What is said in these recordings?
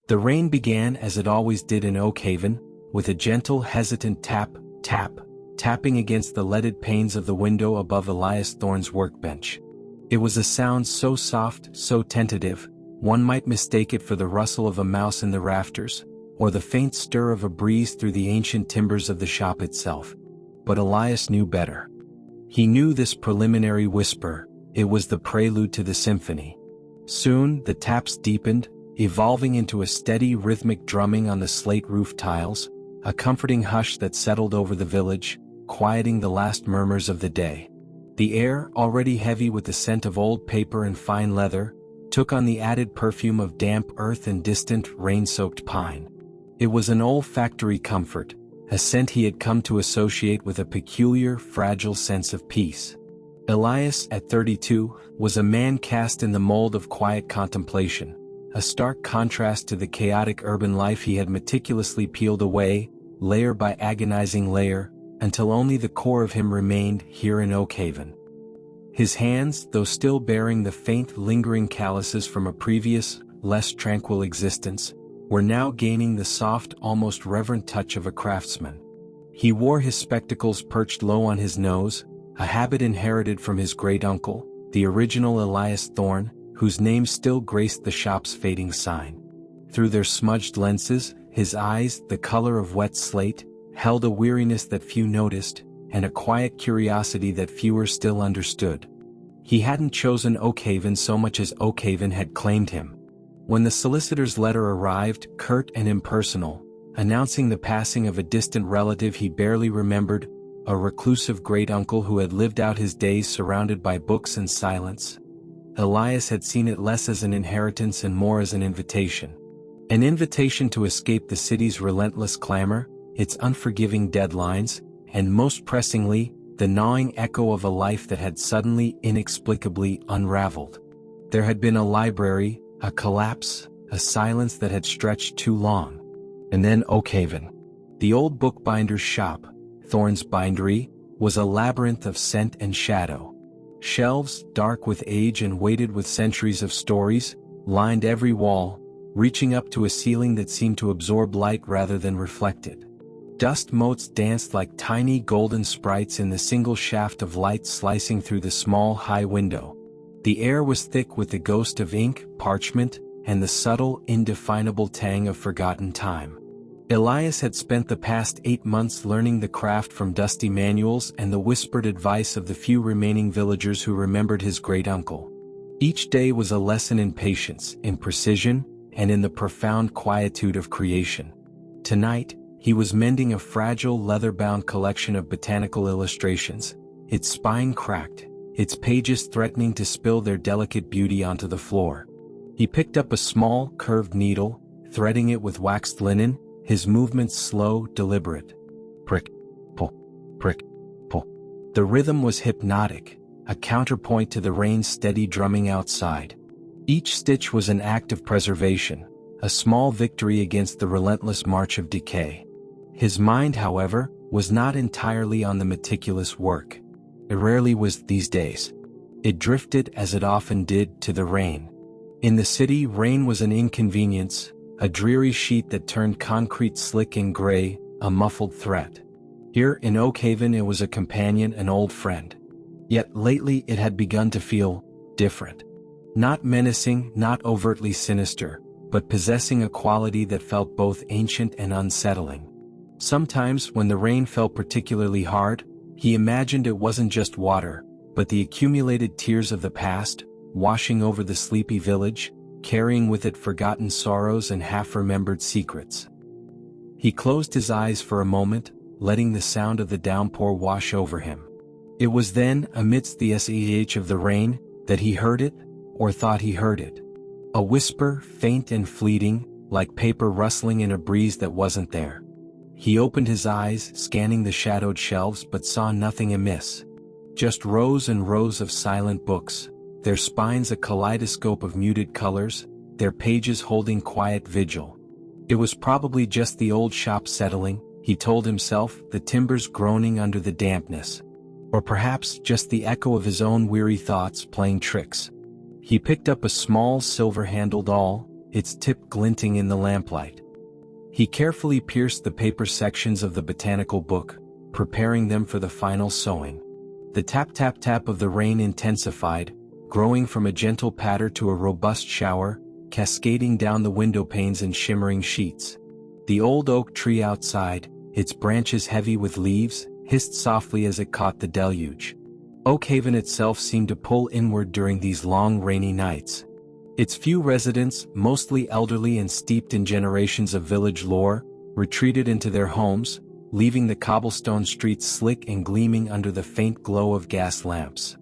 The rain began as it always did in Oakhaven, with a gentle, hesitant tap, tap, tapping against the leaded panes of the window above Elias Thorne's workbench. It was a sound so soft, so tentative, one might mistake it for the rustle of a mouse in the rafters, or the faint stir of a breeze through the ancient timbers of the shop itself. But Elias knew better. He knew this preliminary whisper, it was the prelude to the symphony. Soon, the taps deepened, evolving into a steady rhythmic drumming on the slate roof tiles, a comforting hush that settled over the village, quieting the last murmurs of the day. The air, already heavy with the scent of old paper and fine leather, took on the added perfume of damp earth and distant, rain-soaked pine. It was an olfactory comfort, a scent he had come to associate with a peculiar, fragile sense of peace. Elias, at 32, was a man cast in the mold of quiet contemplation, a stark contrast to the chaotic urban life he had meticulously peeled away, layer by agonizing layer, until only the core of him remained here in Oakhaven. His hands, though still bearing the faint, lingering calluses from a previous, less tranquil existence, were now gaining the soft, almost reverent touch of a craftsman. He wore his spectacles perched low on his nose, a habit inherited from his great-uncle, the original Elias Thorne, whose name still graced the shop's fading sign. Through their smudged lenses, his eyes, the color of wet slate, held a weariness that few noticed, and a quiet curiosity that fewer still understood. He hadn't chosen Oakhaven so much as Oakhaven had claimed him. When the solicitor's letter arrived, curt and impersonal, announcing the passing of a distant relative he barely remembered, a reclusive great-uncle who had lived out his days surrounded by books and silence, Elias had seen it less as an inheritance and more as an invitation. An invitation to escape the city's relentless clamor, its unforgiving deadlines, and most pressingly, the gnawing echo of a life that had suddenly, inexplicably unraveled. There had been a library, a collapse, a silence that had stretched too long. And then Oakhaven. The old bookbinder's shop, Thorne's bindery, was a labyrinth of scent and shadow. Shelves, dark with age and weighted with centuries of stories, lined every wall, reaching up to a ceiling that seemed to absorb light rather than reflect it. Dust motes danced like tiny golden sprites in the single shaft of light slicing through the small high window. The air was thick with the ghost of ink, parchment, and the subtle, indefinable tang of forgotten time. Elias had spent the past 8 months learning the craft from dusty manuals and the whispered advice of the few remaining villagers who remembered his great-uncle. Each day was a lesson in patience, in precision, and in the profound quietude of creation. Tonight, he was mending a fragile leather-bound collection of botanical illustrations, its spine cracked, its pages threatening to spill their delicate beauty onto the floor. He picked up a small, curved needle, threading it with waxed linen, his movements slow, deliberate. Prick, pull, prick, pull. The rhythm was hypnotic, a counterpoint to the rain's steady drumming outside. Each stitch was an act of preservation, a small victory against the relentless march of decay. His mind, however, was not entirely on the meticulous work. It rarely was these days. It drifted, as it often did, to the rain. In the city, rain was an inconvenience, a dreary sheet that turned concrete slick and gray, a muffled threat. Here in Oakhaven it was a companion, an old friend. Yet lately it had begun to feel different. Not menacing, not overtly sinister, but possessing a quality that felt both ancient and unsettling. Sometimes, when the rain fell particularly hard, he imagined it wasn't just water, but the accumulated tears of the past, washing over the sleepy village, carrying with it forgotten sorrows and half-remembered secrets. He closed his eyes for a moment, letting the sound of the downpour wash over him. It was then, amidst the shh of the rain, that he heard it, or thought he heard it. A whisper, faint and fleeting, like paper rustling in a breeze that wasn't there. He opened his eyes, scanning the shadowed shelves, but saw nothing amiss. Just rows and rows of silent books, their spines a kaleidoscope of muted colors, their pages holding quiet vigil. It was probably just the old shop settling, he told himself, the timbers groaning under the dampness. Or perhaps just the echo of his own weary thoughts playing tricks. He picked up a small silver-handled awl, its tip glinting in the lamplight. He carefully pierced the paper sections of the botanical book, preparing them for the final sewing. The tap-tap-tap of the rain intensified, growing from a gentle patter to a robust shower, cascading down the window panes in shimmering sheets. The old oak tree outside, its branches heavy with leaves, hissed softly as it caught the deluge. Oakhaven itself seemed to pull inward during these long rainy nights. Its few residents, mostly elderly and steeped in generations of village lore, retreated into their homes, leaving the cobblestone streets slick and gleaming under the faint glow of gas lamps.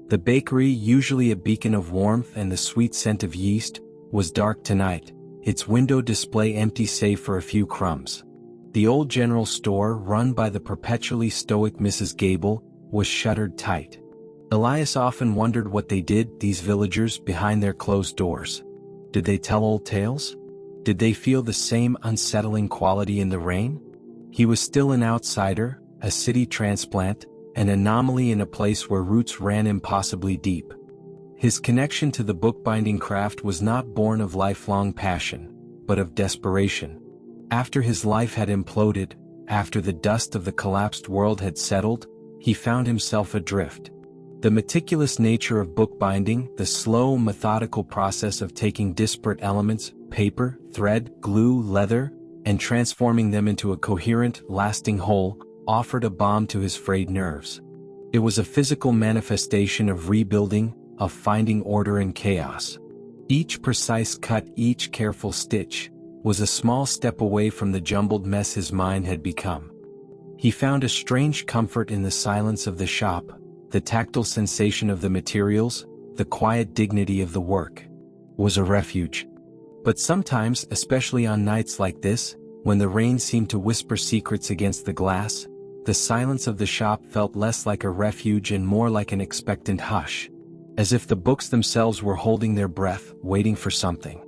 The bakery, usually a beacon of warmth and the sweet scent of yeast, was dark tonight, its window display empty save for a few crumbs. The old general store, run by the perpetually stoic Mrs. Gable, was shuttered tight. Elias often wondered what they did, these villagers, behind their closed doors. Did they tell old tales? Did they feel the same unsettling quality in the rain? He was still an outsider, a city transplant, an anomaly in a place where roots ran impossibly deep. His connection to the bookbinding craft was not born of lifelong passion, but of desperation. After his life had imploded, after the dust of the collapsed world had settled, he found himself adrift. The meticulous nature of bookbinding, the slow, methodical process of taking disparate elements, paper, thread, glue, leather, and transforming them into a coherent, lasting whole, offered a balm to his frayed nerves. It was a physical manifestation of rebuilding, of finding order in chaos. Each precise cut, each careful stitch, was a small step away from the jumbled mess his mind had become. He found a strange comfort in the silence of the shop, the tactile sensation of the materials, the quiet dignity of the work. Was a refuge. But sometimes, especially on nights like this, when the rain seemed to whisper secrets against the glass, the silence of the shop felt less like a refuge and more like an expectant hush. As if the books themselves were holding their breath, waiting for something.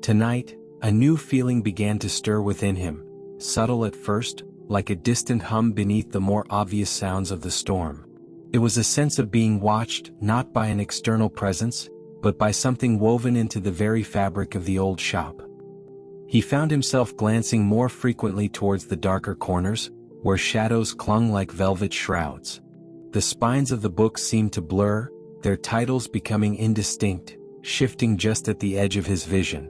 Tonight, a new feeling began to stir within him, subtle at first, like a distant hum beneath the more obvious sounds of the storm. It was a sense of being watched, not by an external presence, but by something woven into the very fabric of the old shop. He found himself glancing more frequently towards the darker corners, where shadows clung like velvet shrouds. The spines of the books seemed to blur, their titles becoming indistinct, shifting just at the edge of his vision.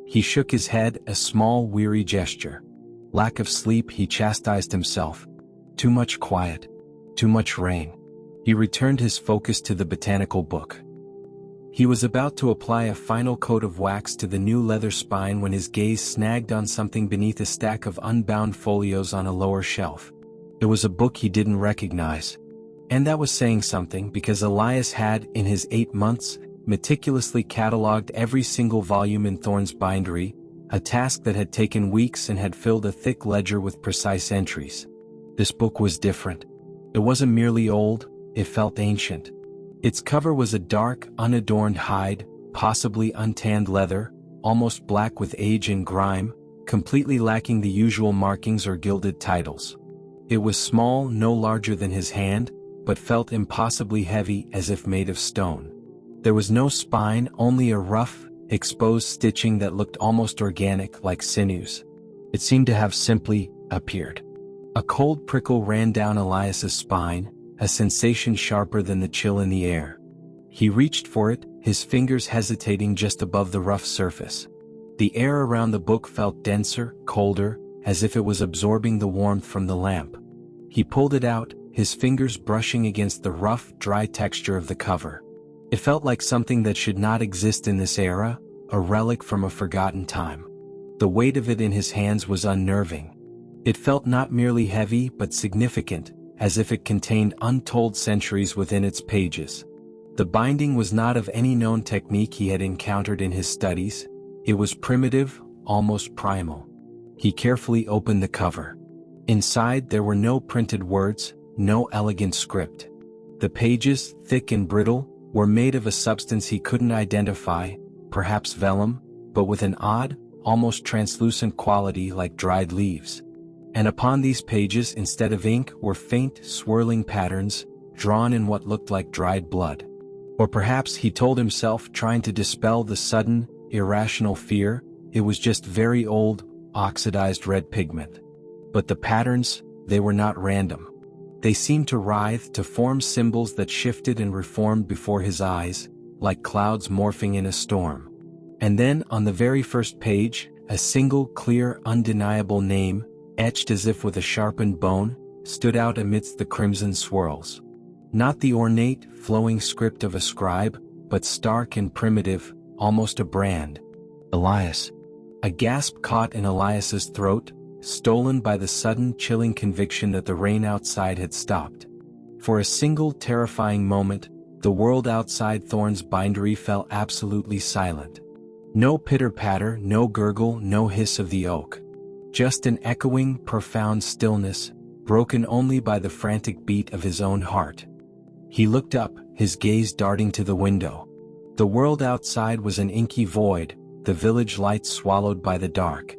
He shook his head, a small, weary gesture. Lack of sleep, he chastised himself. Too much quiet. Too much rain. He returned his focus to the botanical book. He was about to apply a final coat of wax to the new leather spine when his gaze snagged on something beneath a stack of unbound folios on a lower shelf. It was a book he didn't recognize. And that was saying something, because Elias had, in his 8 months, meticulously catalogued every single volume in Thorne's bindery, a task that had taken weeks and had filled a thick ledger with precise entries. This book was different. It wasn't merely old, it felt ancient. Its cover was a dark, unadorned hide, possibly untanned leather, almost black with age and grime, completely lacking the usual markings or gilded titles. It was small, no larger than his hand, but felt impossibly heavy, as if made of stone. There was no spine, only a rough, exposed stitching that looked almost organic, like sinews. It seemed to have simply appeared. A cold prickle ran down Elias's spine, a sensation sharper than the chill in the air. He reached for it, his fingers hesitating just above the rough surface. The air around the book felt denser, colder, as if it was absorbing the warmth from the lamp. He pulled it out, his fingers brushing against the rough, dry texture of the cover. It felt like something that should not exist in this era, a relic from a forgotten time. The weight of it in his hands was unnerving. It felt not merely heavy but significant, as if it contained untold centuries within its pages. The binding was not of any known technique he had encountered in his studies. It was primitive, almost primal. He carefully opened the cover. Inside there were no printed words, no elegant script. The pages, thick and brittle, were made of a substance he couldn't identify, perhaps vellum, but with an odd, almost translucent quality like dried leaves. And upon these pages, instead of ink, were faint, swirling patterns, drawn in what looked like dried blood. Or perhaps, he told himself, trying to dispel the sudden, irrational fear, It was just very old, oxidized red pigment. But the patterns, they were not random. They seemed to writhe, to form symbols that shifted and reformed before his eyes, like clouds morphing in a storm. And then, on the very first page, a single clear, undeniable name, etched as if with a sharpened bone, stood out amidst the crimson swirls. Not the ornate, flowing script of a scribe, but stark and primitive, almost a brand. Elias. A gasp caught in Elias's throat, stolen by the sudden chilling conviction that the rain outside had stopped. For a single terrifying moment, the world outside Thorne's bindery fell absolutely silent. No pitter-patter, no gurgle, no hiss of the oak. Just an echoing, profound stillness, broken only by the frantic beat of his own heart. He looked up, his gaze darting to the window. The world outside was an inky void, the village lights swallowed by the dark.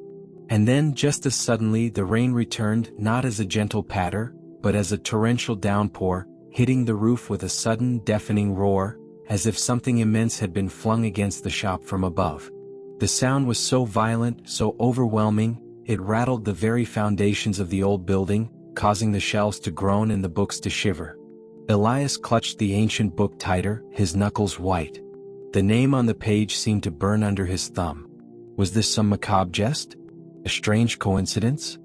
And then, just as suddenly, the rain returned, not as a gentle patter, but as a torrential downpour, hitting the roof with a sudden, deafening roar, as if something immense had been flung against the shop from above. The sound was so violent, so overwhelming, it rattled the very foundations of the old building, causing the shelves to groan and the books to shiver. Elias clutched the ancient book tighter, his knuckles white. The name on the page seemed to burn under his thumb. Was this some macabre jest? A strange coincidence?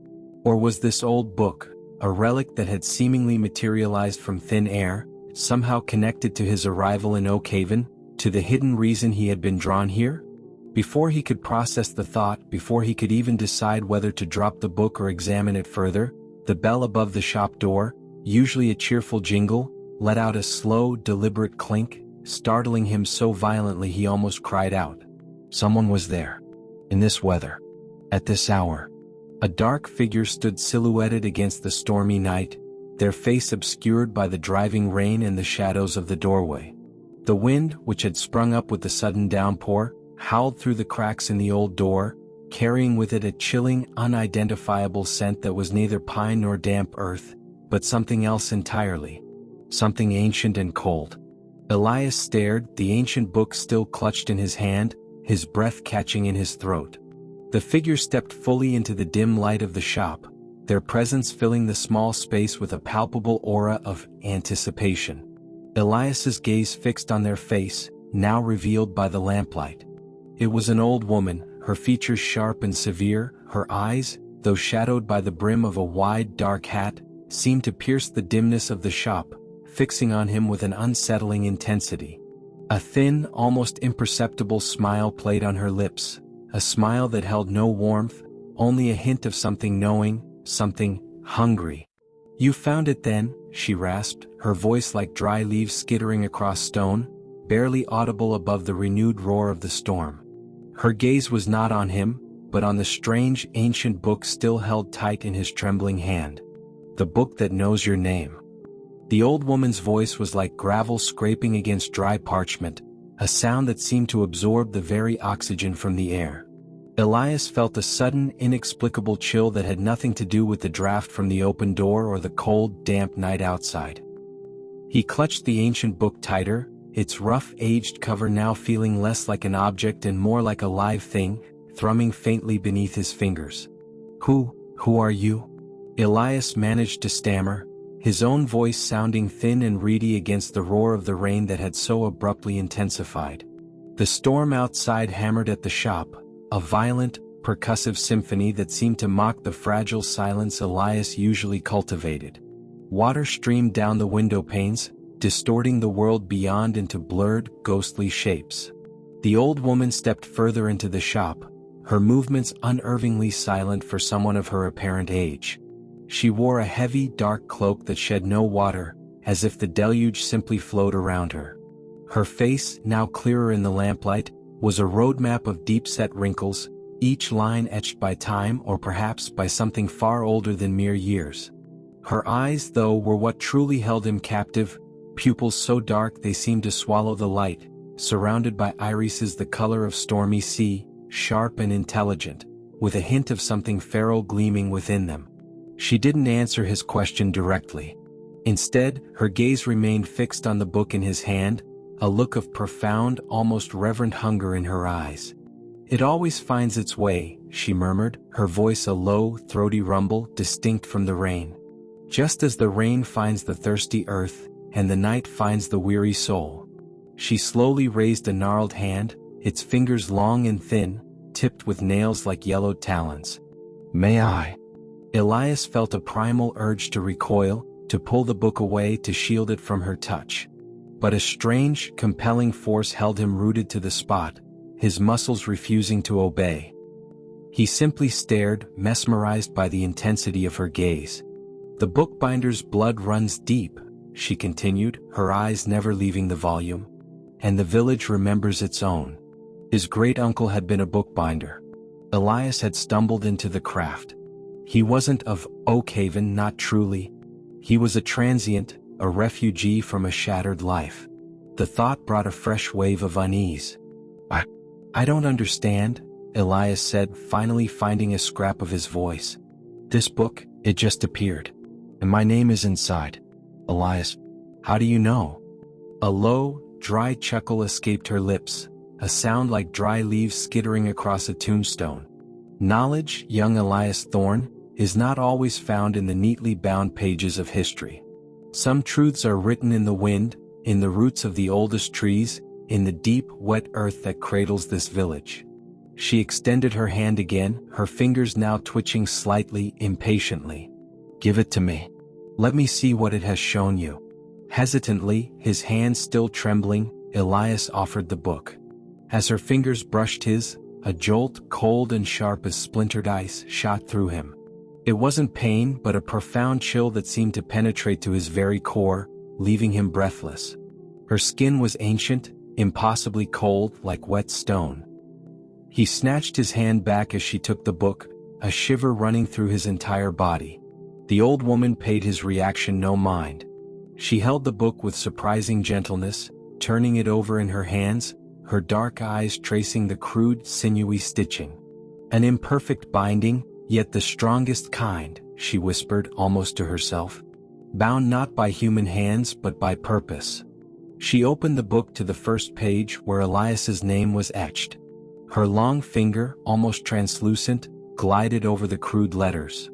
Or was this old book, a relic that had seemingly materialized from thin air, somehow connected to his arrival in Oakhaven, to the hidden reason he had been drawn here? Before he could process the thought, before he could even decide whether to drop the book or examine it further, the bell above the shop door, usually a cheerful jingle, let out a slow, deliberate clink, startling him so violently he almost cried out. Someone was there. In this weather. At this hour. A dark figure stood silhouetted against the stormy night, their face obscured by the driving rain and the shadows of the doorway. The wind, which had sprung up with the sudden downpour, howled through the cracks in the old door, carrying with it a chilling, unidentifiable scent that was neither pine nor damp earth, but something else entirely. Something ancient and cold. Elias stared, the ancient book still clutched in his hand, his breath catching in his throat. The figure stepped fully into the dim light of the shop, their presence filling the small space with a palpable aura of anticipation. Elias's gaze fixed on their face, now revealed by the lamplight. It was an old woman, her features sharp and severe, her eyes, though shadowed by the brim of a wide dark hat, seemed to pierce the dimness of the shop, fixing on him with an unsettling intensity. A thin, almost imperceptible smile played on her lips, a smile that held no warmth, only a hint of something knowing, something hungry. "You found it then," she rasped, her voice like dry leaves skittering across stone, barely audible above the renewed roar of the storm. Her gaze was not on him, but on the strange, ancient book still held tight in his trembling hand. "The book that knows your name." The old woman's voice was like gravel scraping against dry parchment, a sound that seemed to absorb the very oxygen from the air. Elias felt a sudden, inexplicable chill that had nothing to do with the draft from the open door or the cold, damp night outside. He clutched the ancient book tighter, its rough, aged cover now feeling less like an object and more like a live thing, thrumming faintly beneath his fingers. Who are you?" Elias managed to stammer, his own voice sounding thin and reedy against the roar of the rain that had so abruptly intensified. The storm outside hammered at the shop, a violent, percussive symphony that seemed to mock the fragile silence Elias usually cultivated. Water streamed down the window panes, distorting the world beyond into blurred, ghostly shapes. The old woman stepped further into the shop, her movements unnervingly silent for someone of her apparent age. She wore a heavy, dark cloak that shed no water, as if the deluge simply flowed around her. Her face, now clearer in the lamplight, was a roadmap of deep-set wrinkles, each line etched by time or perhaps by something far older than mere years. Her eyes, though, were what truly held him captive, pupils so dark they seemed to swallow the light, surrounded by irises the color of stormy sea, sharp and intelligent, with a hint of something feral gleaming within them. She didn't answer his question directly. Instead, her gaze remained fixed on the book in his hand, a look of profound, almost reverent hunger in her eyes. It always finds its way, she murmured, her voice a low, throaty rumble distinct from the rain. Just as the rain finds the thirsty earth, and the night finds the weary soul. She slowly raised a gnarled hand, its fingers long and thin, tipped with nails like yellowed talons. "May I?" Elias felt a primal urge to recoil, to pull the book away to shield it from her touch. But a strange, compelling force held him rooted to the spot, his muscles refusing to obey. He simply stared, mesmerized by the intensity of her gaze. "The bookbinder's blood runs deep," she continued, her eyes never leaving the volume. "And the village remembers its own. His great-uncle had been a bookbinder." Elias had stumbled into the craft. He wasn't of Oakhaven, not truly. He was a transient, a refugee from a shattered life. The thought brought a fresh wave of unease. I don't understand," Elias said, finally finding a scrap of his voice. "This book, it just appeared. And my name is inside." "Elias, how do you know?" A low, dry chuckle escaped her lips, a sound like dry leaves skittering across a tombstone. "Knowledge, young Elias Thorne, is not always found in the neatly bound pages of history. Some truths are written in the wind, in the roots of the oldest trees, in the deep, wet earth that cradles this village." She extended her hand again, her fingers now twitching slightly, impatiently. "Give it to me. Let me see what it has shown you." Hesitantly, his hand still trembling, Elias offered the book. As her fingers brushed his, a jolt, cold and sharp as splintered ice, shot through him. It wasn't pain but a profound chill that seemed to penetrate to his very core, leaving him breathless. Her skin was ancient, impossibly cold, like wet stone. He snatched his hand back as she took the book, a shiver running through his entire body. The old woman paid his reaction no mind. She held the book with surprising gentleness, turning it over in her hands, her dark eyes tracing the crude, sinewy stitching. "An imperfect binding, yet the strongest kind," she whispered almost to herself. "Bound not by human hands but by purpose." She opened the book to the first page where Elias's name was etched. Her long finger, almost translucent, glided over the crude letters.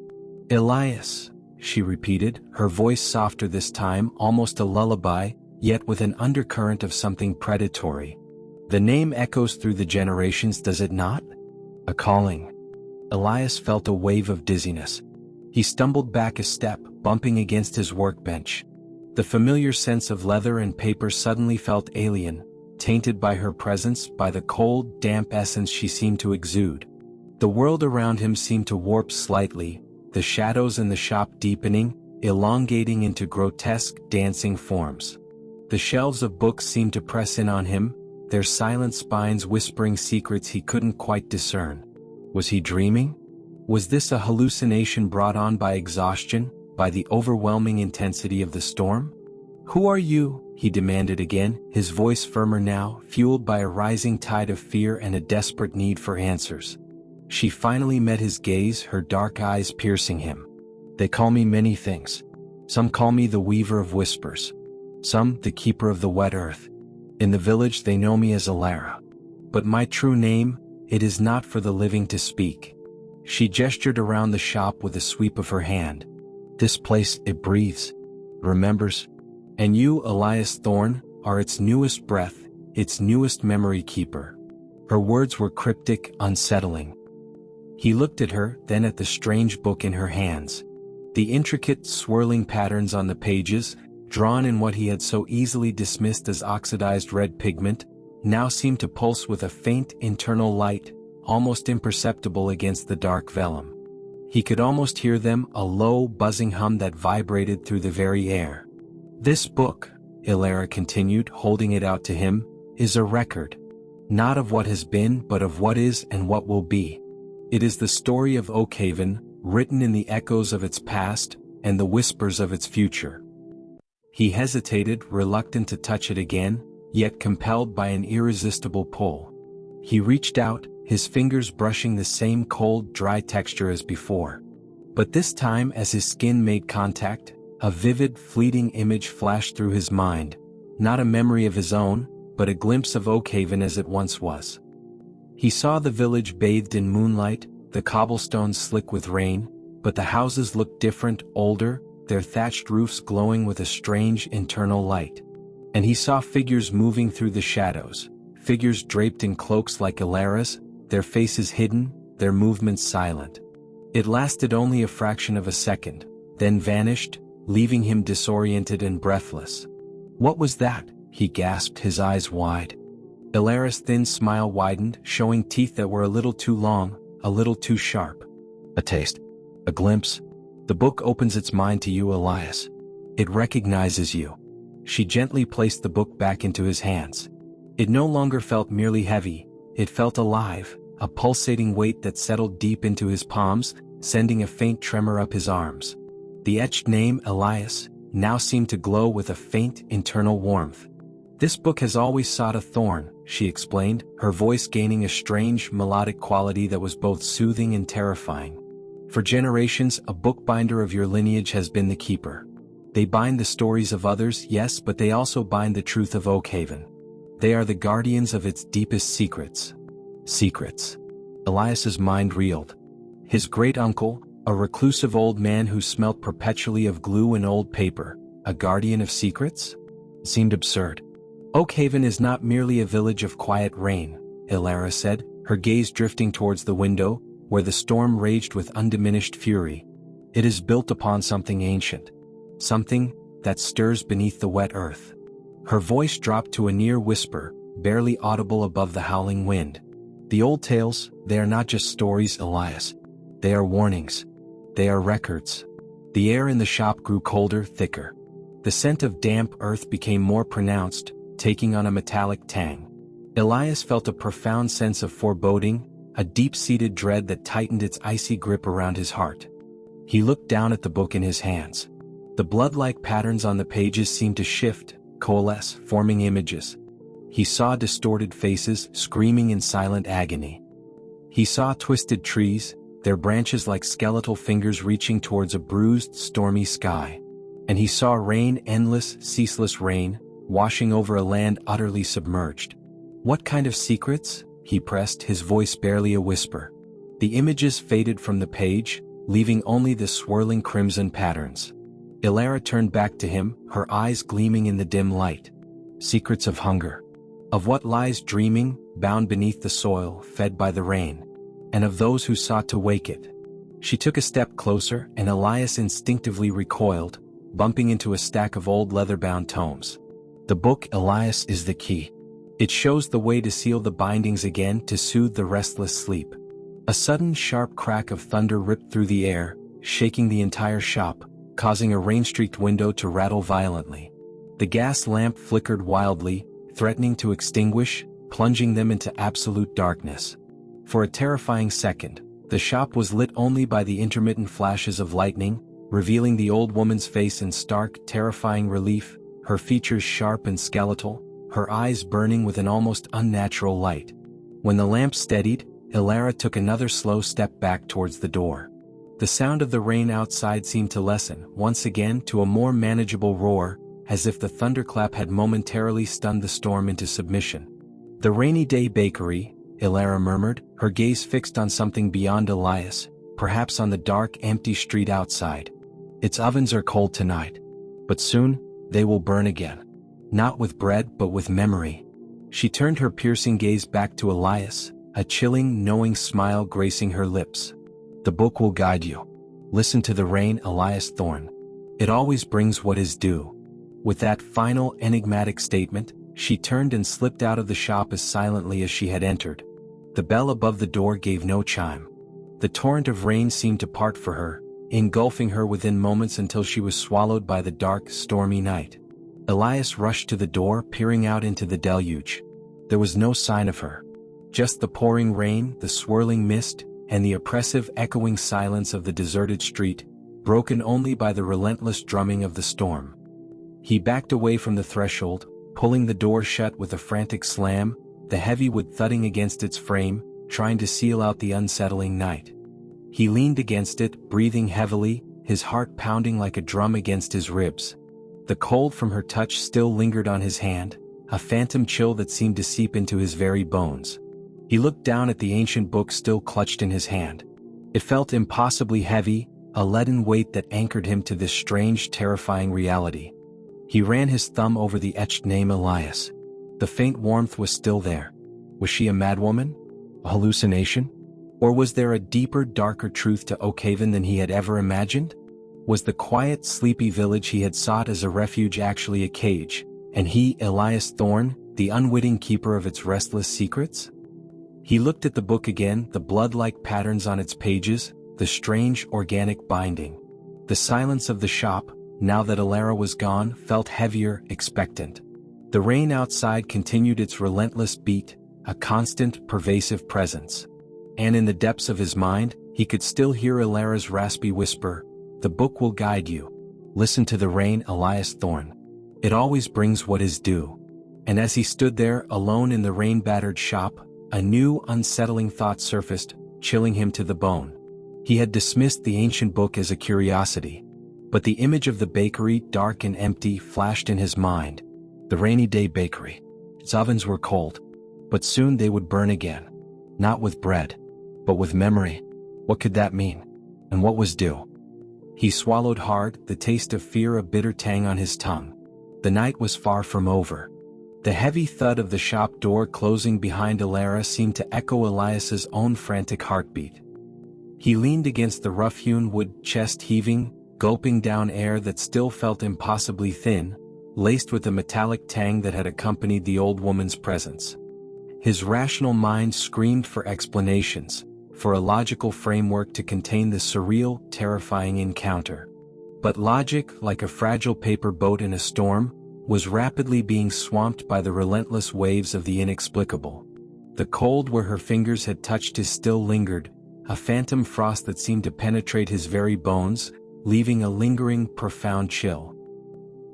"Elias," she repeated, her voice softer this time, almost a lullaby, yet with an undercurrent of something predatory. "The name echoes through the generations, does it not? A calling." Elias felt a wave of dizziness. He stumbled back a step, bumping against his workbench. The familiar sense of leather and paper suddenly felt alien, tainted by her presence, by the cold, damp essence she seemed to exude. The world around him seemed to warp slightly, the shadows in the shop deepening, elongating into grotesque, dancing forms. The shelves of books seemed to press in on him, their silent spines whispering secrets he couldn't quite discern. Was he dreaming? Was this a hallucination brought on by exhaustion, by the overwhelming intensity of the storm? "Who are you?" he demanded again, his voice firmer now, fueled by a rising tide of fear and a desperate need for answers. She finally met his gaze, her dark eyes piercing him. "They call me many things. Some call me the Weaver of Whispers. Some, the Keeper of the Wet Earth. In the village they know me as Alara. But my true name, it is not for the living to speak." She gestured around the shop with a sweep of her hand. "This place, it breathes, remembers. And you, Elias Thorne, are its newest breath, its newest memory keeper." Her words were cryptic, unsettling. He looked at her, then at the strange book in her hands. The intricate, swirling patterns on the pages, drawn in what he had so easily dismissed as oxidized red pigment, now seemed to pulse with a faint internal light, almost imperceptible against the dark vellum. He could almost hear them, a low, buzzing hum that vibrated through the very air. "This book," Alara continued, holding it out to him, "is a record. Not of what has been, but of what is and what will be. It is the story of Oakhaven, written in the echoes of its past, and the whispers of its future." He hesitated, reluctant to touch it again, yet compelled by an irresistible pull. He reached out, his fingers brushing the same cold, dry texture as before. But this time, as his skin made contact, a vivid, fleeting image flashed through his mind, not a memory of his own, but a glimpse of Oakhaven as it once was. He saw the village bathed in moonlight, the cobblestones slick with rain, but the houses looked different, older, their thatched roofs glowing with a strange internal light. And he saw figures moving through the shadows, figures draped in cloaks like Elias, their faces hidden, their movements silent. It lasted only a fraction of a second, then vanished, leaving him disoriented and breathless. "What was that?" he gasped, his eyes wide. Elias' thin smile widened, showing teeth that were a little too long, a little too sharp. "A taste. A glimpse. The book opens its mind to you, Elias. It recognizes you." She gently placed the book back into his hands. It no longer felt merely heavy, it felt alive, a pulsating weight that settled deep into his palms, sending a faint tremor up his arms. The etched name, Elias, now seemed to glow with a faint, internal warmth. "This book has always sought a thorn," she explained, her voice gaining a strange, melodic quality that was both soothing and terrifying. "For generations, a bookbinder of your lineage has been the keeper. They bind the stories of others, yes, but they also bind the truth of Oakhaven. They are the guardians of its deepest secrets." Secrets. Elias's mind reeled. His great-uncle, a reclusive old man who smelt perpetually of glue and old paper, a guardian of secrets? It seemed absurd. "Oakhaven is not merely a village of quiet rain," Elias said, her gaze drifting towards the window, where the storm raged with undiminished fury. "It is built upon something ancient. Something that stirs beneath the wet earth." Her voice dropped to a near whisper, barely audible above the howling wind. "The old tales, they are not just stories, Elias. They are warnings. They are records." The air in the shop grew colder, thicker. The scent of damp earth became more pronounced, taking on a metallic tang. Elias felt a profound sense of foreboding, a deep-seated dread that tightened its icy grip around his heart. He looked down at the book in his hands. The blood-like patterns on the pages seemed to shift, coalesce, forming images. He saw distorted faces, screaming in silent agony. He saw twisted trees, their branches like skeletal fingers reaching towards a bruised, stormy sky. And he saw rain, endless, ceaseless rain, washing over a land utterly submerged. "What kind of secrets?" he pressed, his voice barely a whisper. The images faded from the page, leaving only the swirling crimson patterns. Ilara turned back to him, her eyes gleaming in the dim light. "Secrets of hunger. Of what lies dreaming, bound beneath the soil, fed by the rain. And of those who sought to wake it." She took a step closer, and Elias instinctively recoiled, bumping into a stack of old leather-bound tomes. "The book, Elias, is the key. It shows the way to seal the bindings again, to soothe the restless sleep." A sudden sharp crack of thunder ripped through the air, shaking the entire shop, causing a rain-streaked window to rattle violently. The gas lamp flickered wildly, threatening to extinguish, plunging them into absolute darkness. For a terrifying second, the shop was lit only by the intermittent flashes of lightning, revealing the old woman's face in stark, terrifying relief, her features sharp and skeletal, her eyes burning with an almost unnatural light. When the lamp steadied, Ilara took another slow step back towards the door. The sound of the rain outside seemed to lessen, once again to a more manageable roar, as if the thunderclap had momentarily stunned the storm into submission. "The rainy day bakery," Ilara murmured, her gaze fixed on something beyond Elias, perhaps on the dark, empty street outside. "Its ovens are cold tonight. But soon, they will burn again. Not with bread, but with memory." She turned her piercing gaze back to Elias, a chilling, knowing smile gracing her lips. "The book will guide you. Listen to the rain, Elias Thorne. It always brings what is due." With that final, enigmatic statement, she turned and slipped out of the shop as silently as she had entered. The bell above the door gave no chime. The torrent of rain seemed to part for her, engulfing her within moments until she was swallowed by the dark, stormy night. Elias rushed to the door, peering out into the deluge. There was no sign of her. Just the pouring rain, the swirling mist, and the oppressive, echoing silence of the deserted street, broken only by the relentless drumming of the storm. He backed away from the threshold, pulling the door shut with a frantic slam, the heavy wood thudding against its frame, trying to seal out the unsettling night. He leaned against it, breathing heavily, his heart pounding like a drum against his ribs. The cold from her touch still lingered on his hand, a phantom chill that seemed to seep into his very bones. He looked down at the ancient book still clutched in his hand. It felt impossibly heavy, a leaden weight that anchored him to this strange, terrifying reality. He ran his thumb over the etched name Elias. The faint warmth was still there. Was she a madwoman? A hallucination? Or was there a deeper, darker truth to Oakhaven than he had ever imagined? Was the quiet, sleepy village he had sought as a refuge actually a cage, and he, Elias Thorne, the unwitting keeper of its restless secrets? He looked at the book again, the blood-like patterns on its pages, the strange, organic binding. The silence of the shop, now that Alara was gone, felt heavier, expectant. The rain outside continued its relentless beat, a constant, pervasive presence. And in the depths of his mind, he could still hear Alara's raspy whisper, "The book will guide you. Listen to the rain, Elias Thorne. It always brings what is due." And as he stood there, alone in the rain-battered shop, a new, unsettling thought surfaced, chilling him to the bone. He had dismissed the ancient book as a curiosity. But the image of the bakery, dark and empty, flashed in his mind. The rainy day bakery. Its ovens were cold. But soon they would burn again. Not with bread, but with memory. What could that mean? And what was due? He swallowed hard, the taste of fear a bitter tang on his tongue. The night was far from over. The heavy thud of the shop door closing behind Alara seemed to echo Elias's own frantic heartbeat. He leaned against the rough-hewn wood chest, heaving, gulping down air that still felt impossibly thin, laced with the metallic tang that had accompanied the old woman's presence. His rational mind screamed for explanations, for a logical framework to contain the surreal, terrifying encounter. But logic, like a fragile paper boat in a storm, was rapidly being swamped by the relentless waves of the inexplicable. The cold where her fingers had touched his still lingered, a phantom frost that seemed to penetrate his very bones, leaving a lingering, profound chill.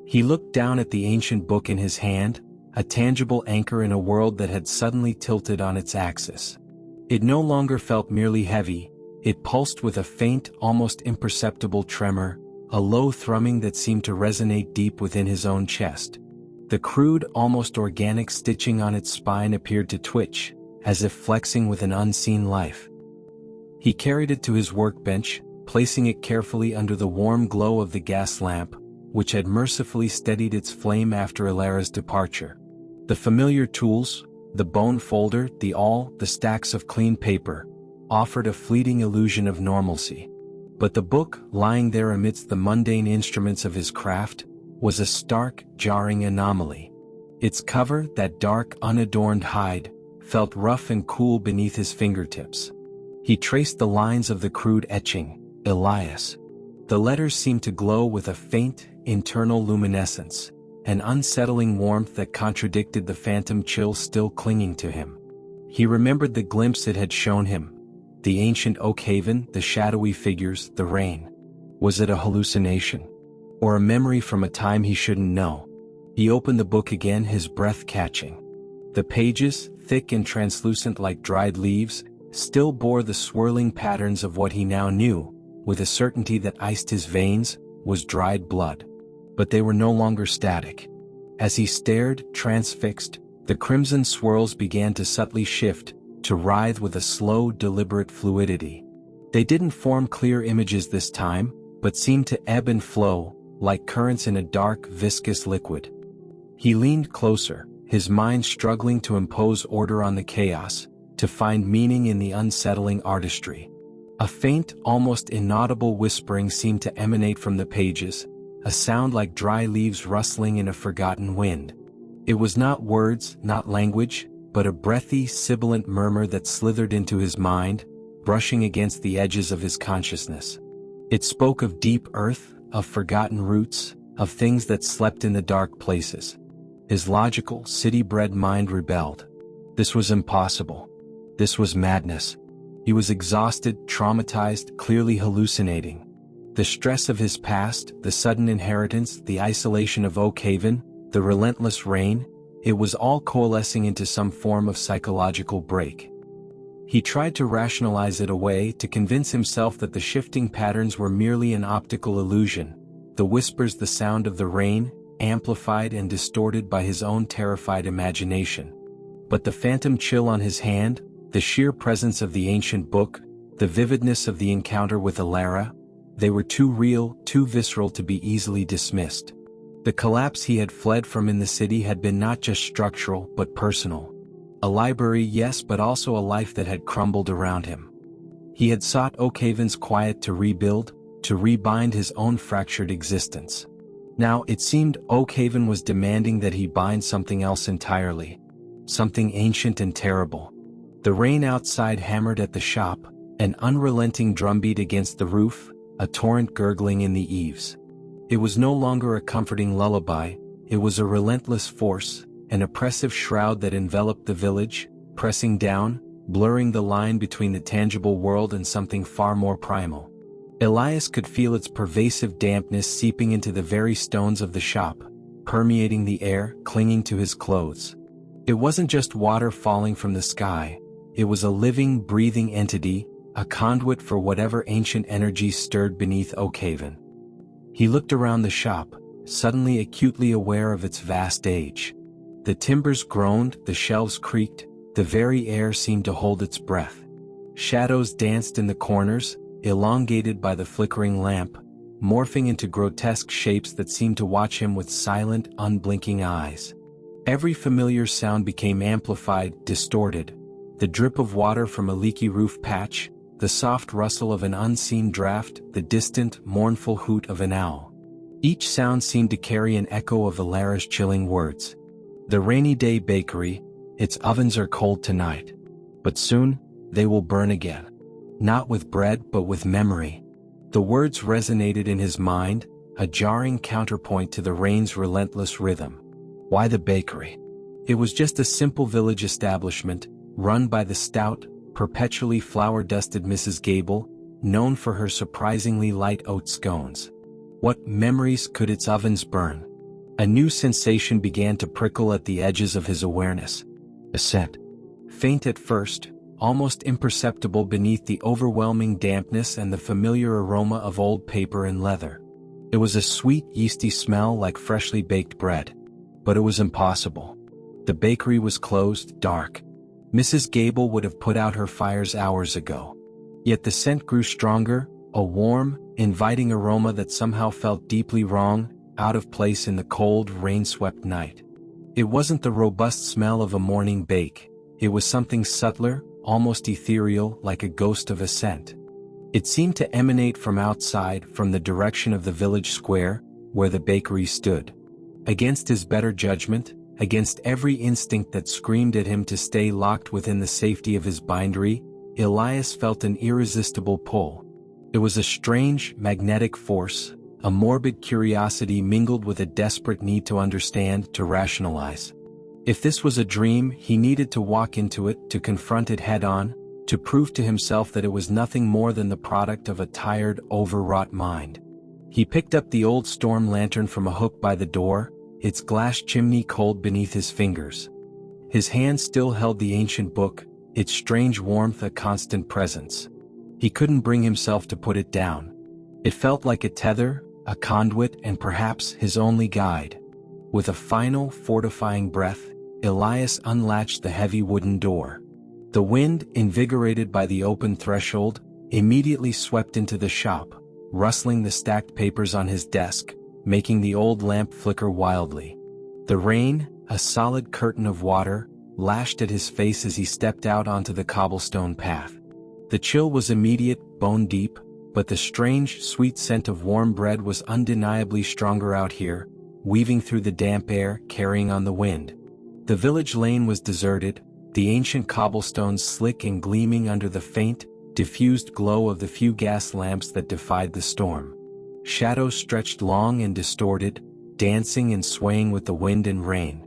He looked down at the ancient book in his hand, a tangible anchor in a world that had suddenly tilted on its axis. It no longer felt merely heavy, it pulsed with a faint, almost imperceptible tremor, a low thrumming that seemed to resonate deep within his own chest. The crude, almost organic stitching on its spine appeared to twitch, as if flexing with an unseen life. He carried it to his workbench, placing it carefully under the warm glow of the gas lamp, which had mercifully steadied its flame after Alara's departure. The familiar tools, the bone folder, the awl, the stacks of clean paper, offered a fleeting illusion of normalcy. But the book, lying there amidst the mundane instruments of his craft, was a stark, jarring anomaly. Its cover, that dark, unadorned hide, felt rough and cool beneath his fingertips. He traced the lines of the crude etching, Elias. The letters seemed to glow with a faint, internal luminescence, an unsettling warmth that contradicted the phantom chill still clinging to him. He remembered the glimpse it had shown him. The ancient Oakhaven, the shadowy figures, the rain. Was it a hallucination? Or a memory from a time he shouldn't know? He opened the book again, his breath catching. The pages, thick and translucent like dried leaves, still bore the swirling patterns of what he now knew, with a certainty that iced his veins, was dried blood. But they were no longer static. As he stared, transfixed, the crimson swirls began to subtly shift, to writhe with a slow, deliberate fluidity. They didn't form clear images this time, but seemed to ebb and flow, like currents in a dark, viscous liquid. He leaned closer, his mind struggling to impose order on the chaos, to find meaning in the unsettling artistry. A faint, almost inaudible whispering seemed to emanate from the pages, a sound like dry leaves rustling in a forgotten wind. It was not words, not language, but a breathy, sibilant murmur that slithered into his mind, brushing against the edges of his consciousness. It spoke of deep earth, of forgotten roots, of things that slept in the dark places. His logical, city-bred mind rebelled. This was impossible. This was madness. He was exhausted, traumatized, clearly hallucinating. The stress of his past, the sudden inheritance, the isolation of Oakhaven, the relentless rain, it was all coalescing into some form of psychological break. He tried to rationalize it away, to convince himself that the shifting patterns were merely an optical illusion, the whispers the sound of the rain, amplified and distorted by his own terrified imagination. But the phantom chill on his hand, The sheer presence of the ancient book, the vividness of the encounter with Alara, they were too real, too visceral to be easily dismissed. The collapse he had fled from in the city had been not just structural but personal. A library, yes, but also a life that had crumbled around him. He had sought Oakhaven's quiet to rebuild, to rebind his own fractured existence. Now it seemed Oakhaven was demanding that he bind something else entirely. Something ancient and terrible. The rain outside hammered at the shop, an unrelenting drumbeat against the roof, a torrent gurgling in the eaves. It was no longer a comforting lullaby, it was a relentless force, an oppressive shroud that enveloped the village, pressing down, blurring the line between the tangible world and something far more primal. Elias could feel its pervasive dampness seeping into the very stones of the shop, permeating the air, clinging to his clothes. It wasn't just water falling from the sky, it was a living, breathing entity, a conduit for whatever ancient energy stirred beneath Oakhaven. He looked around the shop, suddenly acutely aware of its vast age. The timbers groaned, the shelves creaked, the very air seemed to hold its breath. Shadows danced in the corners, elongated by the flickering lamp, morphing into grotesque shapes that seemed to watch him with silent, unblinking eyes. Every familiar sound became amplified, distorted. The drip of water from a leaky roof patch, the soft rustle of an unseen draft, the distant, mournful hoot of an owl. Each sound seemed to carry an echo of Alara's chilling words. The rainy day bakery, its ovens are cold tonight. But soon, they will burn again. Not with bread but with memory. The words resonated in his mind, a jarring counterpoint to the rain's relentless rhythm. Why the bakery? It was just a simple village establishment, run by the stout, perpetually flour-dusted Mrs. Gable, known for her surprisingly light oat scones. What memories could its ovens burn? A new sensation began to prickle at the edges of his awareness. A scent. Faint at first, almost imperceptible beneath the overwhelming dampness and the familiar aroma of old paper and leather. It was a sweet, yeasty smell like freshly baked bread. But it was impossible. The bakery was closed, dark. Mrs. Gable would have put out her fires hours ago. Yet the scent grew stronger, a warm, inviting aroma that somehow felt deeply wrong, out of place in the cold, rain-swept night. It wasn't the robust smell of a morning bake. It was something subtler, almost ethereal, like a ghost of a scent. It seemed to emanate from outside, from the direction of the village square, where the bakery stood. Against his better judgment, against every instinct that screamed at him to stay locked within the safety of his bindery, Elias felt an irresistible pull. It was a strange, magnetic force, a morbid curiosity mingled with a desperate need to understand, to rationalize. If this was a dream, he needed to walk into it, to confront it head-on, to prove to himself that it was nothing more than the product of a tired, overwrought mind. He picked up the old storm lantern from a hook by the door, its glass chimney cold beneath his fingers. His hand still held the ancient book, its strange warmth a constant presence. He couldn't bring himself to put it down. It felt like a tether, a conduit, and perhaps his only guide. With a final, fortifying breath, Elias unlatched the heavy wooden door. The wind, invigorated by the open threshold, immediately swept into the shop, rustling the stacked papers on his desk, making the old lamp flicker wildly. The rain, a solid curtain of water, lashed at his face as he stepped out onto the cobblestone path. The chill was immediate, bone-deep, but the strange, sweet scent of warm bread was undeniably stronger out here, weaving through the damp air, carrying on the wind. The village lane was deserted, the ancient cobblestones slick and gleaming under the faint, diffused glow of the few gas lamps that defied the storm. Shadows stretched long and distorted, dancing and swaying with the wind and rain.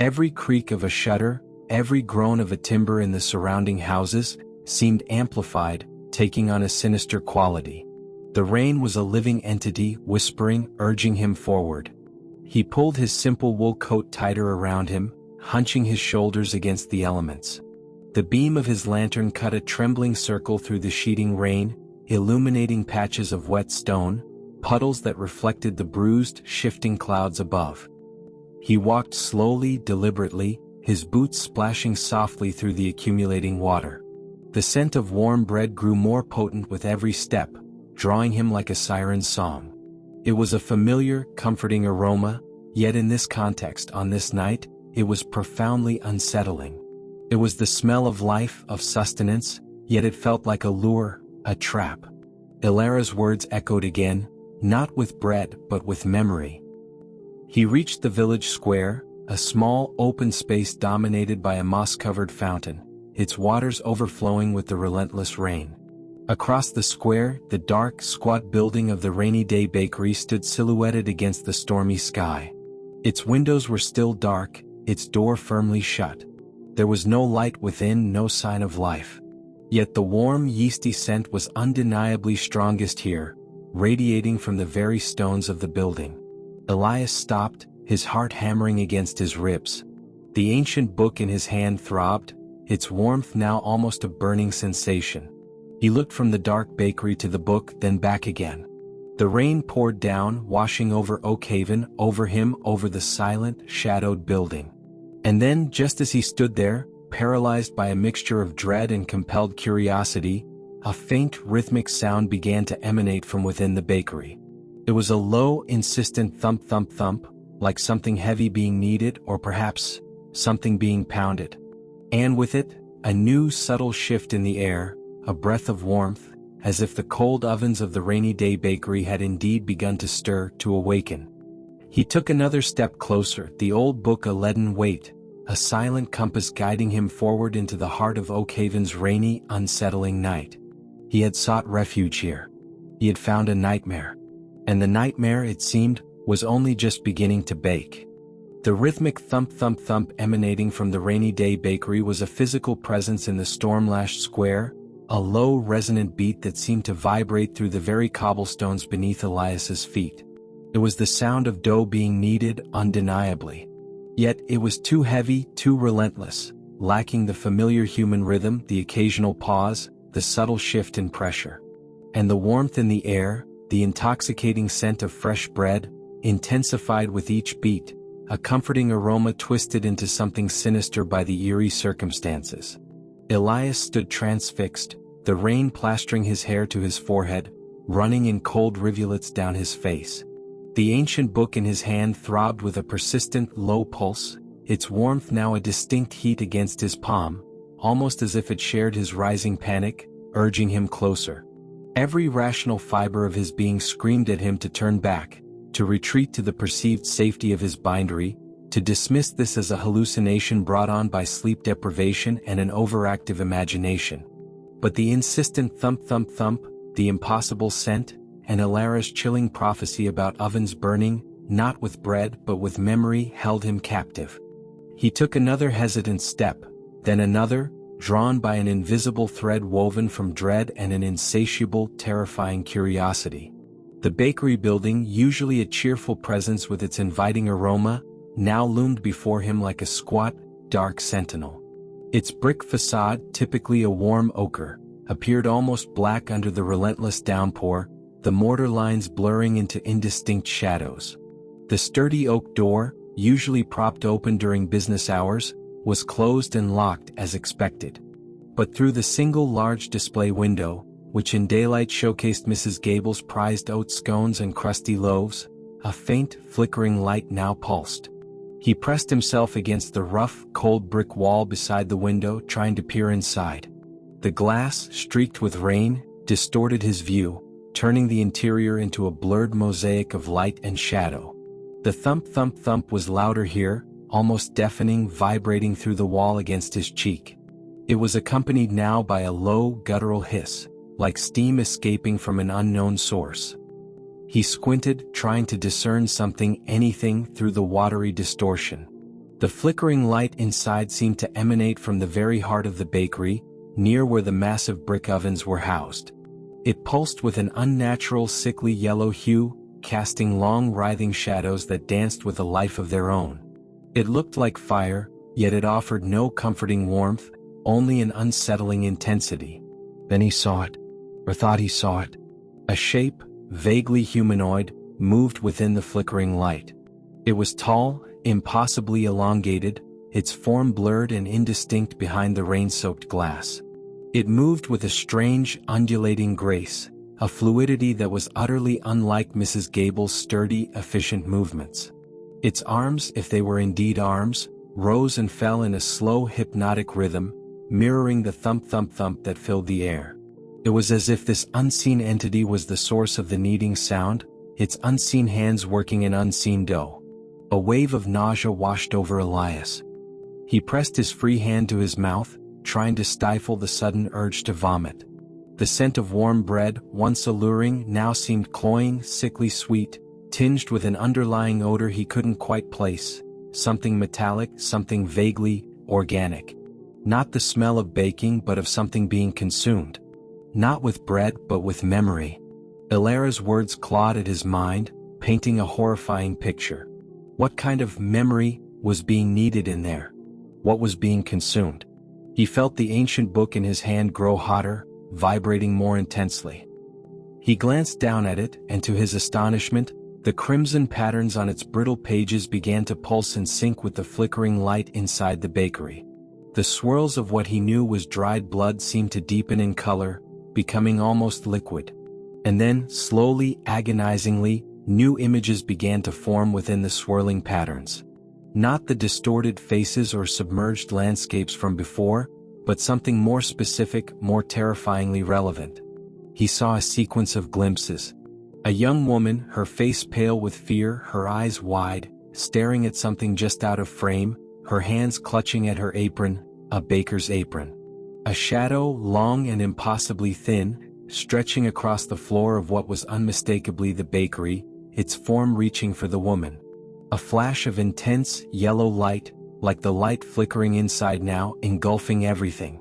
Every creak of a shutter, every groan of a timber in the surrounding houses, seemed amplified, taking on a sinister quality. The rain was a living entity, whispering, urging him forward. He pulled his simple wool coat tighter around him, hunching his shoulders against the elements. The beam of his lantern cut a trembling circle through the sheeting rain, illuminating patches of wet stone, puddles that reflected the bruised, shifting clouds above. He walked slowly, deliberately, his boots splashing softly through the accumulating water. The scent of warm bread grew more potent with every step, drawing him like a siren's song. It was a familiar, comforting aroma, yet in this context on this night, it was profoundly unsettling. It was the smell of life, of sustenance, yet it felt like a lure, a trap. Ilara's words echoed again, not with bread but with memory. He reached the village square, a small open space dominated by a moss-covered fountain, its waters overflowing with the relentless rain. Across the square, the dark, squat building of the rainy day bakery stood silhouetted against the stormy sky. Its windows were still dark, its door firmly shut. There was no light within, no sign of life. Yet the warm, yeasty scent was undeniably strongest here, radiating from the very stones of the building. Elias stopped, his heart hammering against his ribs. The ancient book in his hand throbbed, its warmth now almost a burning sensation. He looked from the dark bakery to the book, then back again. The rain poured down, washing over Oakhaven, over him, over the silent, shadowed building. And then, just as he stood there, paralyzed by a mixture of dread and compelled curiosity, a faint, rhythmic sound began to emanate from within the bakery. It was a low, insistent thump thump thump, like something heavy being kneaded or perhaps something being pounded. And with it, a new subtle shift in the air, a breath of warmth, as if the cold ovens of the rainy day bakery had indeed begun to stir, to awaken. He took another step closer, the old book a leaden weight, a silent compass guiding him forward into the heart of Oakhaven's rainy, unsettling night. He had sought refuge here. He had found a nightmare. And the nightmare, it seemed, was only just beginning to bake. The rhythmic thump thump thump emanating from the rainy day bakery was a physical presence in the storm-lashed square, a low resonant beat that seemed to vibrate through the very cobblestones beneath Elias's feet. It was the sound of dough being kneaded, undeniably. Yet it was too heavy, too relentless, lacking the familiar human rhythm, the occasional pause, the subtle shift in pressure. And the warmth in the air, the intoxicating scent of fresh bread, intensified with each beat, a comforting aroma twisted into something sinister by the eerie circumstances. Elias stood transfixed, the rain plastering his hair to his forehead, running in cold rivulets down his face. The ancient book in his hand throbbed with a persistent, low pulse, its warmth now a distinct heat against his palm, almost as if it shared his rising panic, urging him closer. Every rational fiber of his being screamed at him to turn back, to retreat to the perceived safety of his bindery, to dismiss this as a hallucination brought on by sleep deprivation and an overactive imagination. But the insistent thump thump thump, the impossible scent, and Ilara's chilling prophecy about ovens burning, not with bread but with memory, held him captive. He took another hesitant step, then another, drawn by an invisible thread woven from dread and an insatiable, terrifying curiosity. The bakery building, usually a cheerful presence with its inviting aroma, now loomed before him like a squat, dark sentinel. Its brick facade, typically a warm ochre, appeared almost black under the relentless downpour, the mortar lines blurring into indistinct shadows. The sturdy oak door, usually propped open during business hours, was closed and locked as expected. But through the single large display window, which in daylight showcased Mrs. Gable's prized oat scones and crusty loaves, a faint, flickering light now pulsed. He pressed himself against the rough, cold brick wall beside the window, trying to peer inside. The glass, streaked with rain, distorted his view, turning the interior into a blurred mosaic of light and shadow. The thump thump thump was louder here, almost deafening, vibrating through the wall against his cheek. It was accompanied now by a low, guttural hiss, like steam escaping from an unknown source. He squinted, trying to discern something, anything, through the watery distortion. The flickering light inside seemed to emanate from the very heart of the bakery, near where the massive brick ovens were housed. It pulsed with an unnatural, sickly yellow hue, casting long, writhing shadows that danced with a life of their own. It looked like fire, yet it offered no comforting warmth, only an unsettling intensity. Then he saw it, or thought he saw it. A shape, vaguely humanoid, moved within the flickering light. It was tall, impossibly elongated, its form blurred and indistinct behind the rain-soaked glass. It moved with a strange, undulating grace, a fluidity that was utterly unlike Mrs. Gable's sturdy, efficient movements. Its arms, if they were indeed arms, rose and fell in a slow, hypnotic rhythm, mirroring the thump-thump-thump that filled the air. It was as if this unseen entity was the source of the kneading sound, its unseen hands working an unseen dough. A wave of nausea washed over Elias. He pressed his free hand to his mouth, trying to stifle the sudden urge to vomit. The scent of warm bread, once alluring, now seemed cloying, sickly sweet, tinged with an underlying odor he couldn't quite place, something metallic, something vaguely organic. Not the smell of baking but of something being consumed. Not with bread but with memory. Ilara's words clawed at his mind, painting a horrifying picture. What kind of memory was being needed in there? What was being consumed? He felt the ancient book in his hand grow hotter, vibrating more intensely. He glanced down at it, and to his astonishment, the crimson patterns on its brittle pages began to pulse in sync with the flickering light inside the bakery. The swirls of what he knew was dried blood seemed to deepen in color, becoming almost liquid. And then, slowly, agonizingly, new images began to form within the swirling patterns. Not the distorted faces or submerged landscapes from before, but something more specific, more terrifyingly relevant. He saw a sequence of glimpses. A young woman, her face pale with fear, her eyes wide, staring at something just out of frame, her hands clutching at her apron, a baker's apron. A shadow, long and impossibly thin, stretching across the floor of what was unmistakably the bakery, its form reaching for the woman. A flash of intense, yellow light, like the light flickering inside now, engulfing everything.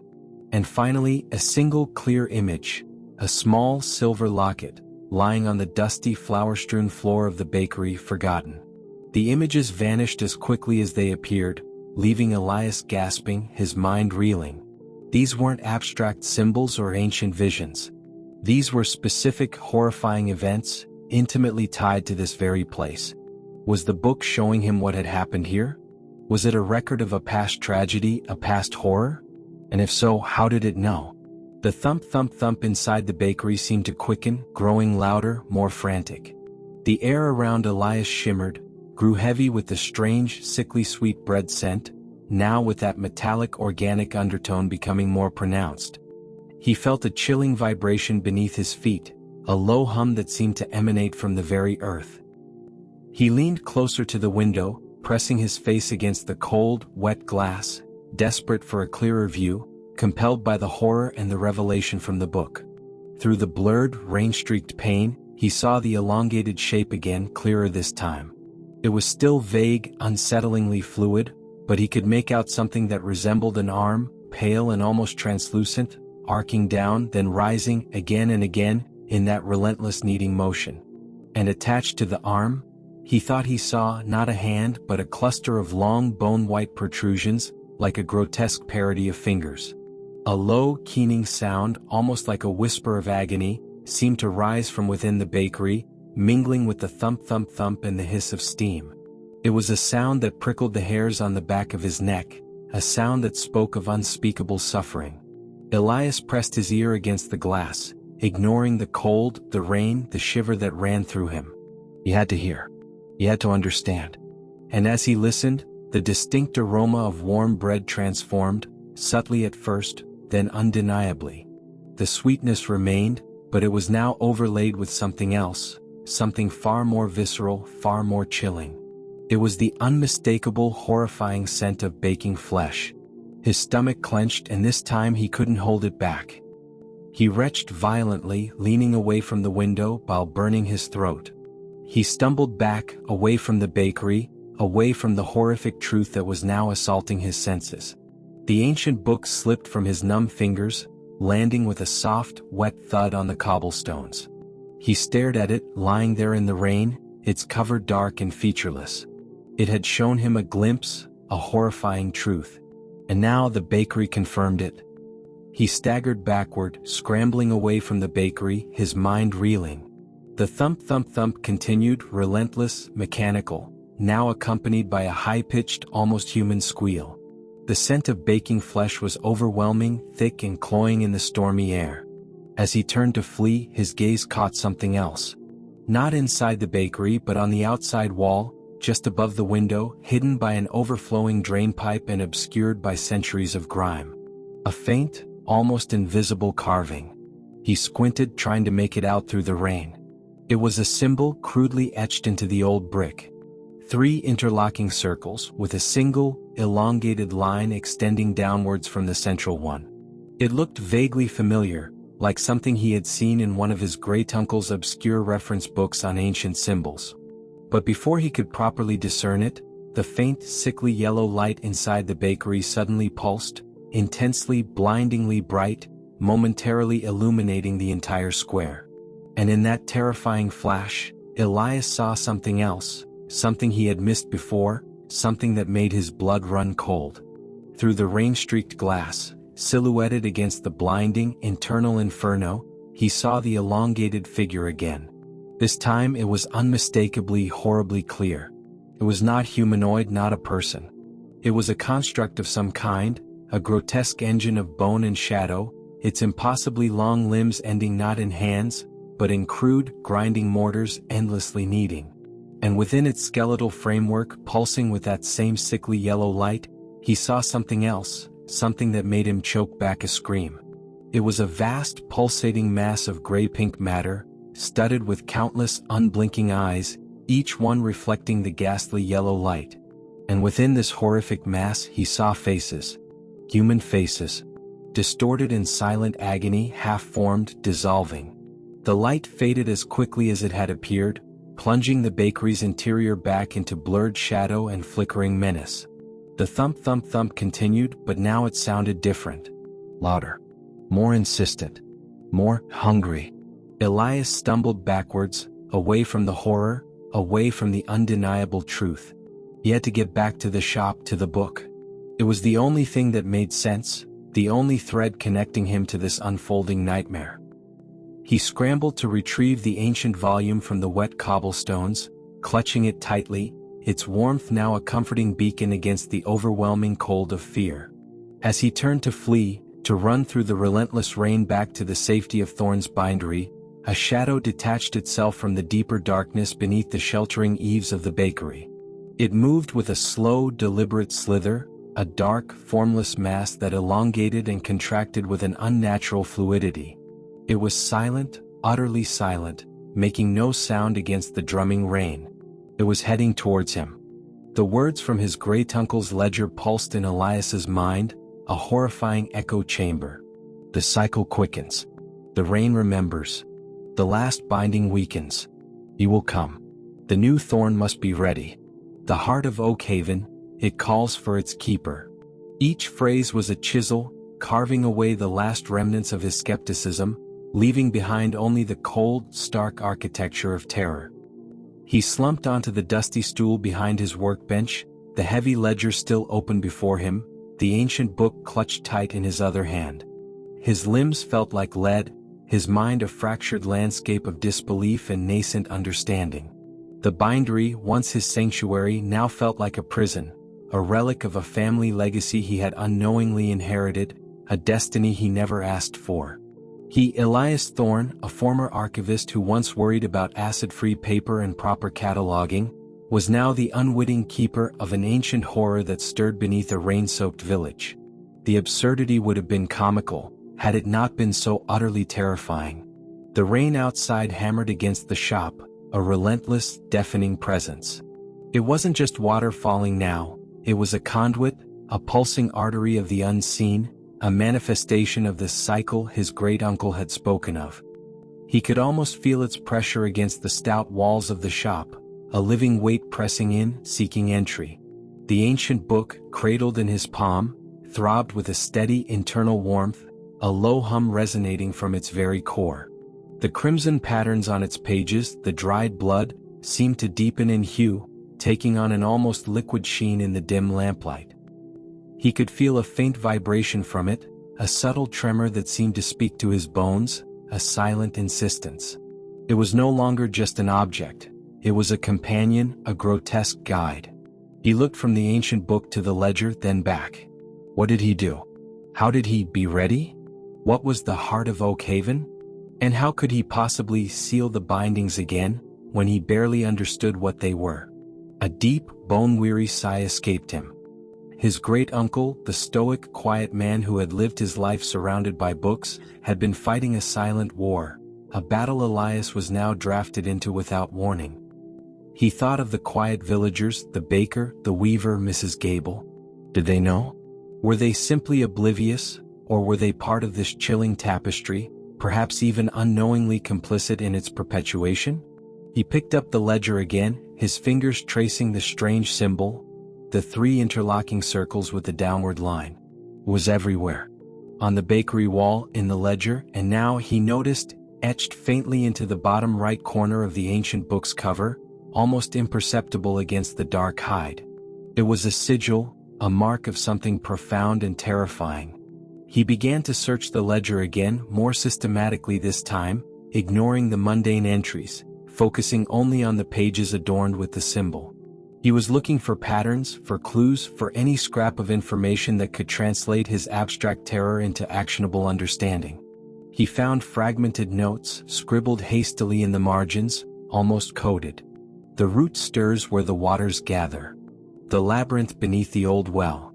And finally, a single clear image, a small silver locket, lying on the dusty flower-strewn floor of the bakery, forgotten. The images vanished as quickly as they appeared, leaving Elias gasping, his mind reeling. These weren't abstract symbols or ancient visions. These were specific, horrifying events, intimately tied to this very place. Was the book showing him what had happened here? Was it a record of a past tragedy, a past horror? And if so, how did it know? The thump-thump-thump inside the bakery seemed to quicken, growing louder, more frantic. The air around Elias shimmered, grew heavy with the strange, sickly sweet bread scent, now with that metallic organic undertone becoming more pronounced. He felt a chilling vibration beneath his feet, a low hum that seemed to emanate from the very earth. He leaned closer to the window, pressing his face against the cold, wet glass, desperate for a clearer view, compelled by the horror and the revelation from the book. Through the blurred, rain-streaked pane, he saw the elongated shape again, clearer this time. It was still vague, unsettlingly fluid, but he could make out something that resembled an arm, pale and almost translucent, arcing down, then rising, again and again, in that relentless kneading motion. And attached to the arm, he thought he saw not a hand but a cluster of long bone-white protrusions, like a grotesque parody of fingers. A low, keening sound, almost like a whisper of agony, seemed to rise from within the bakery, mingling with the thump-thump-thump and the hiss of steam. It was a sound that prickled the hairs on the back of his neck, a sound that spoke of unspeakable suffering. Elias pressed his ear against the glass, ignoring the cold, the rain, the shiver that ran through him. He had to hear. He had to understand. And as he listened, the distinct aroma of warm bread transformed, subtly at first, then undeniably. The sweetness remained, but it was now overlaid with something else, something far more visceral, far more chilling. It was the unmistakable, horrifying scent of baking flesh. His stomach clenched, and this time he couldn't hold it back. He retched violently, leaning away from the window while burning his throat. He stumbled back, away from the bakery, away from the horrific truth that was now assaulting his senses. The ancient book slipped from his numb fingers, landing with a soft, wet thud on the cobblestones. He stared at it, lying there in the rain, its cover dark and featureless. It had shown him a glimpse, a horrifying truth. And now the bakery confirmed it. He staggered backward, scrambling away from the bakery, his mind reeling. The thump-thump-thump continued, relentless, mechanical, now accompanied by a high-pitched, almost human squeal. The scent of baking flesh was overwhelming, thick and cloying in the stormy air. As he turned to flee, his gaze caught something else. Not inside the bakery but on the outside wall, just above the window, hidden by an overflowing drainpipe and obscured by centuries of grime. A faint, almost invisible carving. He squinted, trying to make it out through the rain. It was a symbol crudely etched into the old brick. 3 interlocking circles, with a single, elongated line extending downwards from the central one. It looked vaguely familiar, like something he had seen in one of his great-uncle's obscure reference books on ancient symbols. But before he could properly discern it, the faint, sickly yellow light inside the bakery suddenly pulsed, intensely, blindingly bright, momentarily illuminating the entire square. And in that terrifying flash, Elias saw something else, something he had missed before, something that made his blood run cold. Through the rain-streaked glass, silhouetted against the blinding, internal inferno, he saw the elongated figure again. This time it was unmistakably, horribly clear. It was not humanoid, not a person. It was a construct of some kind, a grotesque engine of bone and shadow, its impossibly long limbs ending not in hands, but in crude, grinding mortars endlessly kneading. And within its skeletal framework, pulsing with that same sickly yellow light, he saw something else, something that made him choke back a scream. It was a vast, pulsating mass of gray-pink matter, studded with countless, unblinking eyes, each one reflecting the ghastly yellow light. And within this horrific mass he saw faces. Human faces. Distorted in silent agony, half-formed, dissolving. The light faded as quickly as it had appeared, plunging the bakery's interior back into blurred shadow and flickering menace. The thump-thump-thump continued, but now it sounded different. Louder. More insistent. More hungry. Elias stumbled backwards, away from the horror, away from the undeniable truth. He had to get back to the shop, to the book. It was the only thing that made sense, the only thread connecting him to this unfolding nightmare. He scrambled to retrieve the ancient volume from the wet cobblestones, clutching it tightly, its warmth now a comforting beacon against the overwhelming cold of fear. As he turned to flee, to run through the relentless rain back to the safety of Thorne's bindery, a shadow detached itself from the deeper darkness beneath the sheltering eaves of the bakery. It moved with a slow, deliberate slither, a dark, formless mass that elongated and contracted with an unnatural fluidity. It was silent, utterly silent, making no sound against the drumming rain. It was heading towards him. The words from his great-uncle's ledger pulsed in Elias's mind, a horrifying echo chamber. The cycle quickens. The rain remembers. The last binding weakens. He will come. The new Thorne must be ready. The heart of Oakhaven, it calls for its keeper. Each phrase was a chisel, carving away the last remnants of his skepticism, leaving behind only the cold, stark architecture of terror. He slumped onto the dusty stool behind his workbench, the heavy ledger still open before him, the ancient book clutched tight in his other hand. His limbs felt like lead, his mind a fractured landscape of disbelief and nascent understanding. The bindery, once his sanctuary, now felt like a prison, a relic of a family legacy he had unknowingly inherited, a destiny he never asked for. He, Elias Thorne, a former archivist who once worried about acid-free paper and proper cataloging, was now the unwitting keeper of an ancient horror that stirred beneath a rain-soaked village. The absurdity would have been comical, had it not been so utterly terrifying. The rain outside hammered against the shop, a relentless, deafening presence. It wasn't just water falling now, it was a conduit, a pulsing artery of the unseen, a manifestation of the cycle his great-uncle had spoken of. He could almost feel its pressure against the stout walls of the shop, a living weight pressing in, seeking entry. The ancient book, cradled in his palm, throbbed with a steady internal warmth, a low hum resonating from its very core. The crimson patterns on its pages, the dried blood, seemed to deepen in hue, taking on an almost liquid sheen in the dim lamplight. He could feel a faint vibration from it, a subtle tremor that seemed to speak to his bones, a silent insistence. It was no longer just an object, it was a companion, a grotesque guide. He looked from the ancient book to the ledger, then back. What did he do? How did he be ready? What was the heart of Oakhaven? And how could he possibly seal the bindings again, when he barely understood what they were? A deep, bone-weary sigh escaped him. His great-uncle, the stoic, quiet man who had lived his life surrounded by books, had been fighting a silent war, a battle Elias was now drafted into without warning. He thought of the quiet villagers, the baker, the weaver, Mrs. Gable. Did they know? Were they simply oblivious, or were they part of this chilling tapestry, perhaps even unknowingly complicit in its perpetuation? He picked up the ledger again, his fingers tracing the strange symbol. The 3 interlocking circles with the downward line was everywhere. On the bakery wall, in the ledger, and now he noticed, etched faintly into the bottom right corner of the ancient book's cover, almost imperceptible against the dark hide. It was a sigil, a mark of something profound and terrifying. He began to search the ledger again, more systematically this time, ignoring the mundane entries, focusing only on the pages adorned with the symbol. He was looking for patterns, for clues, for any scrap of information that could translate his abstract terror into actionable understanding. He found fragmented notes, scribbled hastily in the margins, almost coded. The root stirs where the waters gather. The labyrinth beneath the old well.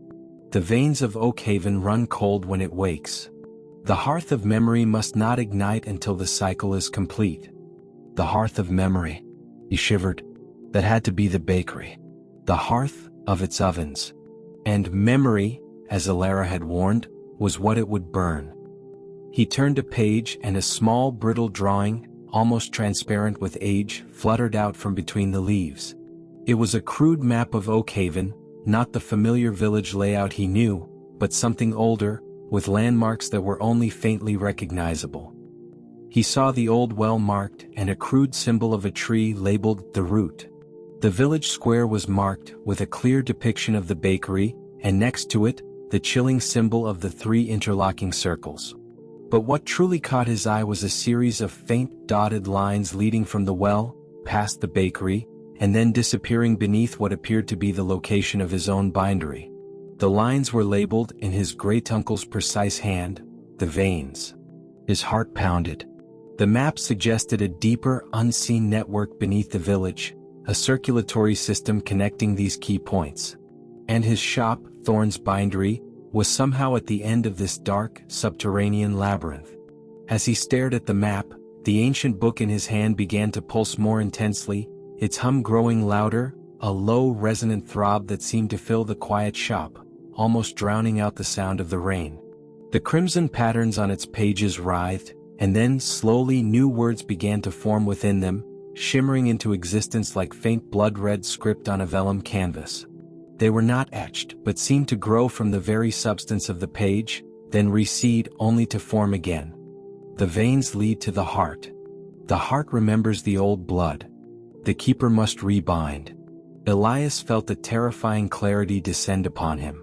The veins of Oakhaven run cold when it wakes. The hearth of memory must not ignite until the cycle is complete. The hearth of memory. He shivered. That had to be the bakery. The hearth of its ovens. And memory, as Alara had warned, was what it would burn. He turned a page and a small brittle drawing, almost transparent with age, fluttered out from between the leaves. It was a crude map of Oakhaven, not the familiar village layout he knew, but something older, with landmarks that were only faintly recognizable. He saw the old well marked and a crude symbol of a tree labeled the root. The village square was marked with a clear depiction of the bakery, and next to it, the chilling symbol of the 3 interlocking circles. But what truly caught his eye was a series of faint dotted lines leading from the well, past the bakery, and then disappearing beneath what appeared to be the location of his own bindery. The lines were labeled in his great-uncle's precise hand, the veins. His heart pounded. The map suggested a deeper, unseen network beneath the village, a circulatory system connecting these key points. And his shop, Thorne's bindery, was somehow at the end of this dark, subterranean labyrinth. As he stared at the map, the ancient book in his hand began to pulse more intensely, its hum growing louder, a low, resonant throb that seemed to fill the quiet shop, almost drowning out the sound of the rain. The crimson patterns on its pages writhed, and then slowly new words began to form within them, shimmering into existence like faint blood-red script on a vellum canvas. They were not etched, but seemed to grow from the very substance of the page, then recede only to form again. The veins lead to the heart. The heart remembers the old blood. The keeper must rebind. Elias felt a terrifying clarity descend upon him.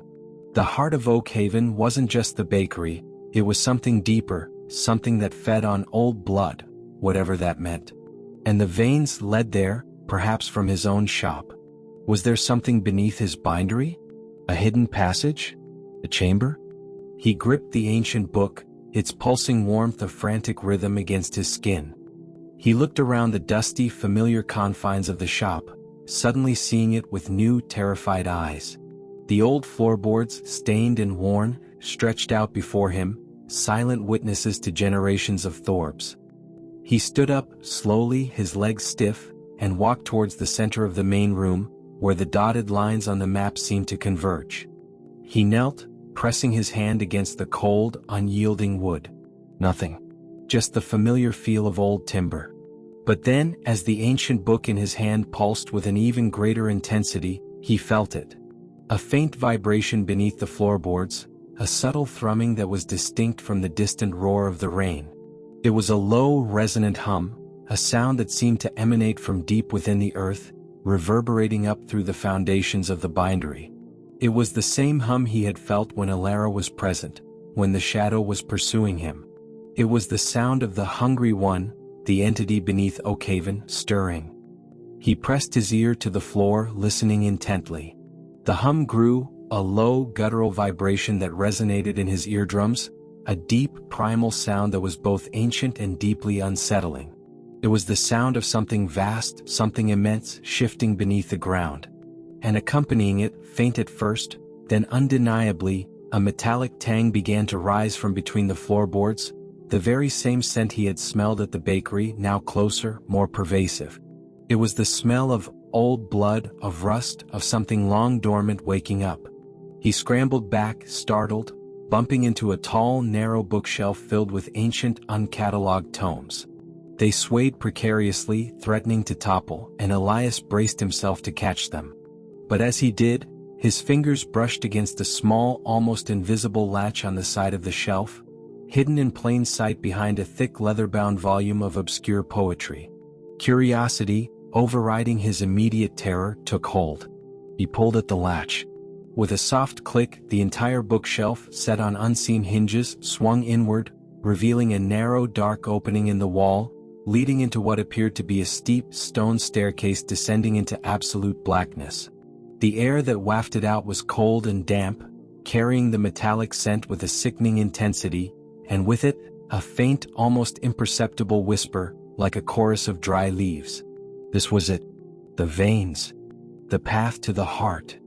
The heart of Oakhaven wasn't just the bakery, it was something deeper, something that fed on old blood, whatever that meant. And the veins led there, perhaps from his own shop. Was there something beneath his bindery? A hidden passage? A chamber? He gripped the ancient book, its pulsing warmth of frantic rhythm against his skin. He looked around the dusty, familiar confines of the shop, suddenly seeing it with new, terrified eyes. The old floorboards, stained and worn, stretched out before him, silent witnesses to generations of Thorbs. He stood up, slowly, his legs stiff, and walked towards the center of the main room, where the dotted lines on the map seemed to converge. He knelt, pressing his hand against the cold, unyielding wood. Nothing. Just the familiar feel of old timber. But then, as the ancient book in his hand pulsed with an even greater intensity, he felt it. A faint vibration beneath the floorboards, a subtle thrumming that was distinct from the distant roar of the rain. It was a low, resonant hum, a sound that seemed to emanate from deep within the earth, reverberating up through the foundations of the bindery. It was the same hum he had felt when Alara was present, when the shadow was pursuing him. It was the sound of the hungry one, the entity beneath Oakhaven, stirring. He pressed his ear to the floor, listening intently. The hum grew, a low guttural vibration that resonated in his eardrums, a deep primal sound that was both ancient and deeply unsettling. It was the sound of something vast, something immense, shifting beneath the ground. And accompanying it, faint at first, then undeniably, a metallic tang began to rise from between the floorboards, the very same scent he had smelled at the bakery, now closer, more pervasive. It was the smell of old blood, of rust, of something long dormant waking up. He scrambled back, startled, bumping into a tall, narrow bookshelf filled with ancient, uncatalogued tomes. They swayed precariously, threatening to topple, and Elias braced himself to catch them. But as he did, his fingers brushed against a small, almost invisible latch on the side of the shelf, hidden in plain sight behind a thick leather-bound volume of obscure poetry. Curiosity, overriding his immediate terror, took hold. He pulled at the latch. With a soft click, the entire bookshelf, set on unseen hinges, swung inward, revealing a narrow, dark opening in the wall, leading into what appeared to be a steep, stone staircase descending into absolute blackness. The air that wafted out was cold and damp, carrying the metallic scent with a sickening intensity, and with it, a faint, almost imperceptible whisper, like a chorus of dry leaves. This was it. The veins. The path to the heart.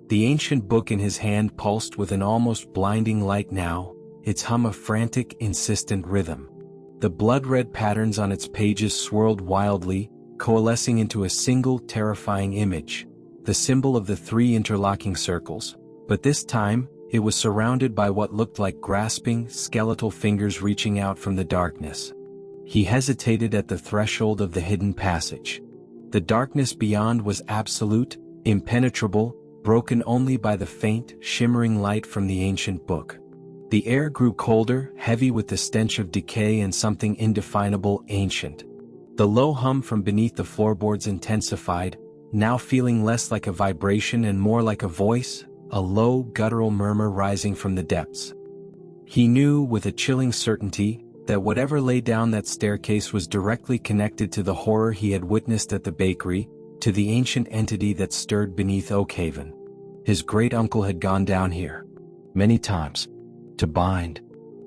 The ancient book in his hand pulsed with an almost blinding light now, its hum a frantic, insistent rhythm. The blood-red patterns on its pages swirled wildly, coalescing into a single terrifying image, the symbol of the three interlocking circles, but this time, it was surrounded by what looked like grasping, skeletal fingers reaching out from the darkness. He hesitated at the threshold of the hidden passage. The darkness beyond was absolute, impenetrable, broken only by the faint, shimmering light from the ancient book. The air grew colder, heavy with the stench of decay and something indefinable, ancient. The low hum from beneath the floorboards intensified, now feeling less like a vibration and more like a voice, a low, guttural murmur rising from the depths. He knew with a chilling certainty that whatever lay down that staircase was directly connected to the horror he had witnessed at the bakery, to the ancient entity that stirred beneath Oakhaven. His great-uncle had gone down here. Many times. To bind.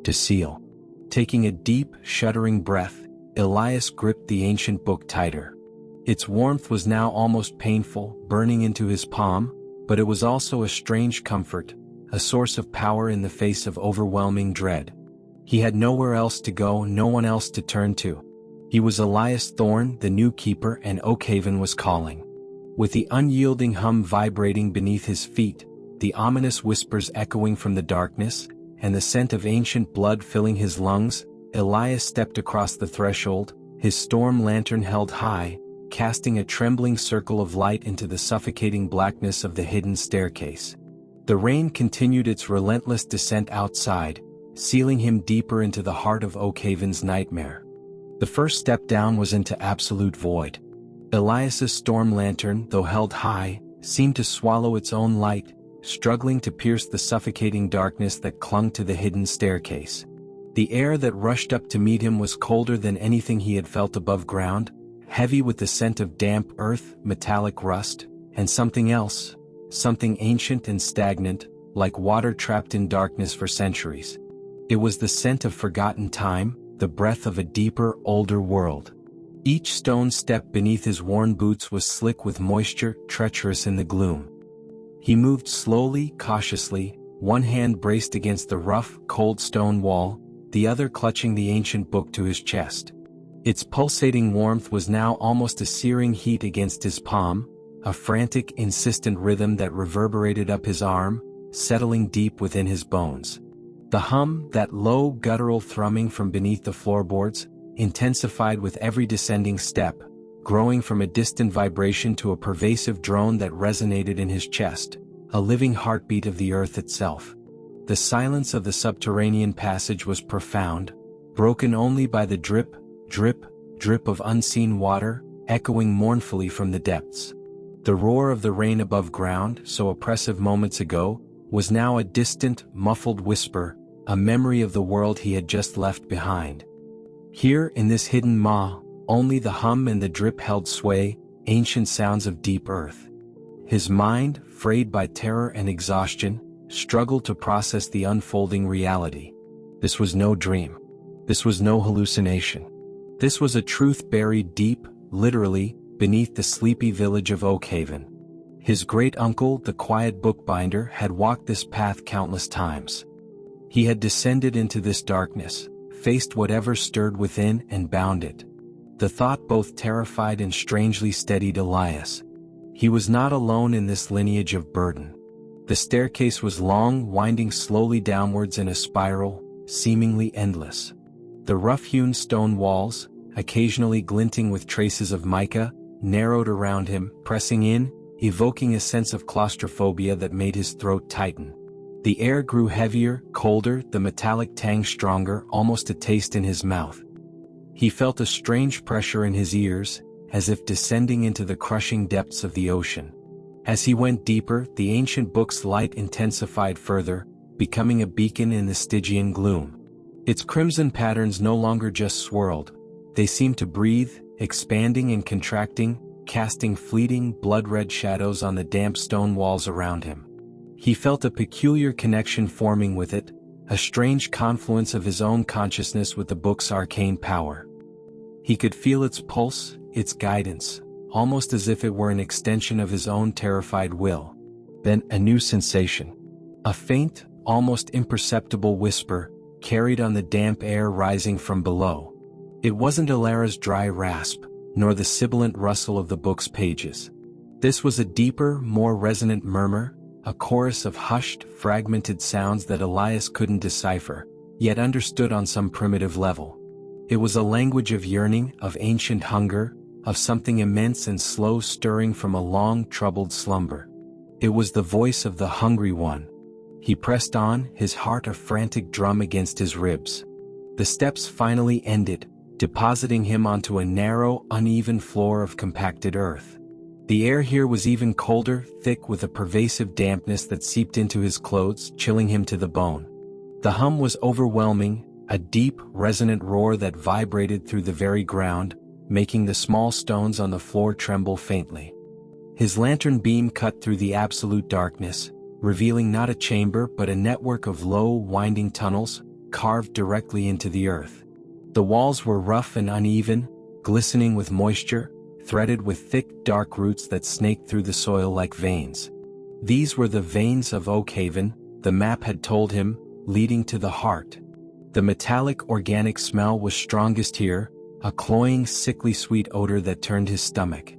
To seal. Taking a deep, shuddering breath, Elias gripped the ancient book tighter. Its warmth was now almost painful, burning into his palm, but it was also a strange comfort, a source of power in the face of overwhelming dread. He had nowhere else to go, no one else to turn to. He was Elias Thorne, the new keeper, and Oakhaven was calling. With the unyielding hum vibrating beneath his feet, the ominous whispers echoing from the darkness, and the scent of ancient blood filling his lungs, Elias stepped across the threshold, his storm lantern held high, casting a trembling circle of light into the suffocating blackness of the hidden staircase. The rain continued its relentless descent outside, sealing him deeper into the heart of Oakhaven's nightmare. The first step down was into absolute void. Elias's storm lantern, though held high, seemed to swallow its own light, struggling to pierce the suffocating darkness that clung to the hidden staircase. The air that rushed up to meet him was colder than anything he had felt above ground, heavy with the scent of damp earth, metallic rust, and something else, something ancient and stagnant, like water trapped in darkness for centuries. It was the scent of forgotten time, the breath of a deeper, older world. Each stone step beneath his worn boots was slick with moisture, treacherous in the gloom. He moved slowly, cautiously, one hand braced against the rough, cold stone wall, the other clutching the ancient book to his chest. Its pulsating warmth was now almost a searing heat against his palm, a frantic, insistent rhythm that reverberated up his arm, settling deep within his bones. The hum, that low, guttural thrumming from beneath the floorboards, intensified with every descending step, growing from a distant vibration to a pervasive drone that resonated in his chest, a living heartbeat of the earth itself. The silence of the subterranean passage was profound, broken only by the drip, drip, drip of unseen water, echoing mournfully from the depths. The roar of the rain above ground, so oppressive moments ago, was now a distant, muffled whisper, a memory of the world he had just left behind. Here, in this hidden maw, only the hum and the drip held sway, ancient sounds of deep earth. his mind, frayed by terror and exhaustion, struggled to process the unfolding reality. This was no dream. This was no hallucination. This was a truth buried deep, literally, beneath the sleepy village of Oakhaven. His great-uncle, the quiet bookbinder, had walked this path countless times. He had descended into this darkness, faced whatever stirred within and bound it. The thought both terrified and strangely steadied Elias. He was not alone in this lineage of burden. The staircase was long, winding slowly downwards in a spiral, seemingly endless. The rough-hewn stone walls, occasionally glinting with traces of mica, narrowed around him, pressing in, evoking a sense of claustrophobia that made his throat tighten. The air grew heavier, colder, the metallic tang stronger, almost a taste in his mouth. He felt a strange pressure in his ears, as if descending into the crushing depths of the ocean. As he went deeper, the ancient book's light intensified further, becoming a beacon in the Stygian gloom. Its crimson patterns no longer just swirled. They seemed to breathe, expanding and contracting, casting fleeting, blood-red shadows on the damp stone walls around him. He felt a peculiar connection forming with it, a strange confluence of his own consciousness with the book's arcane power. He could feel its pulse, its guidance, almost as if it were an extension of his own terrified will. Then a new sensation. A faint, almost imperceptible whisper, carried on the damp air rising from below. It wasn't Alara's dry rasp, nor the sibilant rustle of the book's pages. This was a deeper, more resonant murmur, a chorus of hushed, fragmented sounds that Elias couldn't decipher, yet understood on some primitive level. It was a language of yearning, of ancient hunger, of something immense and slow stirring from a long, troubled slumber. It was the voice of the hungry one. He pressed on, his heart a frantic drum against his ribs. The steps finally ended, depositing him onto a narrow, uneven floor of compacted earth. The air here was even colder, thick with a pervasive dampness that seeped into his clothes, chilling him to the bone. The hum was overwhelming, a deep, resonant roar that vibrated through the very ground, making the small stones on the floor tremble faintly. His lantern beam cut through the absolute darkness, revealing not a chamber but a network of low, winding tunnels, carved directly into the earth. The walls were rough and uneven, glistening with moisture, threaded with thick, dark roots that snaked through the soil like veins. These were the veins of Oakhaven, the map had told him, leading to the heart. The metallic, organic smell was strongest here, a cloying, sickly sweet odor that turned his stomach.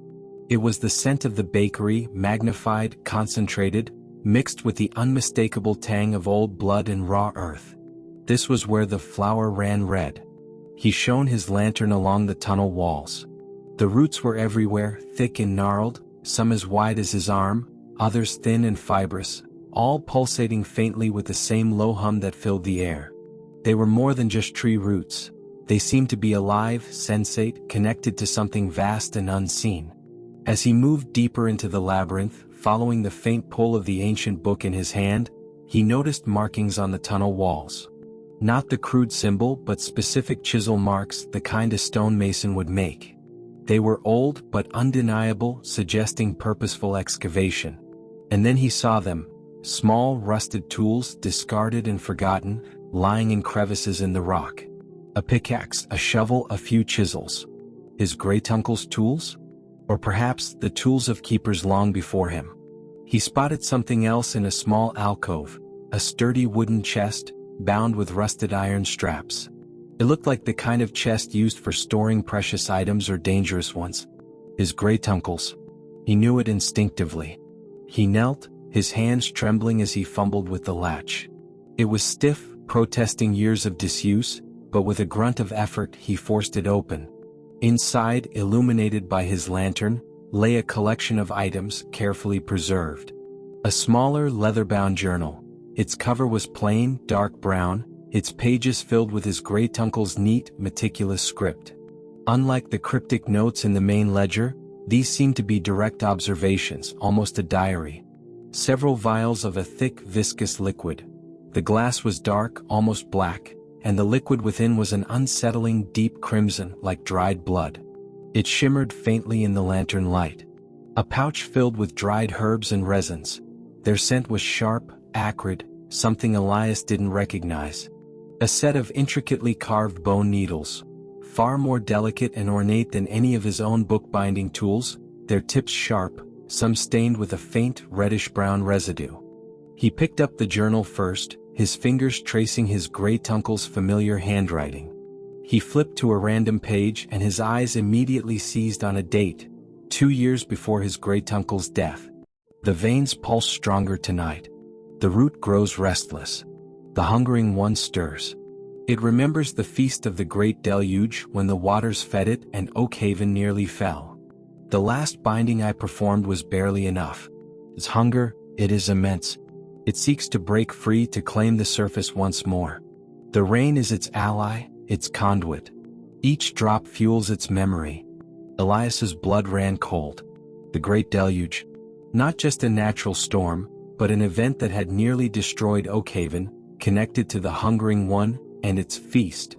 It was the scent of the bakery, magnified, concentrated, mixed with the unmistakable tang of old blood and raw earth. This was where the flour ran red. He shone his lantern along the tunnel walls. The roots were everywhere, thick and gnarled, some as wide as his arm, others thin and fibrous, all pulsating faintly with the same low hum that filled the air. They were more than just tree roots. They seemed to be alive, sensate, connected to something vast and unseen. As he moved deeper into the labyrinth, following the faint pull of the ancient book in his hand, he noticed markings on the tunnel walls. Not the crude symbol but specific chisel marks, the kind a stonemason would make. They were old but undeniable, suggesting purposeful excavation. And then he saw them, small rusted tools, discarded and forgotten, lying in crevices in the rock. A pickaxe, a shovel, a few chisels. His great-uncle's tools? Or perhaps the tools of keepers long before him. He spotted something else in a small alcove, a sturdy wooden chest, bound with rusted iron straps. It looked like the kind of chest used for storing precious items or dangerous ones. His great-uncle's. He knew it instinctively. He knelt, his hands trembling as he fumbled with the latch. It was stiff, protesting years of disuse, but with a grunt of effort he forced it open. Inside, illuminated by his lantern, lay a collection of items carefully preserved. A smaller leather-bound journal. Its cover was plain, dark brown, its pages filled with his great-uncle's neat, meticulous script. Unlike the cryptic notes in the main ledger, these seemed to be direct observations, almost a diary. Several vials of a thick, viscous liquid. The glass was dark, almost black, and the liquid within was an unsettling deep crimson like dried blood. It shimmered faintly in the lantern light. A pouch filled with dried herbs and resins. Their scent was sharp, acrid, something Elias didn't recognize. A set of intricately carved bone needles, far more delicate and ornate than any of his own bookbinding tools, their tips sharp, some stained with a faint reddish-brown residue. He picked up the journal first, his fingers tracing his great-uncle's familiar handwriting. He flipped to a random page and his eyes immediately seized on a date, 2 years before his great-uncle's death. The veins pulse stronger tonight. The root grows restless. The hungering one stirs. It remembers the feast of the great deluge when the waters fed it and Oakhaven nearly fell. The last binding I performed was barely enough. Its hunger, it is immense. It seeks to break free to claim the surface once more. The rain is its ally, its conduit. Each drop fuels its memory. Elias's blood ran cold. The great deluge. Not just a natural storm, but an event that had nearly destroyed Oakhaven, connected to the hungering one and its feast.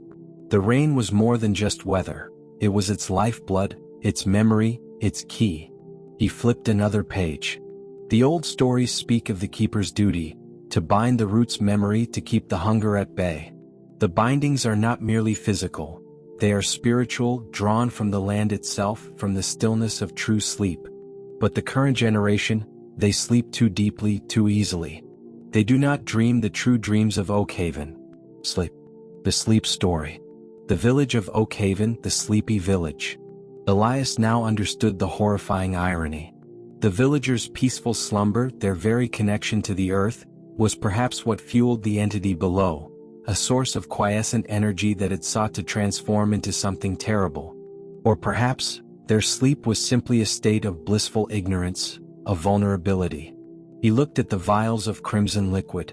The rain was more than just weather. It was its lifeblood, its memory, its key. He flipped another page. The old stories speak of the keeper's duty, to bind the root's memory to keep the hunger at bay. The bindings are not merely physical. They are spiritual, drawn from the land itself, from the stillness of true sleep. But the current generation, they sleep too deeply, too easily. They do not dream the true dreams of Oakhaven. Sleep. The Sleep Story. The village of Oakhaven, the Sleepy Village. Elias now understood the horrifying irony. The villagers' peaceful slumber, their very connection to the earth, was perhaps what fueled the entity below, a source of quiescent energy that it sought to transform into something terrible. Or perhaps, their sleep was simply a state of blissful ignorance, of vulnerability. He looked at the vials of crimson liquid.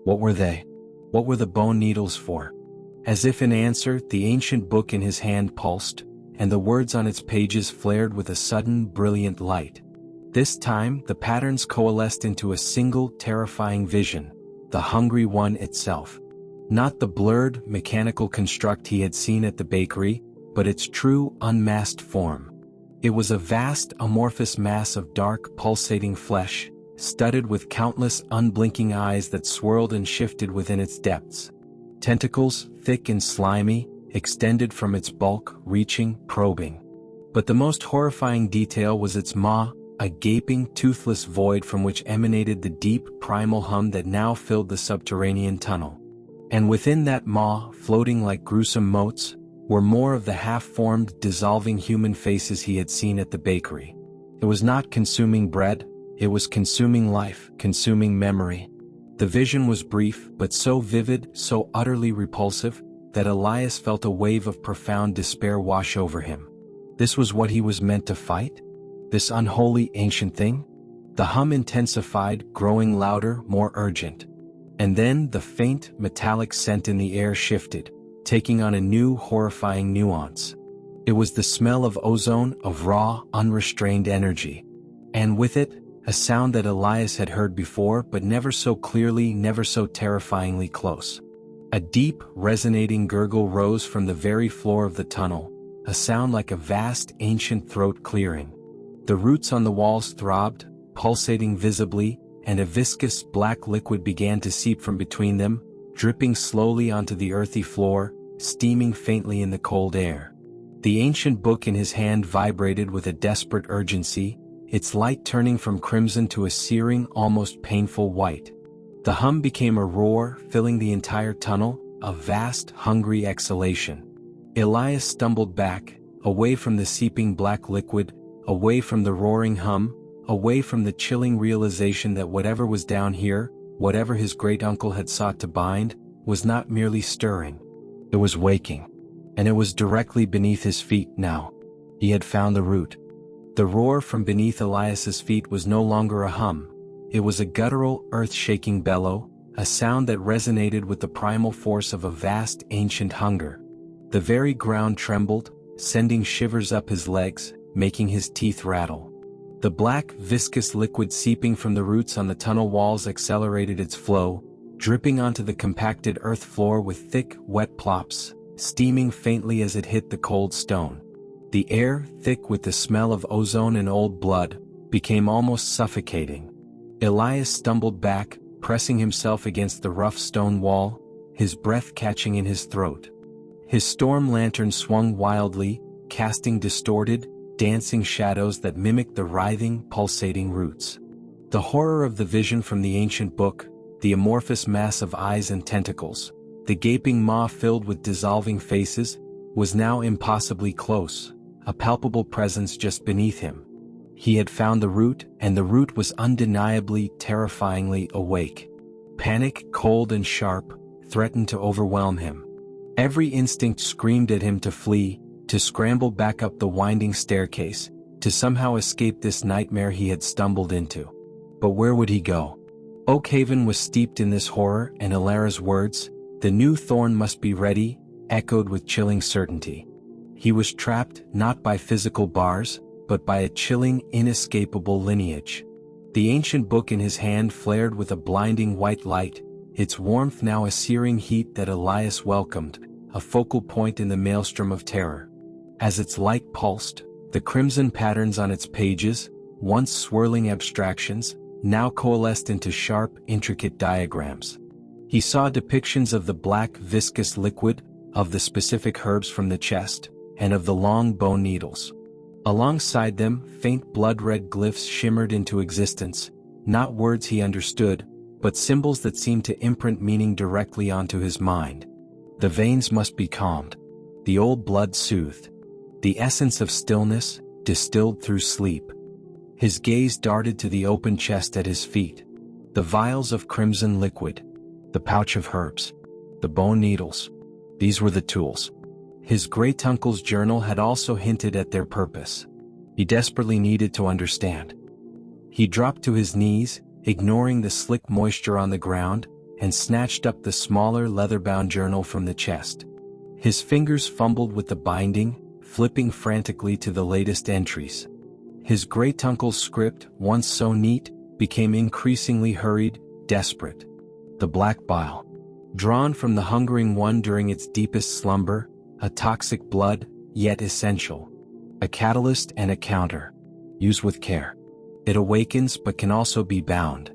What were they? What were the bone needles for? As if in answer, the ancient book in his hand pulsed, and the words on its pages flared with a sudden, brilliant light. This time, the patterns coalesced into a single, terrifying vision, the hungry one itself. Not the blurred, mechanical construct he had seen at the bakery, but its true, unmasked form. It was a vast, amorphous mass of dark, pulsating flesh, studded with countless, unblinking eyes that swirled and shifted within its depths. Tentacles, thick and slimy, extended from its bulk, reaching, probing. But the most horrifying detail was its maw, a gaping, toothless void from which emanated the deep, primal hum that now filled the subterranean tunnel. And within that maw, floating like gruesome motes, were more of the half-formed, dissolving human faces he had seen at the bakery. It was not consuming bread, it was consuming life, consuming memory. The vision was brief, but so vivid, so utterly repulsive, that Elias felt a wave of profound despair wash over him. This was what he was meant to fight? This unholy ancient thing? The hum intensified, growing louder, more urgent. And then the faint, metallic scent in the air shifted, taking on a new, horrifying nuance. It was the smell of ozone, of raw, unrestrained energy. And with it, a sound that Elias had heard before but never so clearly, never so terrifyingly close. A deep, resonating gurgle rose from the very floor of the tunnel, a sound like a vast, ancient throat clearing. The roots on the walls throbbed, pulsating visibly, and a viscous, black liquid began to seep from between them, dripping slowly onto the earthy floor, steaming faintly in the cold air. The ancient book in his hand vibrated with a desperate urgency, its light turning from crimson to a searing, almost painful white. The hum became a roar, filling the entire tunnel, a vast, hungry exhalation. Elias stumbled back, away from the seeping black liquid, away from the roaring hum, away from the chilling realization that whatever was down here, whatever his great-uncle had sought to bind, was not merely stirring. It was waking. And it was directly beneath his feet now. He had found the root. The roar from beneath Elias's feet was no longer a hum. It was a guttural, earth-shaking bellow, a sound that resonated with the primal force of a vast, ancient hunger. The very ground trembled, sending shivers up his legs, making his teeth rattle. The black, viscous liquid seeping from the roots on the tunnel walls accelerated its flow, dripping onto the compacted earth floor with thick, wet plops, steaming faintly as it hit the cold stone. The air, thick with the smell of ozone and old blood, became almost suffocating. Elias stumbled back, pressing himself against the rough stone wall, his breath catching in his throat. His storm lantern swung wildly, casting distorted, dancing shadows that mimicked the writhing, pulsating roots. The horror of the vision from the ancient book, the amorphous mass of eyes and tentacles, the gaping maw filled with dissolving faces, was now impossibly close, a palpable presence just beneath him. He had found the root, and the root was undeniably, terrifyingly awake. Panic, cold and sharp, threatened to overwhelm him. Every instinct screamed at him to flee, to scramble back up the winding staircase, to somehow escape this nightmare he had stumbled into. But where would he go? Oakhaven was steeped in this horror, and Alara's words, "The new Thorne must be ready," echoed with chilling certainty. He was trapped, not by physical bars, but by a chilling, inescapable lineage. The ancient book in his hand flared with a blinding white light, its warmth now a searing heat that Elias welcomed, a focal point in the maelstrom of terror. As its light pulsed, the crimson patterns on its pages, once swirling abstractions, now coalesced into sharp, intricate diagrams. He saw depictions of the black, viscous liquid, of the specific herbs from the chest, and of the long bone needles. Alongside them, faint blood-red glyphs shimmered into existence, not words he understood, but symbols that seemed to imprint meaning directly onto his mind. The veins must be calmed, the old blood soothed, the essence of stillness, distilled through sleep. His gaze darted to the open chest at his feet. The vials of crimson liquid, the pouch of herbs, the bone needles. These were the tools. His great-uncle's journal had also hinted at their purpose. He desperately needed to understand. He dropped to his knees, ignoring the slick moisture on the ground, and snatched up the smaller leather-bound journal from the chest. His fingers fumbled with the binding, flipping frantically to the latest entries. His great-uncle's script, once so neat, became increasingly hurried, desperate. The black bile. Drawn from the hungering one during its deepest slumber, a toxic blood, yet essential. A catalyst and a counter. Used with care. It awakens but can also be bound.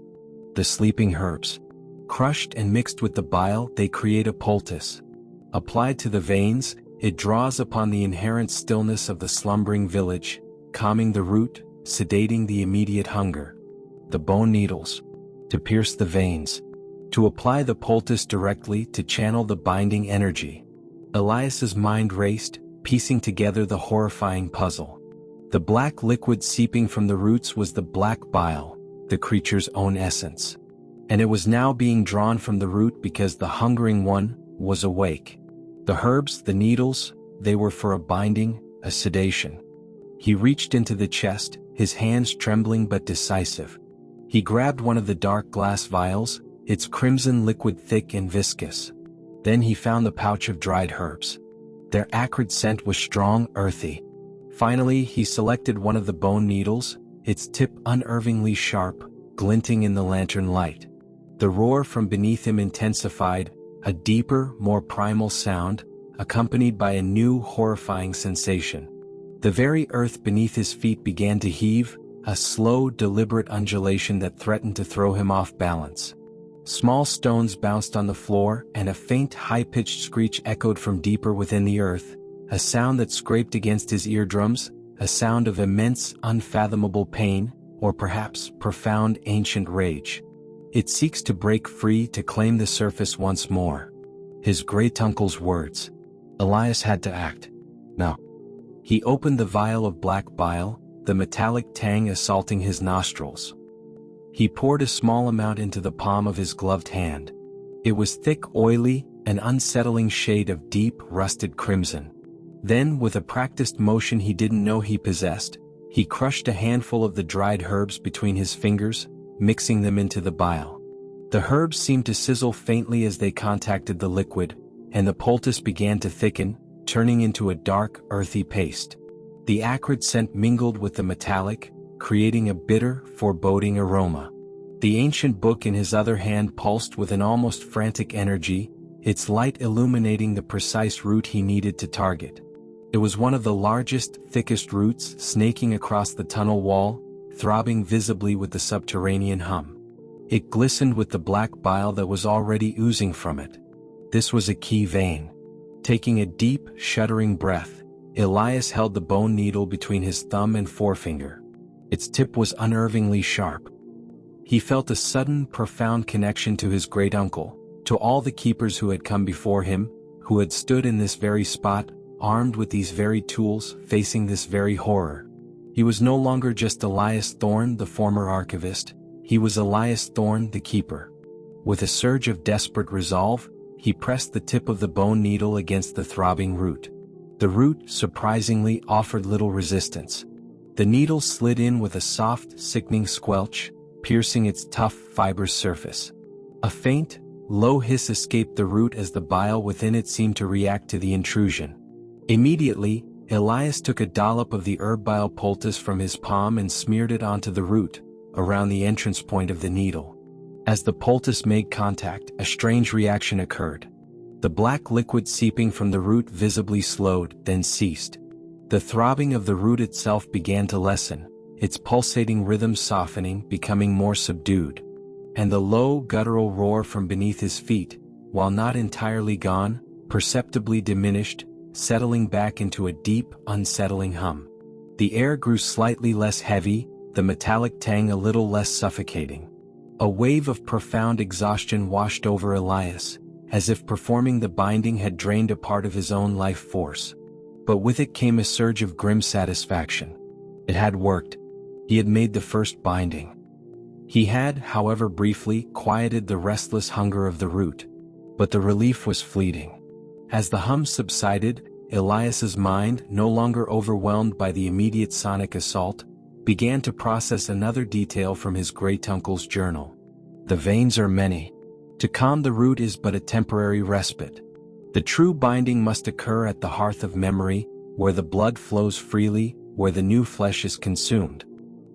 The sleeping herbs. Crushed and mixed with the bile, they create a poultice. Applied to the veins, it draws upon the inherent stillness of the slumbering village, calming the root, sedating the immediate hunger. The bone needles. To pierce the veins. To apply the poultice directly to channel the binding energy. Elias's mind raced, piecing together the horrifying puzzle. The black liquid seeping from the roots was the black bile, the creature's own essence. And it was now being drawn from the root because the hungering one was awake. The herbs, the needles, they were for a binding, a sedation. He reached into the chest, his hands trembling but decisive. He grabbed one of the dark glass vials, its crimson liquid thick and viscous. Then he found the pouch of dried herbs. Their acrid scent was strong, earthy. Finally, he selected one of the bone needles, its tip unervingly sharp, glinting in the lantern light. The roar from beneath him intensified, a deeper, more primal sound, accompanied by a new, horrifying sensation. The very earth beneath his feet began to heave, a slow, deliberate undulation that threatened to throw him off balance. Small stones bounced on the floor, and a faint, high-pitched screech echoed from deeper within the earth, a sound that scraped against his eardrums, a sound of immense, unfathomable pain, or perhaps profound, ancient rage. It seeks to break free, to claim the surface once more. His great-uncle's words. Elias had to act. No. He opened the vial of black bile, the metallic tang assaulting his nostrils. He poured a small amount into the palm of his gloved hand. It was thick, oily, an unsettling shade of deep, rusted crimson. Then, with a practiced motion he didn't know he possessed, he crushed a handful of the dried herbs between his fingers, mixing them into the bile. The herbs seemed to sizzle faintly as they contacted the liquid, and the poultice began to thicken, turning into a dark, earthy paste. The acrid scent mingled with the metallic, creating a bitter, foreboding aroma. The ancient book in his other hand pulsed with an almost frantic energy, its light illuminating the precise root he needed to target. It was one of the largest, thickest roots, snaking across the tunnel wall, throbbing visibly with the subterranean hum. It glistened with the black bile that was already oozing from it. This was a key vein. Taking a deep, shuddering breath, Elias held the bone needle between his thumb and forefinger. Its tip was unnervingly sharp. He felt a sudden, profound connection to his great-uncle, to all the keepers who had come before him, who had stood in this very spot, armed with these very tools, facing this very horror. He was no longer just Elias Thorne, the former archivist. He was Elias Thorne, the keeper. With a surge of desperate resolve, he pressed the tip of the bone needle against the throbbing root. The root, surprisingly, offered little resistance. The needle slid in with a soft, sickening squelch, piercing its tough, fibrous surface. A faint, low hiss escaped the root as the bile within it seemed to react to the intrusion. Immediately, Elias took a dollop of the herb bile poultice from his palm and smeared it onto the root, around the entrance point of the needle. As the poultice made contact, a strange reaction occurred. The black liquid seeping from the root visibly slowed, then ceased. The throbbing of the root itself began to lessen, its pulsating rhythm softening, becoming more subdued. And the low, guttural roar from beneath his feet, while not entirely gone, perceptibly diminished, settling back into a deep, unsettling hum. The air grew slightly less heavy, the metallic tang a little less suffocating. A wave of profound exhaustion washed over Elias, as if performing the binding had drained a part of his own life force. But with it came a surge of grim satisfaction. It had worked. He had made the first binding. He had, however briefly, quieted the restless hunger of the root. But the relief was fleeting. As the hum subsided, Elias's mind, no longer overwhelmed by the immediate sonic assault, began to process another detail from his great-uncle's journal. The veins are many. To calm the root is but a temporary respite. The true binding must occur at the hearth of memory, where the blood flows freely, where the new flesh is consumed.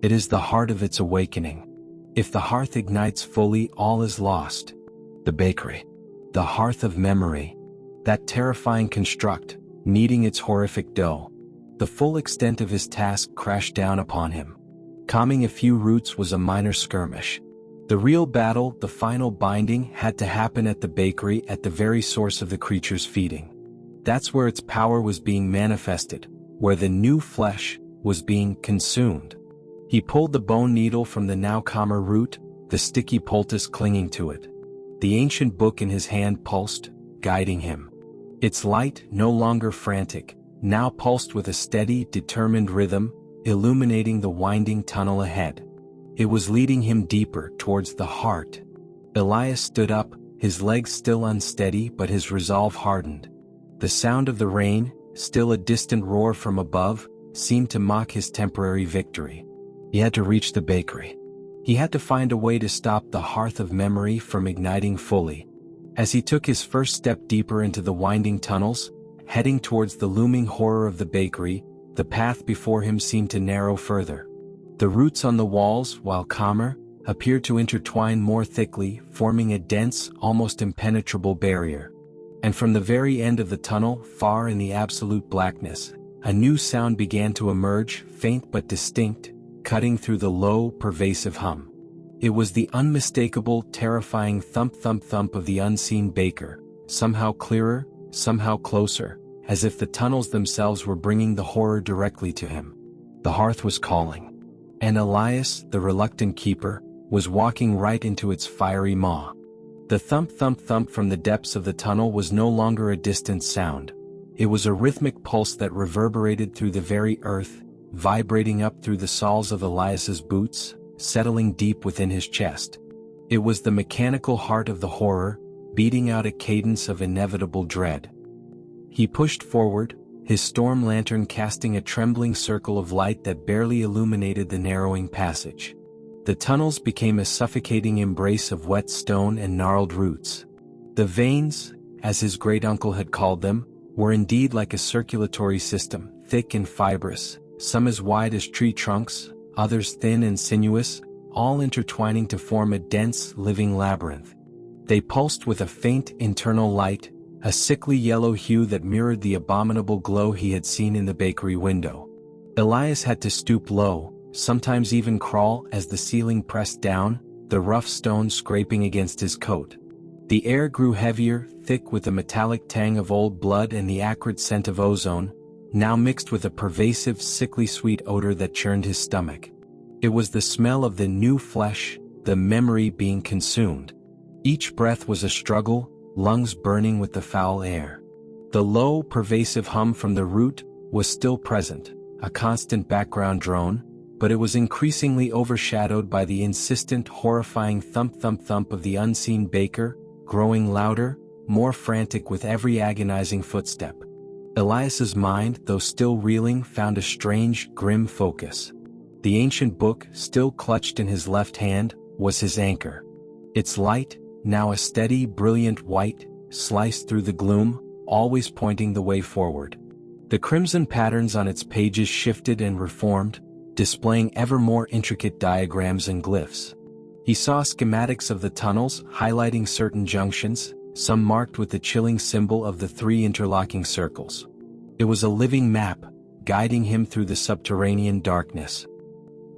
It is the heart of its awakening. If the hearth ignites fully, all is lost. The bakery. The hearth of memory. That terrifying construct, kneading its horrific dough. The full extent of his task crashed down upon him. Calming a few roots was a minor skirmish. The real battle, the final binding, had to happen at the bakery, at the very source of the creature's feeding. That's where its power was being manifested, where the new flesh was being consumed. He pulled the bone needle from the now calmer root, the sticky poultice clinging to it. The ancient book in his hand pulsed, guiding him. Its light, no longer frantic, now pulsed with a steady, determined rhythm, illuminating the winding tunnel ahead. It was leading him deeper towards the heart. Elias stood up, his legs still unsteady, but his resolve hardened. The sound of the rain, still a distant roar from above, seemed to mock his temporary victory. He had to reach the bakery. He had to find a way to stop the hearth of memory from igniting fully. As he took his first step deeper into the winding tunnels, heading towards the looming horror of the bakery, the path before him seemed to narrow further. The roots on the walls, while calmer, appeared to intertwine more thickly, forming a dense, almost impenetrable barrier. And from the very end of the tunnel, far in the absolute blackness, a new sound began to emerge, faint but distinct, cutting through the low, pervasive hum. It was the unmistakable, terrifying thump-thump-thump of the unseen baker, somehow clearer, somehow closer, as if the tunnels themselves were bringing the horror directly to him. The hearth was calling. And Elias, the reluctant keeper, was walking right into its fiery maw. The thump-thump-thump from the depths of the tunnel was no longer a distant sound. It was a rhythmic pulse that reverberated through the very earth, vibrating up through the soles of Elias's boots, settling deep within his chest. It was the mechanical heart of the horror, beating out a cadence of inevitable dread. He pushed forward, his storm lantern casting a trembling circle of light that barely illuminated the narrowing passage. The tunnels became a suffocating embrace of wet stone and gnarled roots. The veins, as his great-uncle had called them, were indeed like a circulatory system, thick and fibrous, some as wide as tree trunks, others thin and sinuous, all intertwining to form a dense, living labyrinth. They pulsed with a faint internal light, a sickly yellow hue that mirrored the abominable glow he had seen in the bakery window. Elias had to stoop low, sometimes even crawl as the ceiling pressed down, the rough stone scraping against his coat. The air grew heavier, thick with the metallic tang of old blood and the acrid scent of ozone, now mixed with a pervasive sickly sweet odor that churned his stomach. It was the smell of the new flesh, the memory being consumed. Each breath was a struggle, lungs burning with the foul air. The low, pervasive hum from the root was still present, a constant background drone, but it was increasingly overshadowed by the insistent, horrifying thump-thump-thump of the unseen baker, growing louder, more frantic with every agonizing footstep. Elias's mind, though still reeling, found a strange, grim focus. The ancient book, still clutched in his left hand, was his anchor. Its light, now a steady, brilliant white, sliced through the gloom, always pointing the way forward. The crimson patterns on its pages shifted and reformed, displaying ever more intricate diagrams and glyphs. He saw schematics of the tunnels, highlighting certain junctions, some marked with the chilling symbol of the 3 interlocking circles. It was a living map, guiding him through the subterranean darkness.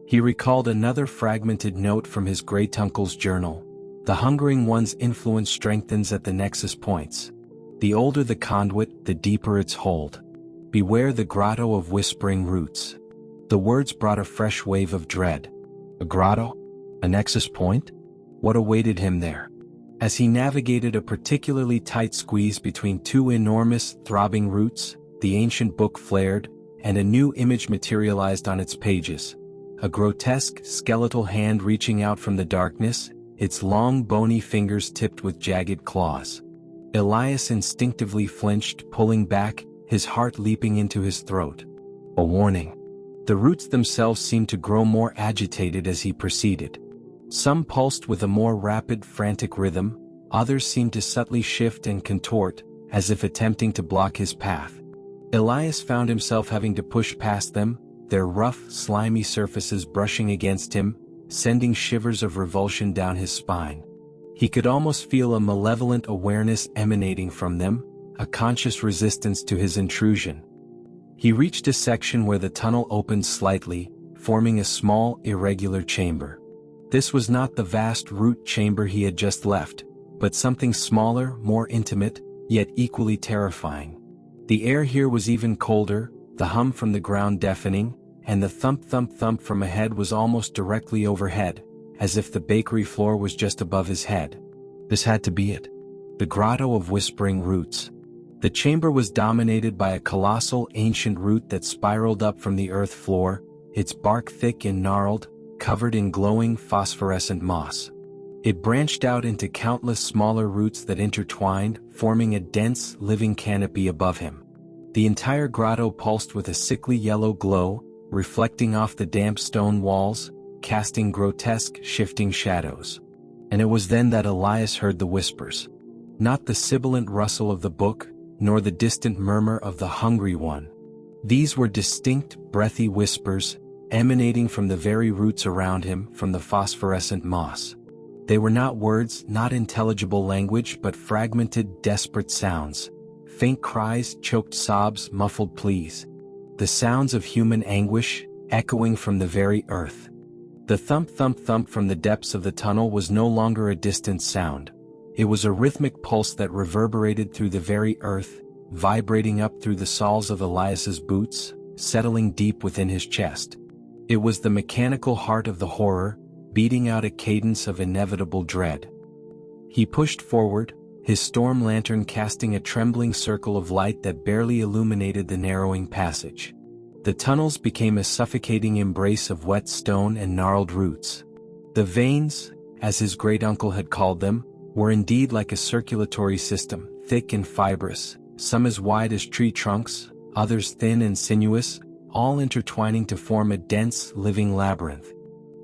He recalled another fragmented note from his great-uncle's journal. The hungering one's influence strengthens at the nexus points. The older the conduit, the deeper its hold. Beware the grotto of whispering roots. The words brought a fresh wave of dread. A grotto? A nexus point? What awaited him there? As he navigated a particularly tight squeeze between 2 enormous, throbbing roots, the ancient book flared, and a new image materialized on its pages. A grotesque, skeletal hand reaching out from the darkness, its long bony fingers tipped with jagged claws. Elias instinctively flinched, pulling back, his heart leaping into his throat. A warning. The roots themselves seemed to grow more agitated as he proceeded. Some pulsed with a more rapid, frantic rhythm, others seemed to subtly shift and contort, as if attempting to block his path. Elias found himself having to push past them, their rough, slimy surfaces brushing against him, sending shivers of revulsion down his spine. He could almost feel a malevolent awareness emanating from them, a conscious resistance to his intrusion. He reached a section where the tunnel opened slightly, forming a small, irregular chamber. This was not the vast root chamber he had just left, but something smaller, more intimate, yet equally terrifying. The air here was even colder, the hum from the ground deafening, and the thump-thump-thump from ahead was almost directly overhead, as if the bakery floor was just above his head. This had to be it. The grotto of whispering roots. The chamber was dominated by a colossal ancient root that spiraled up from the earth floor, its bark thick and gnarled, covered in glowing phosphorescent moss. It branched out into countless smaller roots that intertwined, forming a dense, living canopy above him. The entire grotto pulsed with a sickly yellow glow, reflecting off the damp stone walls, casting grotesque, shifting shadows. And it was then that Elias heard the whispers. Not the sibilant rustle of the book, nor the distant murmur of the hungry one. These were distinct, breathy whispers, emanating from the very roots around him, from the phosphorescent moss. They were not words, not intelligible language, but fragmented, desperate sounds. Faint cries, choked sobs, muffled pleas. The sounds of human anguish, echoing from the very earth. The thump-thump-thump from the depths of the tunnel was no longer a distant sound. It was a rhythmic pulse that reverberated through the very earth, vibrating up through the soles of Elias's boots, settling deep within his chest. It was the mechanical heart of the horror, beating out a cadence of inevitable dread. He pushed forward, his storm lantern casting a trembling circle of light that barely illuminated the narrowing passage. The tunnels became a suffocating embrace of wet stone and gnarled roots. The veins, as his great-uncle had called them, were indeed like a circulatory system, thick and fibrous, some as wide as tree trunks, others thin and sinuous, all intertwining to form a dense, living labyrinth.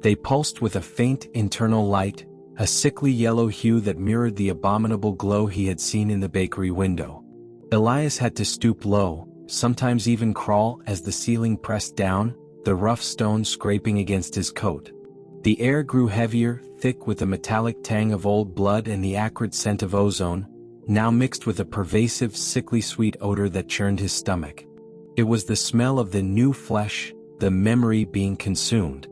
They pulsed with a faint internal light, a sickly yellow hue that mirrored the abominable glow he had seen in the bakery window. Elias had to stoop low, sometimes even crawl as the ceiling pressed down, the rough stone scraping against his coat. The air grew heavier, thick with the metallic tang of old blood and the acrid scent of ozone, now mixed with a pervasive sickly sweet odor that churned his stomach. It was the smell of the new flesh, the memory being consumed.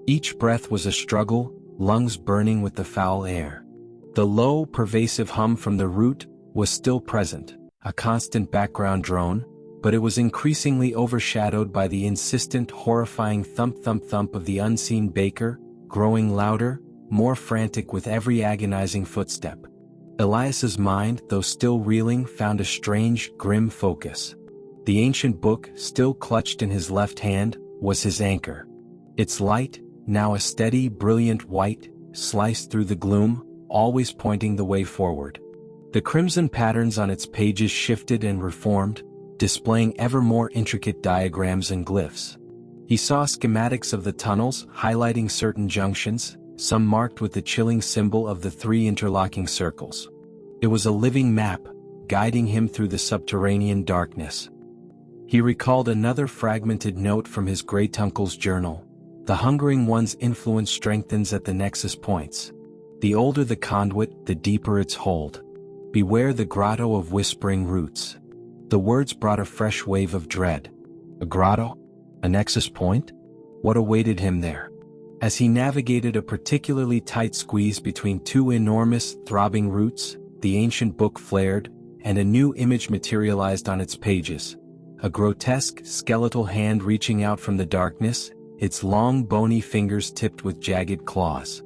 Each breath was a struggle, lungs burning with the foul air. The low, pervasive hum from the root was still present, a constant background drone, but it was increasingly overshadowed by the insistent, horrifying thump-thump-thump of the unseen baker, growing louder, more frantic with every agonizing footstep. Elias's mind, though still reeling, found a strange, grim focus. The ancient book, still clutched in his left hand, was his anchor. Its light, now a steady, brilliant white, sliced through the gloom, always pointing the way forward. The crimson patterns on its pages shifted and reformed, displaying ever more intricate diagrams and glyphs. He saw schematics of the tunnels, highlighting certain junctions, some marked with the chilling symbol of the 3 interlocking circles. It was a living map, guiding him through the subterranean darkness. He recalled another fragmented note from his great-uncle's journal. The hungering one's influence strengthens at the nexus points. The older the conduit, the deeper its hold. Beware the grotto of whispering roots. The words brought a fresh wave of dread. A grotto? A nexus point? What awaited him there? As he navigated a particularly tight squeeze between 2 enormous, throbbing roots, the ancient book flared, and a new image materialized on its pages. A grotesque, skeletal hand reaching out from the darkness, its long bony fingers tipped with jagged claws.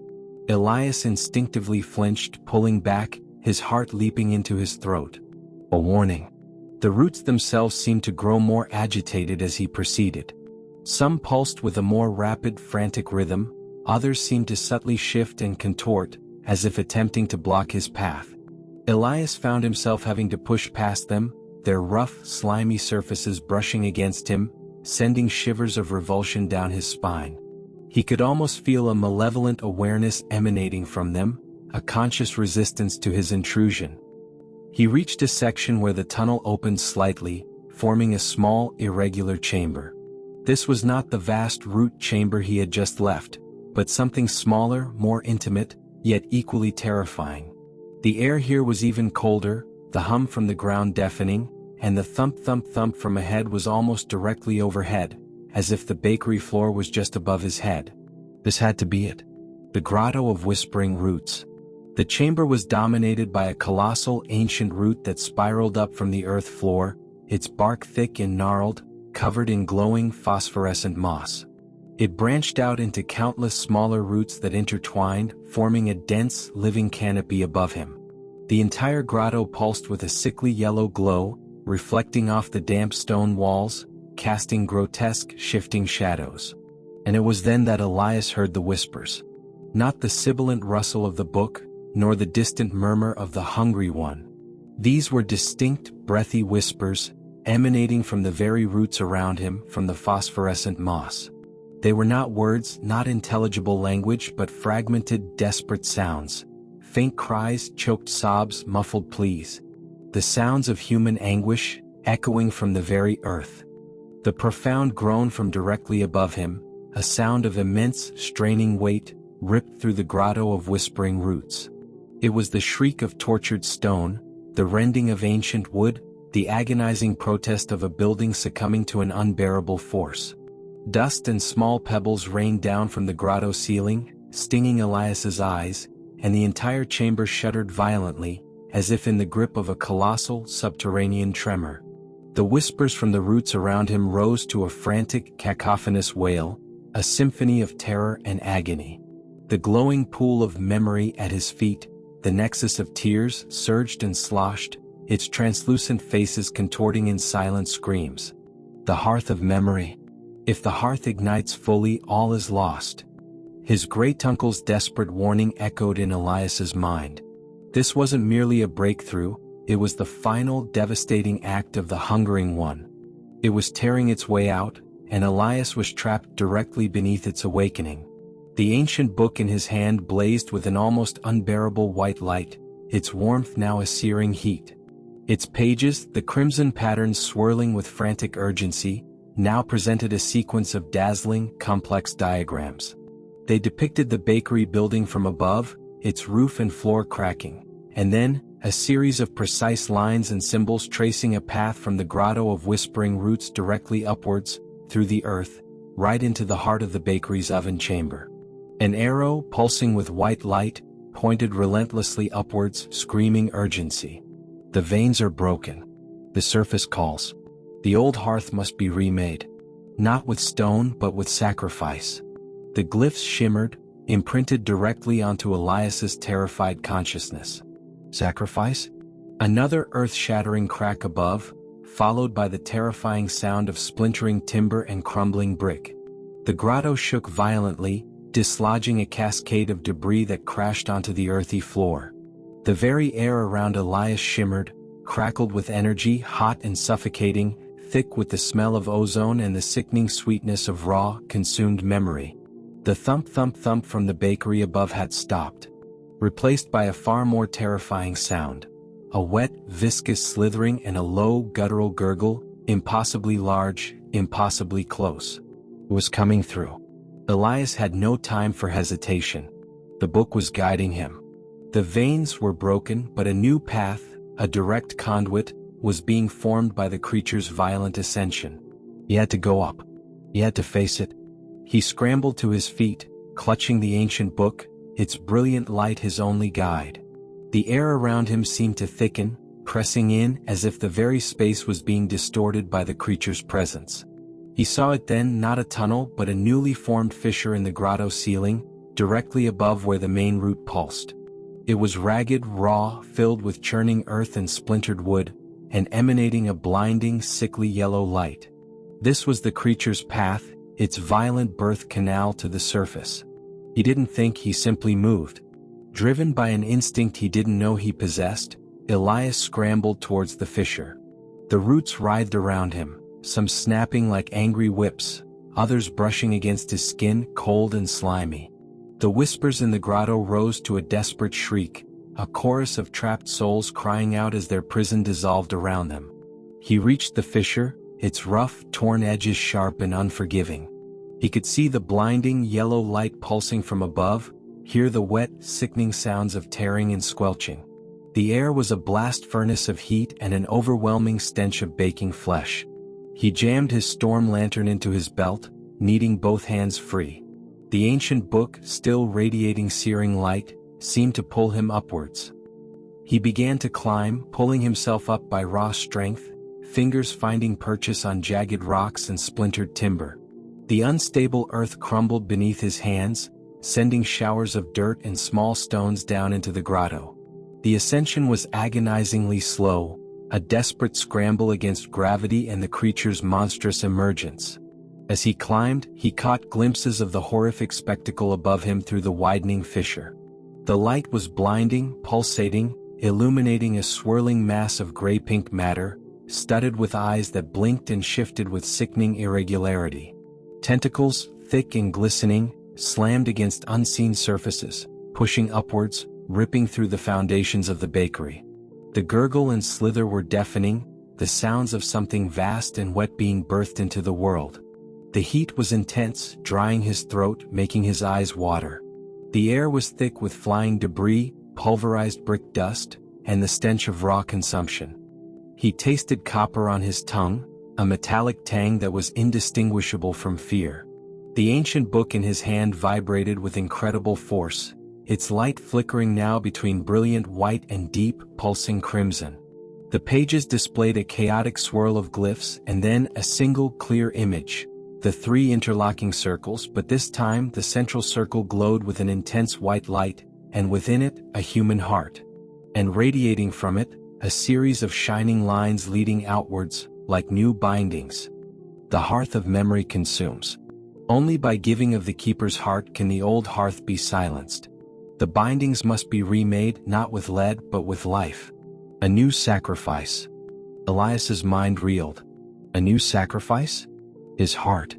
Elias instinctively flinched, pulling back, his heart leaping into his throat. A warning. The roots themselves seemed to grow more agitated as he proceeded. Some pulsed with a more rapid, frantic rhythm, others seemed to subtly shift and contort, as if attempting to block his path. Elias found himself having to push past them, their rough, slimy surfaces brushing against him, sending shivers of revulsion down his spine. He could almost feel a malevolent awareness emanating from them, a conscious resistance to his intrusion. He reached a section where the tunnel opened slightly, forming a small, irregular chamber. This was not the vast root chamber he had just left, but something smaller, more intimate, yet equally terrifying. The air here was even colder, the hum from the ground deafening, and the thump-thump-thump from ahead was almost directly overhead, as if the bakery floor was just above his head. This had to be it. The grotto of whispering roots. The chamber was dominated by a colossal ancient root that spiraled up from the earth floor, its bark thick and gnarled, covered in glowing phosphorescent moss. It branched out into countless smaller roots that intertwined, forming a dense, living canopy above him. The entire grotto pulsed with a sickly yellow glow, reflecting off the damp stone walls, casting grotesque, shifting shadows. And it was then that Elias heard the whispers. Not the sibilant rustle of the book, nor the distant murmur of the hungry one. These were distinct, breathy whispers, emanating from the very roots around him, from the phosphorescent moss. They were not words, not intelligible language, but fragmented, desperate sounds. Faint cries, choked sobs, muffled pleas. The sounds of human anguish, echoing from the very earth. The profound groan from directly above him, a sound of immense, straining weight, ripped through the grotto of whispering roots. It was the shriek of tortured stone, the rending of ancient wood, the agonizing protest of a building succumbing to an unbearable force. Dust and small pebbles rained down from the grotto ceiling, stinging Elias's eyes, and the entire chamber shuddered violently, as if in the grip of a colossal, subterranean tremor. The whispers from the roots around him rose to a frantic, cacophonous wail, a symphony of terror and agony. The glowing pool of memory at his feet, the nexus of tears, surged and sloshed, its translucent faces contorting in silent screams. The hearth of memory. If the hearth ignites fully, all is lost. His great-uncle's desperate warning echoed in Elias's mind. This wasn't merely a breakthrough, it was the final devastating act of the hungering one. It was tearing its way out, and Elias was trapped directly beneath its awakening. The ancient book in his hand blazed with an almost unbearable white light, its warmth now a searing heat. Its pages, the crimson patterns swirling with frantic urgency, now presented a sequence of dazzling, complex diagrams. They depicted the bakery building from above, its roof and floor cracking, and then, a series of precise lines and symbols tracing a path from the grotto of whispering roots directly upwards, through the earth, right into the heart of the bakery's oven chamber. An arrow, pulsing with white light, pointed relentlessly upwards, screaming urgency. The veins are broken. The surface calls. The old hearth must be remade. Not with stone, but with sacrifice. The glyphs shimmered, imprinted directly onto Elias's terrified consciousness. Sacrifice? Another earth-shattering crack above, followed by the terrifying sound of splintering timber and crumbling brick. The grotto shook violently, dislodging a cascade of debris that crashed onto the earthy floor. The very air around Elias shimmered, crackled with energy, hot and suffocating, thick with the smell of ozone and the sickening sweetness of raw, consumed memory. The thump-thump-thump from the bakery above had stopped, replaced by a far more terrifying sound. A wet, viscous slithering and a low, guttural gurgle, impossibly large, impossibly close, was coming through. Elias had no time for hesitation. The book was guiding him. The veins were broken, but a new path, a direct conduit, was being formed by the creature's violent ascension. He had to go up. He had to face it. He scrambled to his feet, clutching the ancient book, its brilliant light his only guide. The air around him seemed to thicken, pressing in as if the very space was being distorted by the creature's presence. He saw it then, not a tunnel but a newly formed fissure in the grotto ceiling, directly above where the main root pulsed. It was ragged, raw, filled with churning earth and splintered wood, and emanating a blinding, sickly yellow light. This was the creature's path, its violent birth canal to the surface. He didn't think, he simply moved. Driven by an instinct he didn't know he possessed, Elias scrambled towards the fissure. The roots writhed around him, some snapping like angry whips, others brushing against his skin, cold and slimy. The whispers in the grotto rose to a desperate shriek, a chorus of trapped souls crying out as their prison dissolved around them. He reached the fissure, its rough, torn edges sharp and unforgiving. He could see the blinding yellow light pulsing from above, hear the wet, sickening sounds of tearing and squelching. The air was a blast furnace of heat and an overwhelming stench of baking flesh. He jammed his storm lantern into his belt, kneading both hands free. The ancient book, still radiating searing light, seemed to pull him upwards. He began to climb, pulling himself up by raw strength, fingers finding purchase on jagged rocks and splintered timber. The unstable earth crumbled beneath his hands, sending showers of dirt and small stones down into the grotto. The ascension was agonizingly slow, a desperate scramble against gravity and the creature's monstrous emergence. As he climbed, he caught glimpses of the horrific spectacle above him through the widening fissure. The light was blinding, pulsating, illuminating a swirling mass of gray-pink matter, studded with eyes that blinked and shifted with sickening irregularity. Tentacles, thick and glistening, slammed against unseen surfaces, pushing upwards, ripping through the foundations of the bakery. The gurgle and slither were deafening, the sounds of something vast and wet being birthed into the world. The heat was intense, drying his throat, making his eyes water. The air was thick with flying debris, pulverized brick dust, and the stench of raw consumption. He tasted copper on his tongue, a metallic tang that was indistinguishable from fear. The ancient book in his hand vibrated with incredible force, its light flickering now between brilliant white and deep, pulsing crimson. The pages displayed a chaotic swirl of glyphs and then a single clear image. The three interlocking circles, but this time the central circle glowed with an intense white light, and within it, a human heart. And radiating from it, a series of shining lines leading outwards, like new bindings. The hearth of memory consumes. Only by giving of the keeper's heart can the old hearth be silenced. The bindings must be remade, not with lead, but with life. A new sacrifice. Elias's mind reeled. A new sacrifice? His heart.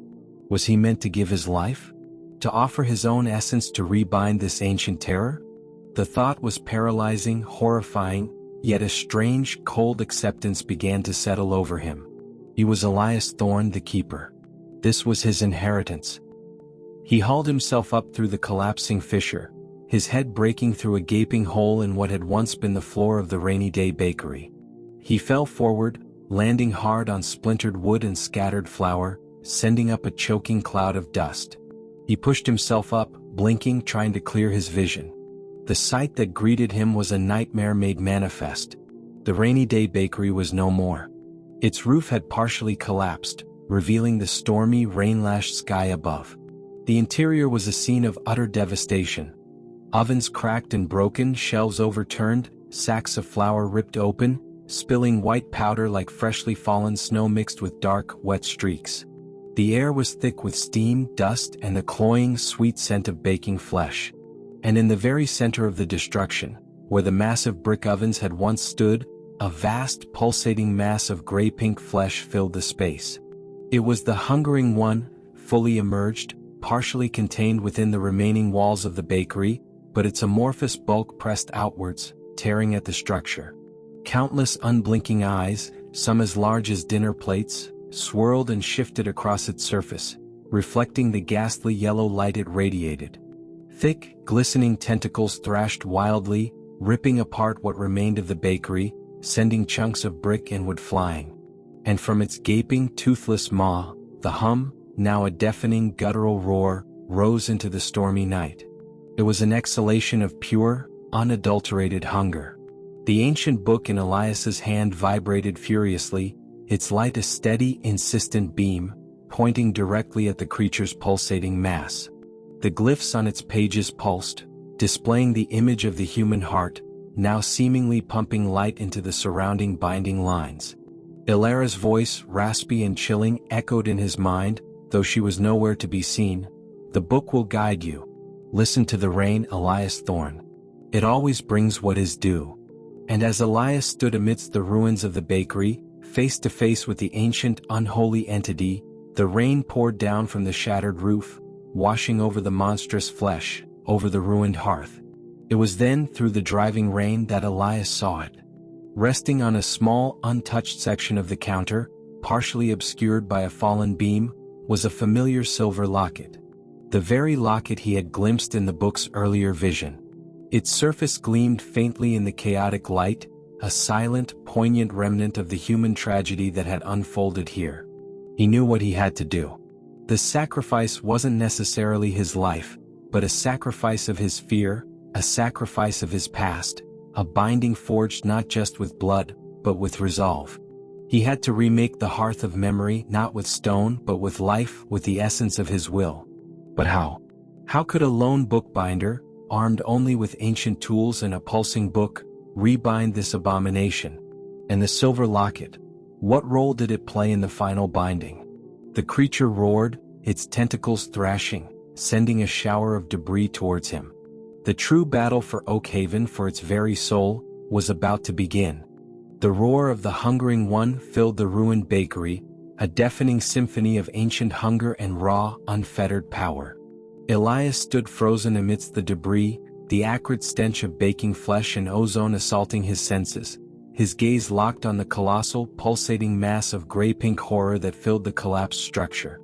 Was he meant to give his life? To offer his own essence to rebind this ancient terror? The thought was paralyzing, horrifying, yet a strange, cold acceptance began to settle over him. He was Elias Thorne, the keeper. This was his inheritance. He hauled himself up through the collapsing fissure, his head breaking through a gaping hole in what had once been the floor of the rainy day bakery. He fell forward, landing hard on splintered wood and scattered flour, sending up a choking cloud of dust. He pushed himself up, blinking, trying to clear his vision. The sight that greeted him was a nightmare made manifest. The rainy day bakery was no more. Its roof had partially collapsed, revealing the stormy, rain-lashed sky above. The interior was a scene of utter devastation. Ovens cracked and broken, shelves overturned, sacks of flour ripped open, spilling white powder like freshly fallen snow mixed with dark, wet streaks. The air was thick with steam, dust, and the cloying, sweet scent of baking flesh. And in the very center of the destruction, where the massive brick ovens had once stood, a vast, pulsating mass of gray-pink flesh filled the space. It was the hungering one, fully emerged, partially contained within the remaining walls of the bakery, but its amorphous bulk pressed outwards, tearing at the structure. Countless unblinking eyes, some as large as dinner plates, swirled and shifted across its surface, reflecting the ghastly yellow light it radiated. Thick, glistening tentacles thrashed wildly, ripping apart what remained of the bakery, sending chunks of brick and wood flying. And from its gaping, toothless maw, the hum, now a deafening guttural roar, rose into the stormy night. It was an exhalation of pure, unadulterated hunger. The ancient book in Elias's hand vibrated furiously, its light a steady, insistent beam, pointing directly at the creature's pulsating mass. The glyphs on its pages pulsed, displaying the image of the human heart, now seemingly pumping light into the surrounding binding lines. Ilara's voice, raspy and chilling, echoed in his mind, though she was nowhere to be seen. The book will guide you. Listen to the rain, Elias Thorne. It always brings what is due. And as Elias stood amidst the ruins of the bakery, face to face with the ancient, unholy entity, the rain poured down from the shattered roof, washing over the monstrous flesh, over the ruined hearth. It was then, through the driving rain, that Elias saw it. Resting on a small, untouched section of the counter, partially obscured by a fallen beam, was a familiar silver locket. The very locket he had glimpsed in the book's earlier vision. Its surface gleamed faintly in the chaotic light, a silent, poignant remnant of the human tragedy that had unfolded here. He knew what he had to do. The sacrifice wasn't necessarily his life, but a sacrifice of his fear, a sacrifice of his past, a binding forged not just with blood, but with resolve. He had to remake the hearth of memory not with stone but with life, with the essence of his will. But how? How could a lone bookbinder, armed only with ancient tools and a pulsing book, rebind this abomination? And the silver locket, what role did it play in the final binding? The creature roared, its tentacles thrashing, sending a shower of debris towards him. The true battle for Oakhaven, for its very soul, was about to begin. The roar of the hungering one filled the ruined bakery, a deafening symphony of ancient hunger and raw, unfettered power. Elias stood frozen amidst the debris, the acrid stench of baking flesh and ozone assaulting his senses, his gaze locked on the colossal, pulsating mass of gray-pink horror that filled the collapsed structure.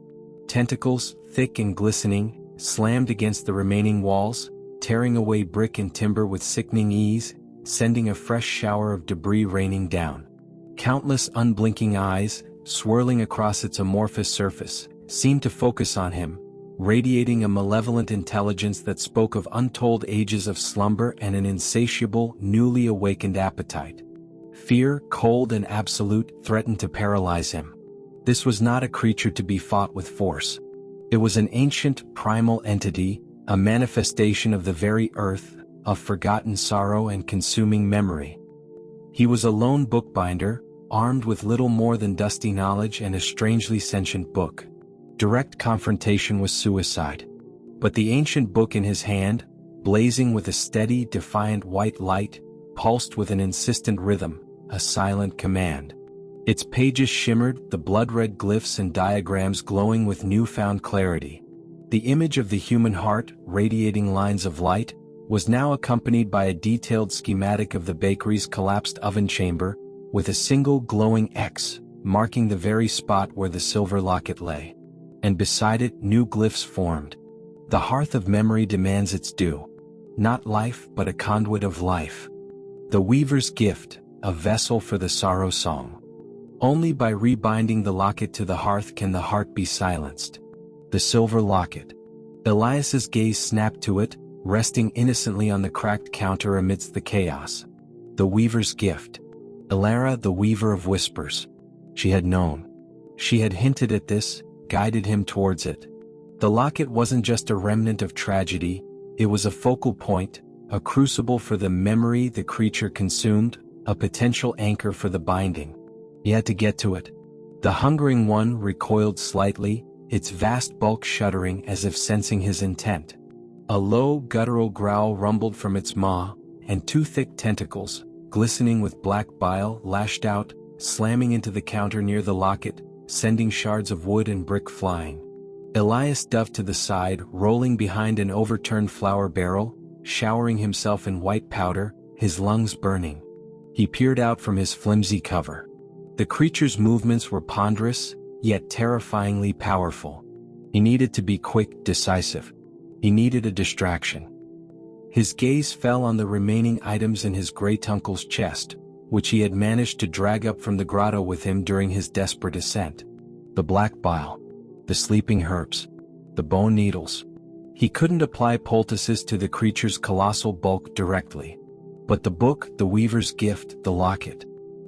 Tentacles, thick and glistening, slammed against the remaining walls, tearing away brick and timber with sickening ease, sending a fresh shower of debris raining down. Countless unblinking eyes, swirling across its amorphous surface, seemed to focus on him, radiating a malevolent intelligence that spoke of untold ages of slumber and an insatiable, newly awakened appetite. Fear, cold and absolute, threatened to paralyze him. This was not a creature to be fought with force. It was an ancient, primal entity, a manifestation of the very earth, of forgotten sorrow and consuming memory. He was a lone bookbinder, armed with little more than dusty knowledge and a strangely sentient book. Direct confrontation was suicide. But the ancient book in his hand, blazing with a steady, defiant white light, pulsed with an insistent rhythm, a silent command. Its pages shimmered, the blood-red glyphs and diagrams glowing with newfound clarity. The image of the human heart, radiating lines of light, was now accompanied by a detailed schematic of the bakery's collapsed oven chamber, with a single glowing X, marking the very spot where the silver locket lay. And beside it, new glyphs formed. The hearth of memory demands its due. Not life, but a conduit of life. The weaver's gift, a vessel for the sorrow song. Only by rebinding the locket to the hearth can the heart be silenced. The silver locket. Elias's gaze snapped to it, resting innocently on the cracked counter amidst the chaos. The weaver's gift. Elara, the weaver of whispers. She had known. She had hinted at this, guided him towards it. The locket wasn't just a remnant of tragedy, it was a focal point, a crucible for the memory the creature consumed, a potential anchor for the binding. He had to get to it. The hungering one recoiled slightly, its vast bulk shuddering as if sensing his intent. A low, guttural growl rumbled from its maw, and two thick tentacles, glistening with black bile, lashed out, slamming into the counter near the locket, sending shards of wood and brick flying. Elias dove to the side, rolling behind an overturned flour barrel, showering himself in white powder, his lungs burning. He peered out from his flimsy cover. The creature's movements were ponderous, yet terrifyingly powerful. He needed to be quick, decisive. He needed a distraction. His gaze fell on the remaining items in his great-uncle's chest, which he had managed to drag up from the grotto with him during his desperate ascent. The black bile. The sleeping herbs. The bone needles. He couldn't apply poultices to the creature's colossal bulk directly. But the book, the weaver's gift, the locket.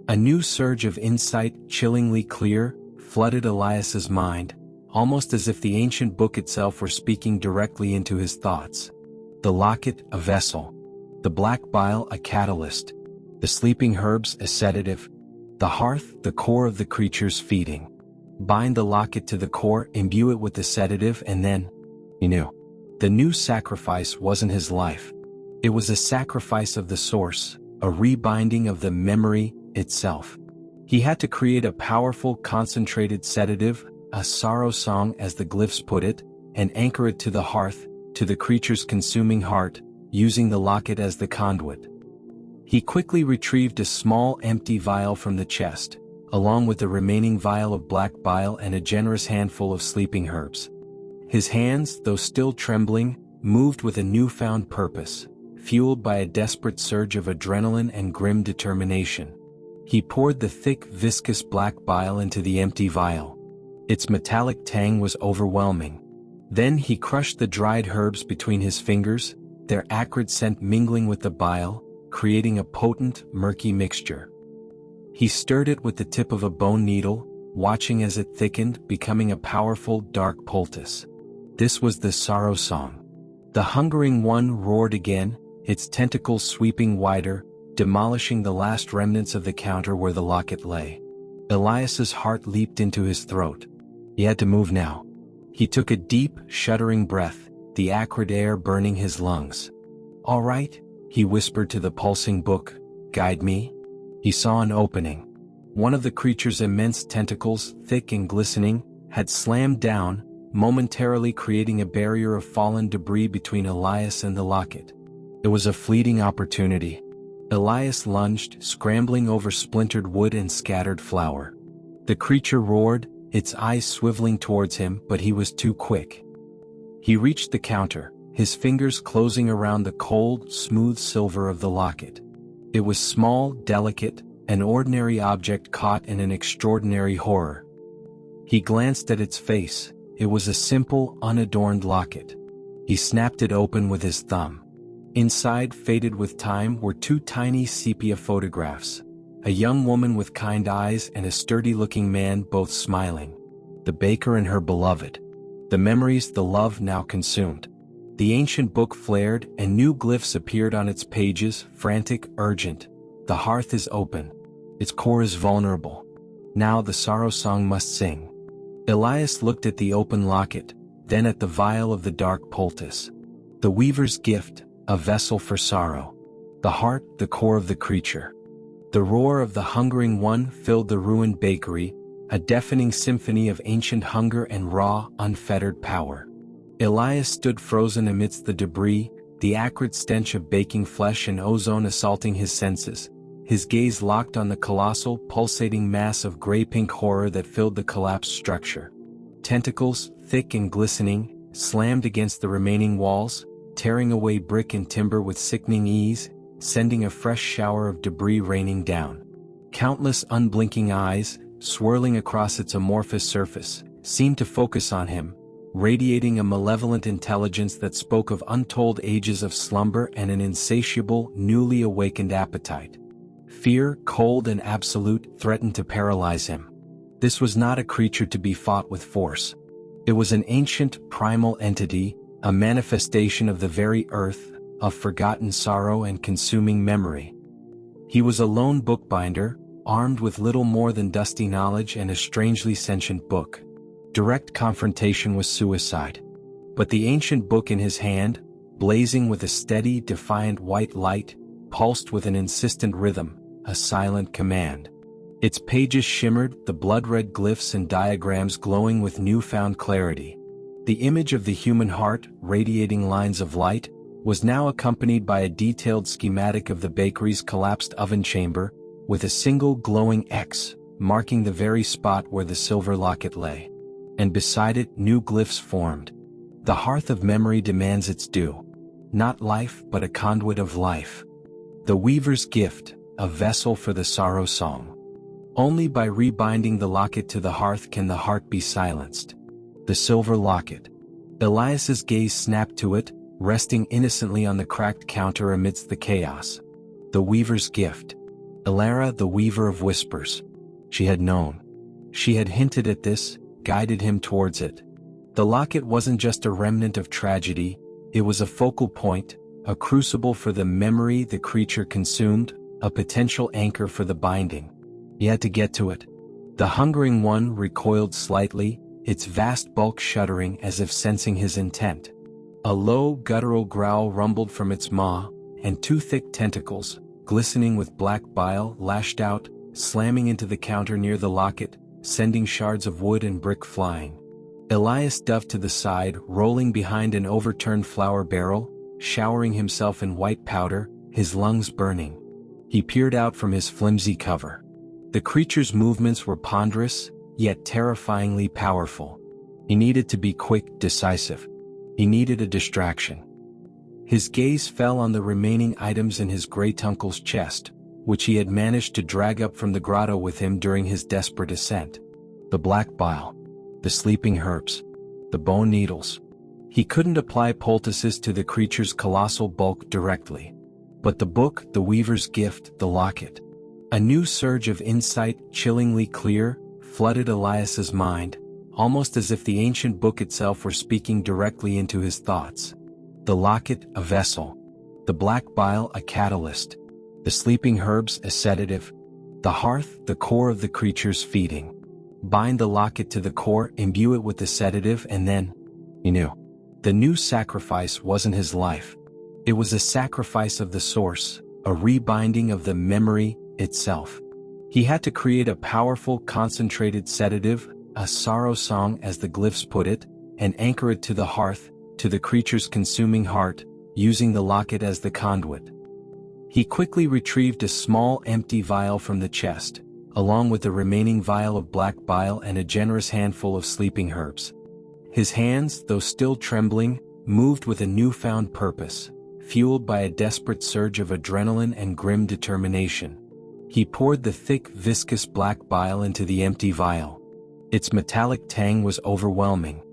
A new surge of insight, chillingly clear, flooded Elias's mind, almost as if the ancient book itself were speaking directly into his thoughts. The locket, a vessel. The black bile, a catalyst. The sleeping herbs, a sedative. The hearth, the core of the creature's feeding. Bind the locket to the core, imbue it with the sedative, and then, he knew. The new sacrifice wasn't his life. It was a sacrifice of the source, a rebinding of the memory itself. He had to create a powerful, concentrated sedative, a sorrow song as the glyphs put it, and anchor it to the hearth, to the creature's consuming heart, using the locket as the conduit. He quickly retrieved a small empty vial from the chest, along with the remaining vial of black bile and a generous handful of sleeping herbs. His hands, though still trembling, moved with a newfound purpose, fueled by a desperate surge of adrenaline and grim determination. He poured the thick, viscous black bile into the empty vial. Its metallic tang was overwhelming. Then he crushed the dried herbs between his fingers, their acrid scent mingling with the bile, creating a potent, murky mixture. He stirred it with the tip of a bone needle, watching as it thickened, becoming a powerful, dark poultice. This was the sorrow song. The hungering one roared again, its tentacles sweeping wider, demolishing the last remnants of the counter where the locket lay. Elias's heart leaped into his throat. He had to move now. He took a deep, shuddering breath, the acrid air burning his lungs. "All right," he whispered to the pulsing book, "guide me." He saw an opening. One of the creature's immense tentacles, thick and glistening, had slammed down, momentarily creating a barrier of fallen debris between Elias and the locket. It was a fleeting opportunity. Elias lunged, scrambling over splintered wood and scattered flour. The creature roared, its eyes swiveling towards him, but he was too quick. He reached the counter, his fingers closing around the cold, smooth silver of the locket. It was small, delicate, an ordinary object caught in an extraordinary horror. He glanced at its face. It was a simple, unadorned locket. He snapped it open with his thumb. Inside, faded with time, were two tiny sepia photographs. A young woman with kind eyes and a sturdy-looking man, both smiling. The baker and her beloved. The memories, the love now consumed. The ancient book flared, and new glyphs appeared on its pages, frantic, urgent. The hearth is open. Its core is vulnerable. Now the sorrow song must sing. Elias looked at the open locket, then at the vial of the dark poultice. The weaver's gift, a vessel for sorrow. The heart, the core of the creature. The roar of the hungering one filled the ruined bakery, a deafening symphony of ancient hunger and raw, unfettered power. Elias stood frozen amidst the debris, the acrid stench of baking flesh and ozone assaulting his senses, his gaze locked on the colossal, pulsating mass of gray-pink horror that filled the collapsed structure. Tentacles, thick and glistening, slammed against the remaining walls, tearing away brick and timber with sickening ease, sending a fresh shower of debris raining down. Countless unblinking eyes, swirling across its amorphous surface, seemed to focus on him, radiating a malevolent intelligence that spoke of untold ages of slumber and an insatiable, newly awakened appetite. Fear, cold and absolute, threatened to paralyze him. This was not a creature to be fought with force. It was an ancient, primal entity, a manifestation of the very earth, of forgotten sorrow and consuming memory. He was a lone bookbinder, armed with little more than dusty knowledge and a strangely sentient book. Direct confrontation was suicide. But the ancient book in his hand, blazing with a steady, defiant white light, pulsed with an insistent rhythm, a silent command. Its pages shimmered, the blood-red glyphs and diagrams glowing with newfound clarity. The image of the human heart, radiating lines of light, was now accompanied by a detailed schematic of the bakery's collapsed oven chamber, with a single glowing X, marking the very spot where the silver locket lay. And beside it, new glyphs formed. The hearth of memory demands its due. Not life, but a conduit of life. The weaver's gift, a vessel for the sorrow song. Only by rebinding the locket to the hearth can the heart be silenced. The silver locket. Elias's gaze snapped to it, resting innocently on the cracked counter amidst the chaos. The weaver's gift. Elara, the weaver of whispers. She had known. She had hinted at this, guided him towards it. The locket wasn't just a remnant of tragedy, it was a focal point, a crucible for the memory the creature consumed, a potential anchor for the binding. He had to get to it. The hungering one recoiled slightly, its vast bulk shuddering as if sensing his intent. A low, guttural growl rumbled from its maw, and two thick tentacles, glistening with black bile, lashed out, slamming into the counter near the locket, sending shards of wood and brick flying. Elias dove to the side, rolling behind an overturned flour barrel, showering himself in white powder, his lungs burning. He peered out from his flimsy cover. The creature's movements were ponderous, yet terrifyingly powerful. He needed to be quick, decisive. He needed a distraction. His gaze fell on the remaining items in his great-uncle's chest, which he had managed to drag up from the grotto with him during his desperate ascent. The black bile. The sleeping herbs. The bone needles. He couldn't apply poultices to the creature's colossal bulk directly. But the book, the weaver's gift, the locket. A new surge of insight, chillingly clear, flooded Elias's mind, almost as if the ancient book itself were speaking directly into his thoughts. The locket, a vessel. The black bile, a catalyst. The sleeping herbs, a sedative. The hearth, the core of the creature's feeding. Bind the locket to the core, imbue it with the sedative, and then, he knew. The new sacrifice wasn't his life. It was a sacrifice of the source, a rebinding of the memory itself. He had to create a powerful, concentrated sedative, a sorrow song as the glyphs put it, and anchor it to the hearth, to the creature's consuming heart, using the locket as the conduit. He quickly retrieved a small empty vial from the chest, along with the remaining vial of black bile and a generous handful of sleeping herbs. His hands, though still trembling, moved with a newfound purpose, fueled by a desperate surge of adrenaline and grim determination. He poured the thick, viscous black bile into the empty vial. Its metallic tang was overwhelming.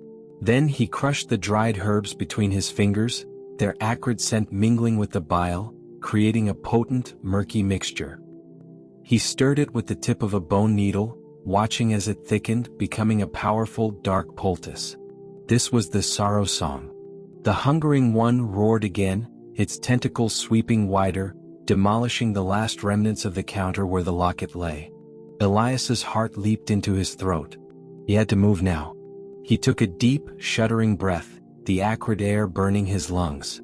Then he crushed the dried herbs between his fingers, their acrid scent mingling with the bile, creating a potent, murky mixture. He stirred it with the tip of a bone needle, watching as it thickened, becoming a powerful, dark poultice. This was the sorrow song. The hungering one roared again, its tentacles sweeping wider, demolishing the last remnants of the counter where the locket lay. Elias's heart leaped into his throat. He had to move now. He took a deep, shuddering breath, the acrid air burning his lungs.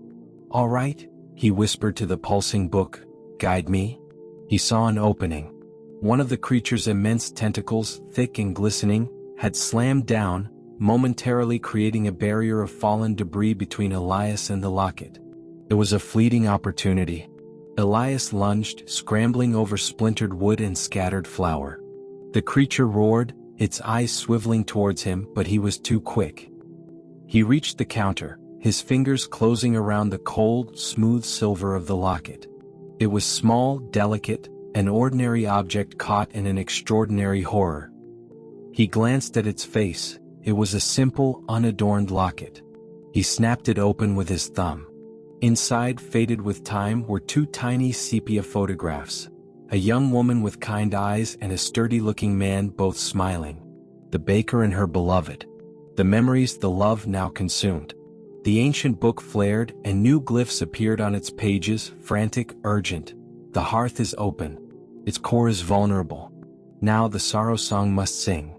"All right," he whispered to the pulsing book, "guide me." He saw an opening. One of the creature's immense tentacles, thick and glistening, had slammed down, momentarily creating a barrier of fallen debris between Elias and the locket. It was a fleeting opportunity. Elias lunged, scrambling over splintered wood and scattered flour. The creature roared, its eyes swiveling towards him, but he was too quick. He reached the counter, his fingers closing around the cold, smooth silver of the locket. It was small, delicate, an ordinary object caught in an extraordinary horror, He glanced at its face. It was a simple, unadorned locket. He snapped it open with his thumb. Inside, faded with time, were two tiny sepia photographs. A young woman with kind eyes and a sturdy-looking man, both smiling. The baker and her beloved. The memories, the love now consumed. The ancient book flared, and new glyphs appeared on its pages, frantic, urgent. The hearth is open. Its core is vulnerable. Now the sorrow song must sing.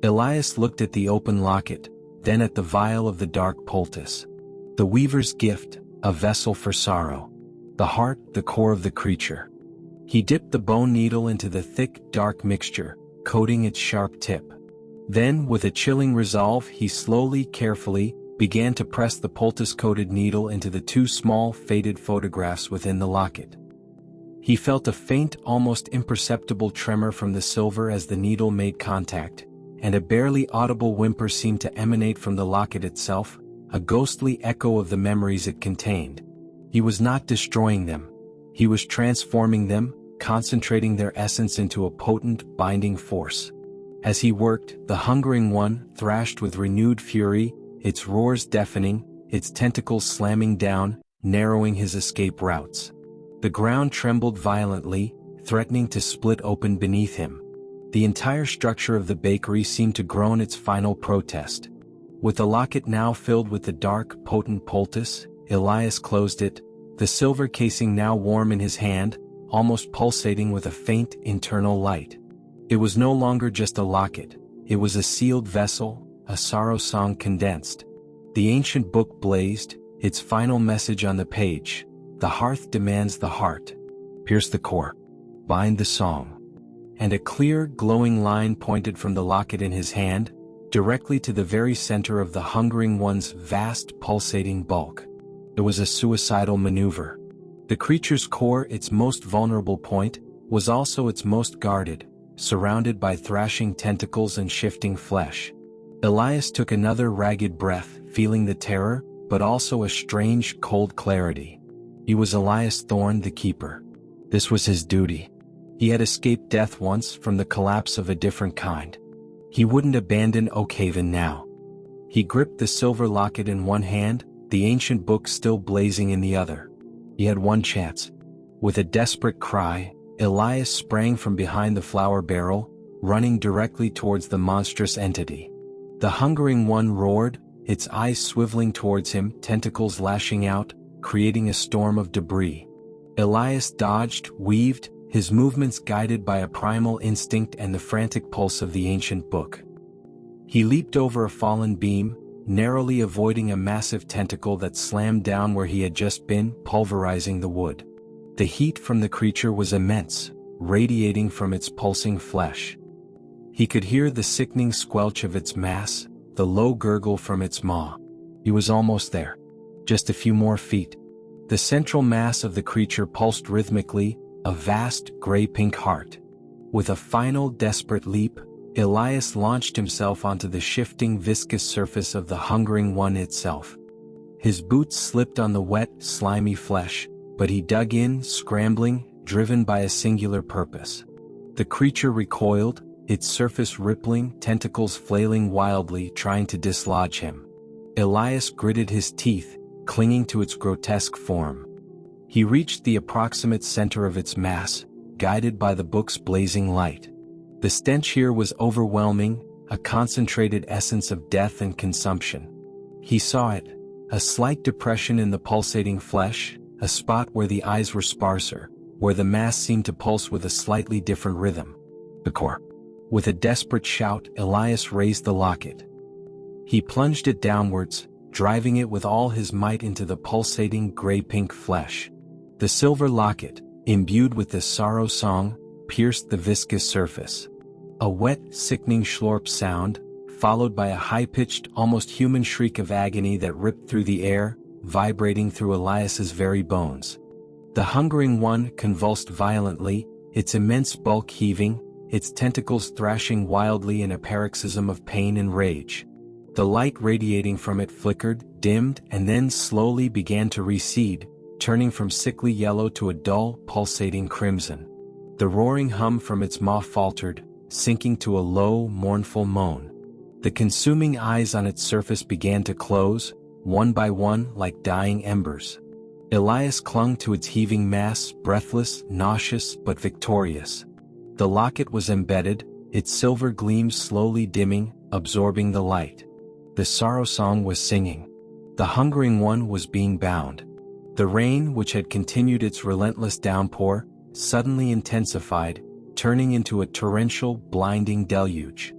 Elias looked at the open locket, then at the vial of the dark poultice. The weaver's gift, a vessel for sorrow. The heart, the core of the creature. He dipped the bone needle into the thick, dark mixture, coating its sharp tip. Then, with a chilling resolve, he slowly, carefully, began to press the poultice-coated needle into the two small, faded photographs within the locket. He felt a faint, almost imperceptible tremor from the silver as the needle made contact, and a barely audible whimper seemed to emanate from the locket itself, a ghostly echo of the memories it contained. He was not destroying them. He was transforming them, concentrating their essence into a potent, binding force. As he worked, the hungering one thrashed with renewed fury, its roars deafening, its tentacles slamming down, narrowing his escape routes. The ground trembled violently, threatening to split open beneath him. The entire structure of the bakery seemed to groan its final protest. With the locket now filled with the dark, potent poultice, Elias closed it, the silver casing now warm in his hand, almost pulsating with a faint, internal light. It was no longer just a locket, it was a sealed vessel, a sorrow song condensed. The ancient book blazed, its final message on the page. The hearth demands the heart. Pierce the core. Bind the song. And a clear, glowing line pointed from the locket in his hand, directly to the very center of the hungering one's vast, pulsating bulk. It was a suicidal maneuver. The creature's core, its most vulnerable point, was also its most guarded, surrounded by thrashing tentacles and shifting flesh. Elias took another ragged breath, feeling the terror, but also a strange, cold clarity. He was Elias Thorne, the keeper. This was his duty. He had escaped death once from the collapse of a different kind. He wouldn't abandon Oakhaven now. He gripped the silver locket in one hand, the ancient book still blazing in the other. He had one chance. With a desperate cry, Elias sprang from behind the flour barrel, running directly towards the monstrous entity. The hungering one roared, its eyes swiveling towards him, tentacles lashing out, creating a storm of debris. Elias dodged, weaved, his movements guided by a primal instinct and the frantic pulse of the ancient book. He leaped over a fallen beam, narrowly avoiding a massive tentacle that slammed down where he had just been, pulverizing the wood. The heat from the creature was immense, radiating from its pulsing flesh. He could hear the sickening squelch of its mass, the low gurgle from its maw. He was almost there. Just a few more feet. The central mass of the creature pulsed rhythmically, a vast, gray-pink heart. With a final, desperate leap, Elias launched himself onto the shifting, viscous surface of the hungering one itself. His boots slipped on the wet, slimy flesh, but he dug in, scrambling, driven by a singular purpose. The creature recoiled, its surface rippling, tentacles flailing wildly, trying to dislodge him. Elias gritted his teeth, clinging to its grotesque form. He reached the approximate center of its mass, guided by the book's blazing light. The stench here was overwhelming, a concentrated essence of death and consumption. He saw it, a slight depression in the pulsating flesh, a spot where the eyes were sparser, where the mass seemed to pulse with a slightly different rhythm. The core. With a desperate shout, Elias raised the locket. He plunged it downwards, driving it with all his might into the pulsating gray-pink flesh. The silver locket, imbued with the sorrow song, pierced the viscous surface. A wet, sickening slurp sound, followed by a high-pitched, almost human shriek of agony that ripped through the air, vibrating through Elias's very bones. The hungering one convulsed violently, its immense bulk heaving, its tentacles thrashing wildly in a paroxysm of pain and rage. The light radiating from it flickered, dimmed, and then slowly began to recede, turning from sickly yellow to a dull, pulsating crimson. The roaring hum from its maw faltered, sinking to a low, mournful moan. The consuming eyes on its surface began to close, one by one, like dying embers. Elias clung to its heaving mass, breathless, nauseous, but victorious. The locket was embedded, its silver gleams slowly dimming, absorbing the light. The sorrow song was singing. The hungering one was being bound. The rain, which had continued its relentless downpour, suddenly intensified, turning into a torrential, blinding deluge.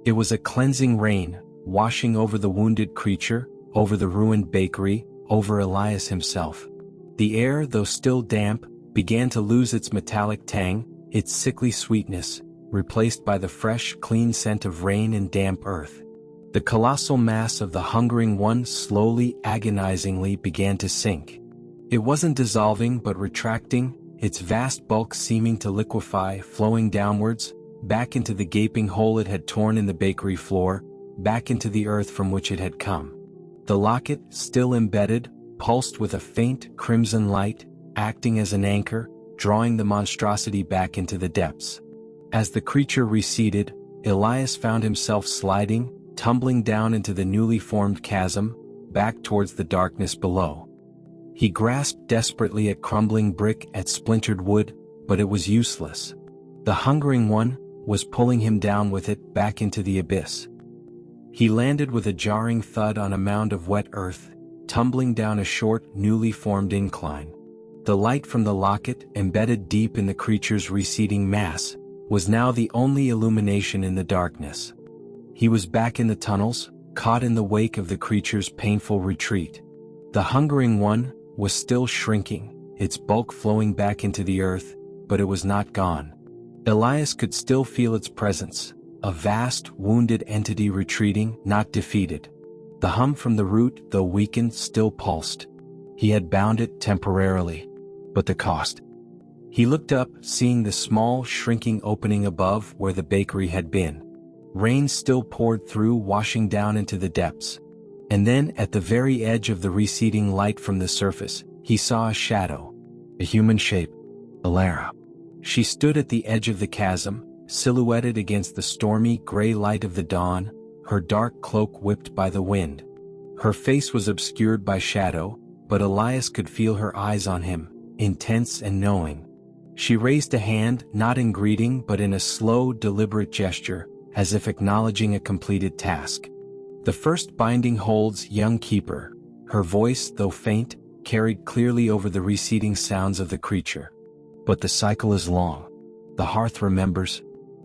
It was a cleansing rain, washing over the wounded creature, over the ruined bakery, over Elias himself. The air, though still damp, began to lose its metallic tang, its sickly sweetness, replaced by the fresh, clean scent of rain and damp earth. The colossal mass of the hungering one slowly, agonizingly began to sink. It wasn't dissolving but retracting, its vast bulk seeming to liquefy, flowing downwards, back into the gaping hole it had torn in the bakery floor, back into the earth from which it had come. The locket, still embedded, pulsed with a faint, crimson light, acting as an anchor, drawing the monstrosity back into the depths. As the creature receded, Elias found himself sliding, tumbling down into the newly formed chasm, back towards the darkness below. He grasped desperately at crumbling brick, at splintered wood, but it was useless. The hungering one was pulling him down with it back into the abyss. He landed with a jarring thud on a mound of wet earth, tumbling down a short, newly formed incline. The light from the locket, embedded deep in the creature's receding mass, was now the only illumination in the darkness. He was back in the tunnels, caught in the wake of the creature's painful retreat. The hungering one was still shrinking, its bulk flowing back into the earth, but it was not gone. Elias could still feel its presence, a vast, wounded entity retreating, not defeated. The hum from the root, though weakened, still pulsed. He had bound it temporarily. But the cost. He looked up, seeing the small, shrinking opening above where the bakery had been. Rain still poured through, washing down into the depths. And then, at the very edge of the receding light from the surface, he saw a shadow. A human shape. Alara. She stood at the edge of the chasm, silhouetted against the stormy, gray light of the dawn, her dark cloak whipped by the wind. Her face was obscured by shadow, but Elias could feel her eyes on him, intense and knowing. She raised a hand, not in greeting but in a slow, deliberate gesture, as if acknowledging a completed task. The first binding holds, young keeper. Her voice, though faint, carried clearly over the receding sounds of the creature. But the cycle is long. The hearth remembers.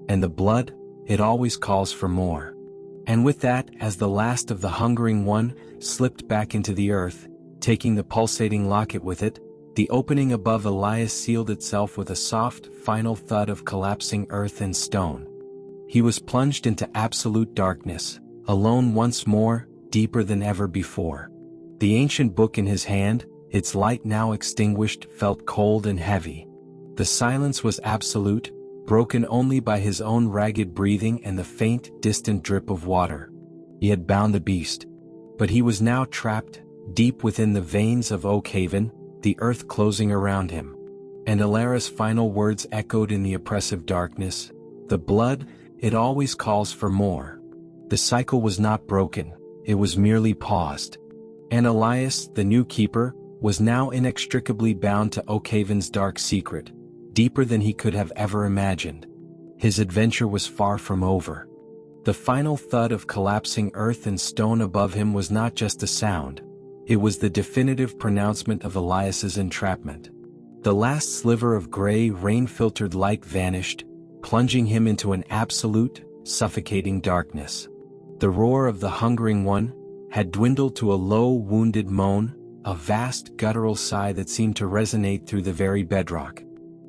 And the blood, it always calls for more. And with that, as the last of the hungering one slipped back into the earth, taking the pulsating locket with it, the opening above Elias sealed itself with a soft, final thud of collapsing earth and stone. He was plunged into absolute darkness, alone once more, deeper than ever before. The ancient book in his hand, its light now extinguished, felt cold and heavy. The silence was absolute, broken only by his own ragged breathing and the faint, distant drip of water. He had bound the beast. But he was now trapped, deep within the veins of Oakhaven, the earth closing around him. And Alara's final words echoed in the oppressive darkness. The blood, it always calls for more. The cycle was not broken, it was merely paused. And Elias, the new keeper, was now inextricably bound to Oakhaven's dark secret, deeper than he could have ever imagined. His adventure was far from over. The final thud of collapsing earth and stone above him was not just a sound. It was the definitive pronouncement of Elias's entrapment. The last sliver of gray, rain-filtered light vanished, plunging him into an absolute, suffocating darkness. The roar of the hungering one had dwindled to a low, wounded moan, a vast, guttural sigh that seemed to resonate through the very bedrock.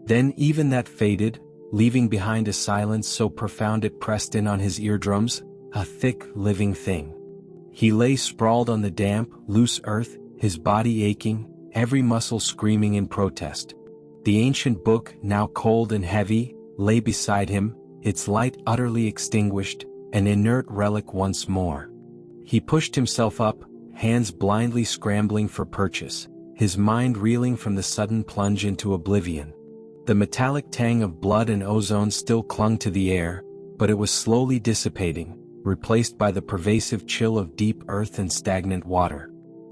Then even that faded, leaving behind a silence so profound it pressed in on his eardrums, a thick, living thing. He lay sprawled on the damp, loose earth, his body aching, every muscle screaming in protest. The ancient book, now cold and heavy, lay beside him, its light utterly extinguished, an inert relic once more. He pushed himself up, hands blindly scrambling for purchase, his mind reeling from the sudden plunge into oblivion. The metallic tang of blood and ozone still clung to the air, but it was slowly dissipating, replaced by the pervasive chill of deep earth and stagnant water.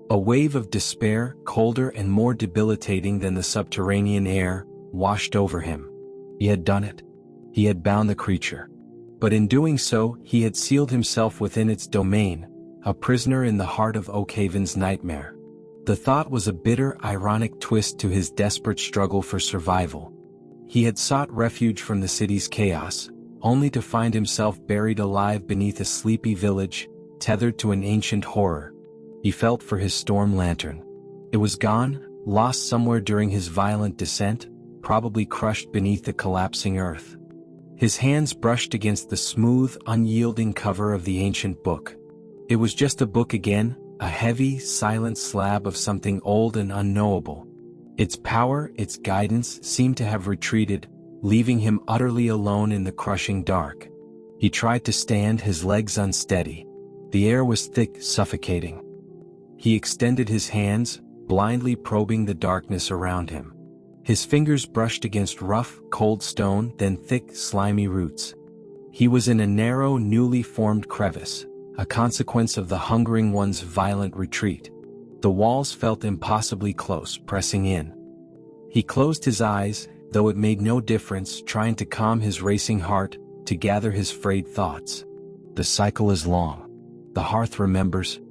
A wave of despair, colder and more debilitating than the subterranean air, washed over him. He had done it. He had bound the creature. But in doing so, he had sealed himself within its domain, a prisoner in the heart of Oakhaven's nightmare. The thought was a bitter, ironic twist to his desperate struggle for survival. He had sought refuge from the city's chaos, only to find himself buried alive beneath a sleepy village, tethered to an ancient horror. He felt for his storm lantern. It was gone, lost somewhere during his violent descent, probably crushed beneath the collapsing earth. His hands brushed against the smooth, unyielding cover of the ancient book. It was just a book again, a heavy, silent slab of something old and unknowable. Its power, its guidance, seemed to have retreated, leaving him utterly alone in the crushing dark. He tried to stand, his legs unsteady. The air was thick, suffocating. He extended his hands, blindly probing the darkness around him. His fingers brushed against rough, cold stone, then thick, slimy roots. He was in a narrow, newly formed crevice, a consequence of the hungering one's violent retreat. The walls felt impossibly close, pressing in. He closed his eyes, though it made no difference, trying to calm his racing heart, to gather his frayed thoughts. The cycle is long. The hearth remembers.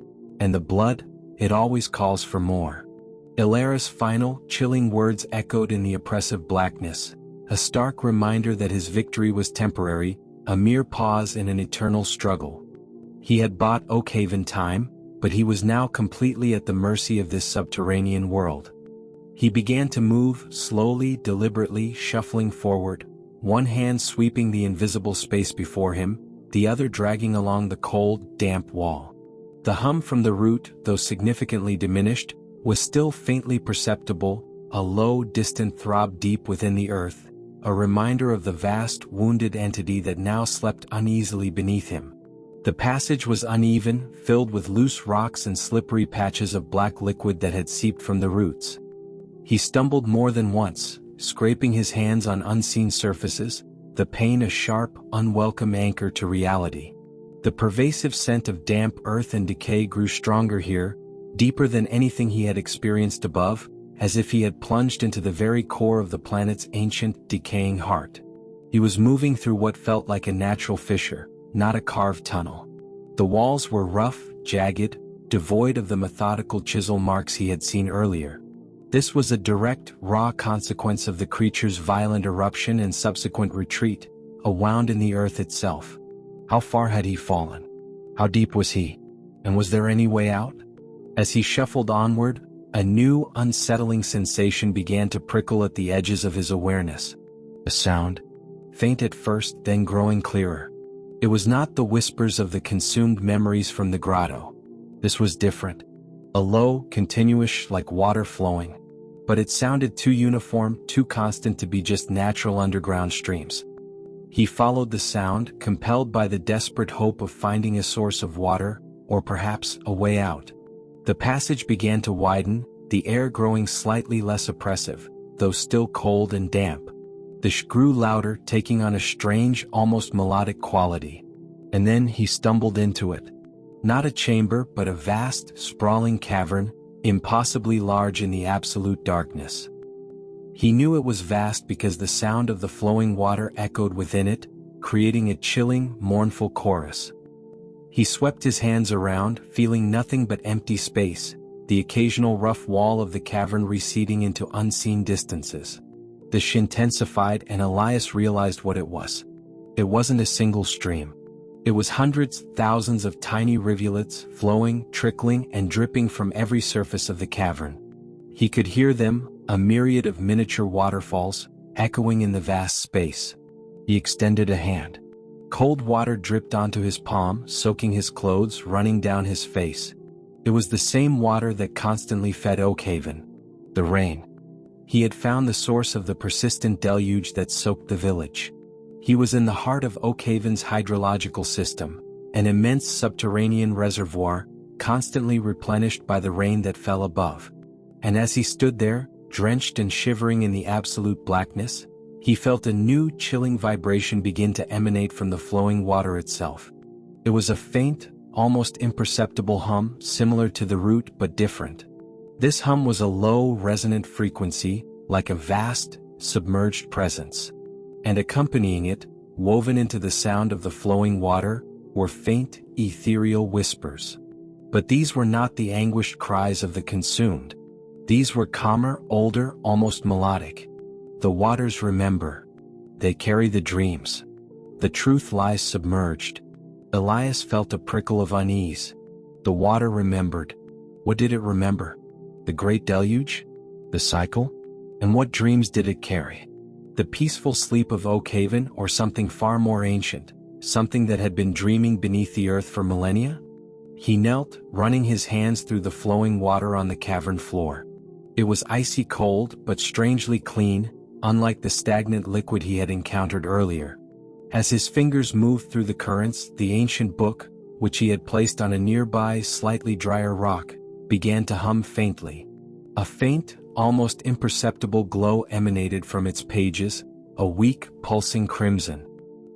And the blood, it always calls for more. Elias' final, chilling words echoed in the oppressive blackness, a stark reminder that his victory was temporary, a mere pause in an eternal struggle. He had bought Oakhaven time, but he was now completely at the mercy of this subterranean world. He began to move, slowly, deliberately, shuffling forward, one hand sweeping the invisible space before him, the other dragging along the cold, damp wall. The hum from the root, though significantly diminished, was still faintly perceptible, a low, distant throb deep within the earth, a reminder of the vast, wounded entity that now slept uneasily beneath him. The passage was uneven, filled with loose rocks and slippery patches of black liquid that had seeped from the roots. He stumbled more than once, scraping his hands on unseen surfaces, the pain a sharp, unwelcome anchor to reality. The pervasive scent of damp earth and decay grew stronger here, deeper than anything he had experienced above, as if he had plunged into the very core of the planet's ancient, decaying heart. He was moving through what felt like a natural fissure, not a carved tunnel. The walls were rough, jagged, devoid of the methodical chisel marks he had seen earlier. This was a direct, raw consequence of the creature's violent eruption and subsequent retreat, a wound in the earth itself. How far had he fallen? How deep was he? And was there any way out? As he shuffled onward, a new, unsettling sensation began to prickle at the edges of his awareness. A sound, faint at first, then growing clearer. It was not the whispers of the consumed memories from the grotto. This was different. A low, continuous, like water flowing. But it sounded too uniform, too constant to be just natural underground streams. He followed the sound, compelled by the desperate hope of finding a source of water, or perhaps a way out. The passage began to widen, the air growing slightly less oppressive, though still cold and damp. The shh grew louder, taking on a strange, almost melodic quality. And then he stumbled into it. Not a chamber, but a vast, sprawling cavern, impossibly large in the absolute darkness. He knew it was vast because the sound of the flowing water echoed within it, creating a chilling, mournful chorus. He swept his hands around, feeling nothing but empty space, the occasional rough wall of the cavern receding into unseen distances. The shh intensified, and Elias realized what it was. It wasn't a single stream. It was hundreds, thousands of tiny rivulets, flowing, trickling, and dripping from every surface of the cavern. He could hear them, a myriad of miniature waterfalls, echoing in the vast space. He extended a hand. Cold water dripped onto his palm, soaking his clothes, running down his face. It was the same water that constantly fed Oakhaven. The rain. He had found the source of the persistent deluge that soaked the village. He was in the heart of Oakhaven's hydrological system, an immense subterranean reservoir, constantly replenished by the rain that fell above. And as he stood there, drenched and shivering in the absolute blackness, He felt a new chilling vibration begin to emanate from the flowing water itself. It was a faint, almost imperceptible hum, similar to the root but different. This hum was a low, resonant frequency, like a vast, submerged presence. And accompanying it, woven into the sound of the flowing water, were faint, ethereal whispers. But these were not the anguished cries of the consumed. These were calmer, older, almost melodic. The waters remember. They carry the dreams. The truth lies submerged. Elias felt a prickle of unease. The water remembered. What did it remember? The great deluge? The cycle? And what dreams did it carry? The peaceful sleep of Oakhaven, or something far more ancient, something that had been dreaming beneath the earth for millennia? He knelt, running his hands through the flowing water on the cavern floor. It was icy cold but strangely clean, unlike the stagnant liquid he had encountered earlier. As his fingers moved through the currents, the ancient book, which he had placed on a nearby, slightly drier rock, began to hum faintly. A faint, almost imperceptible glow emanated from its pages, a weak, pulsing crimson.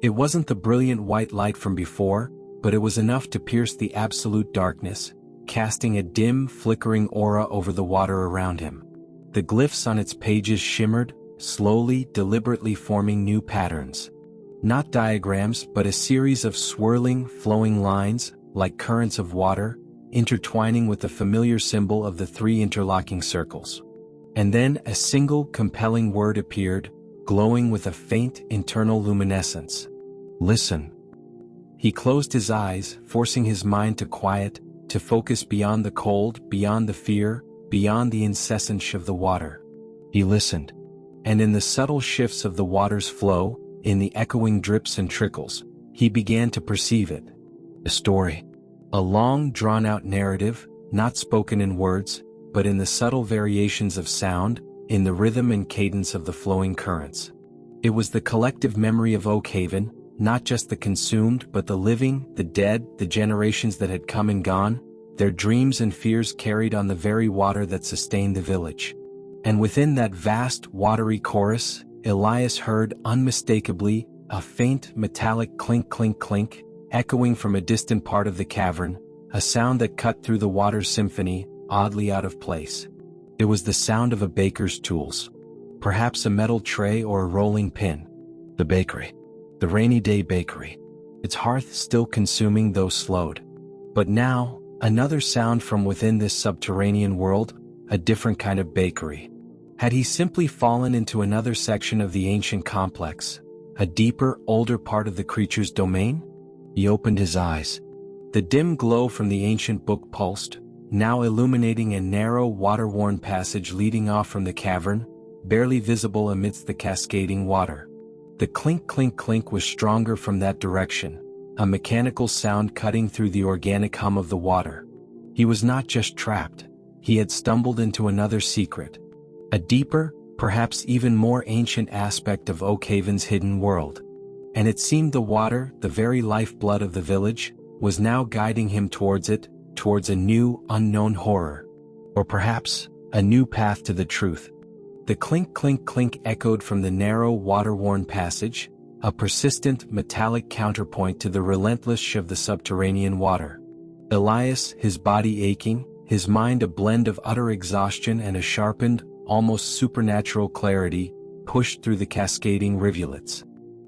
It wasn't the brilliant white light from before, but it was enough to pierce the absolute darkness, casting a dim, flickering aura over the water around him. The glyphs on its pages shimmered, slowly, deliberately forming new patterns. Not diagrams, but a series of swirling, flowing lines, like currents of water, intertwining with the familiar symbol of the three interlocking circles. And then a single, compelling word appeared, glowing with a faint, internal luminescence. Listen. He closed his eyes, forcing his mind to quiet, to focus beyond the cold, beyond the fear, beyond the incessant shh of the water. He listened. And in the subtle shifts of the water's flow, in the echoing drips and trickles, he began to perceive it. A story. A long, drawn-out narrative, not spoken in words, but in the subtle variations of sound, in the rhythm and cadence of the flowing currents. It was the collective memory of Oakhaven, not just the consumed but the living, the dead, the generations that had come and gone, their dreams and fears carried on the very water that sustained the village. And within that vast, watery chorus, Elias heard, unmistakably, a faint, metallic clink clink clink, echoing from a distant part of the cavern, a sound that cut through the water's symphony, oddly out of place. It was the sound of a baker's tools. Perhaps a metal tray or a rolling pin. The bakery. The rainy day bakery. Its hearth still consuming though slowed. But now, another sound from within this subterranean world, a different kind of bakery. Had he simply fallen into another section of the ancient complex, a deeper, older part of the creature's domain? He opened his eyes. The dim glow from the ancient book pulsed, now illuminating a narrow, water-worn passage leading off from the cavern, barely visible amidst the cascading water. The clink clink clink was stronger from that direction, a mechanical sound cutting through the organic hum of the water. He was not just trapped, he had stumbled into another secret. A deeper, perhaps even more ancient aspect of Oakhaven's hidden world. And it seemed the water, the very lifeblood of the village, was now guiding him towards it, towards a new, unknown horror. Or perhaps, a new path to the truth. The clink clink clink echoed from the narrow, water-worn passage, a persistent, metallic counterpoint to the relentless shh of the subterranean water. Elias, his body aching, his mind a blend of utter exhaustion and a sharpened, almost supernatural clarity, pushed through the cascading rivulets.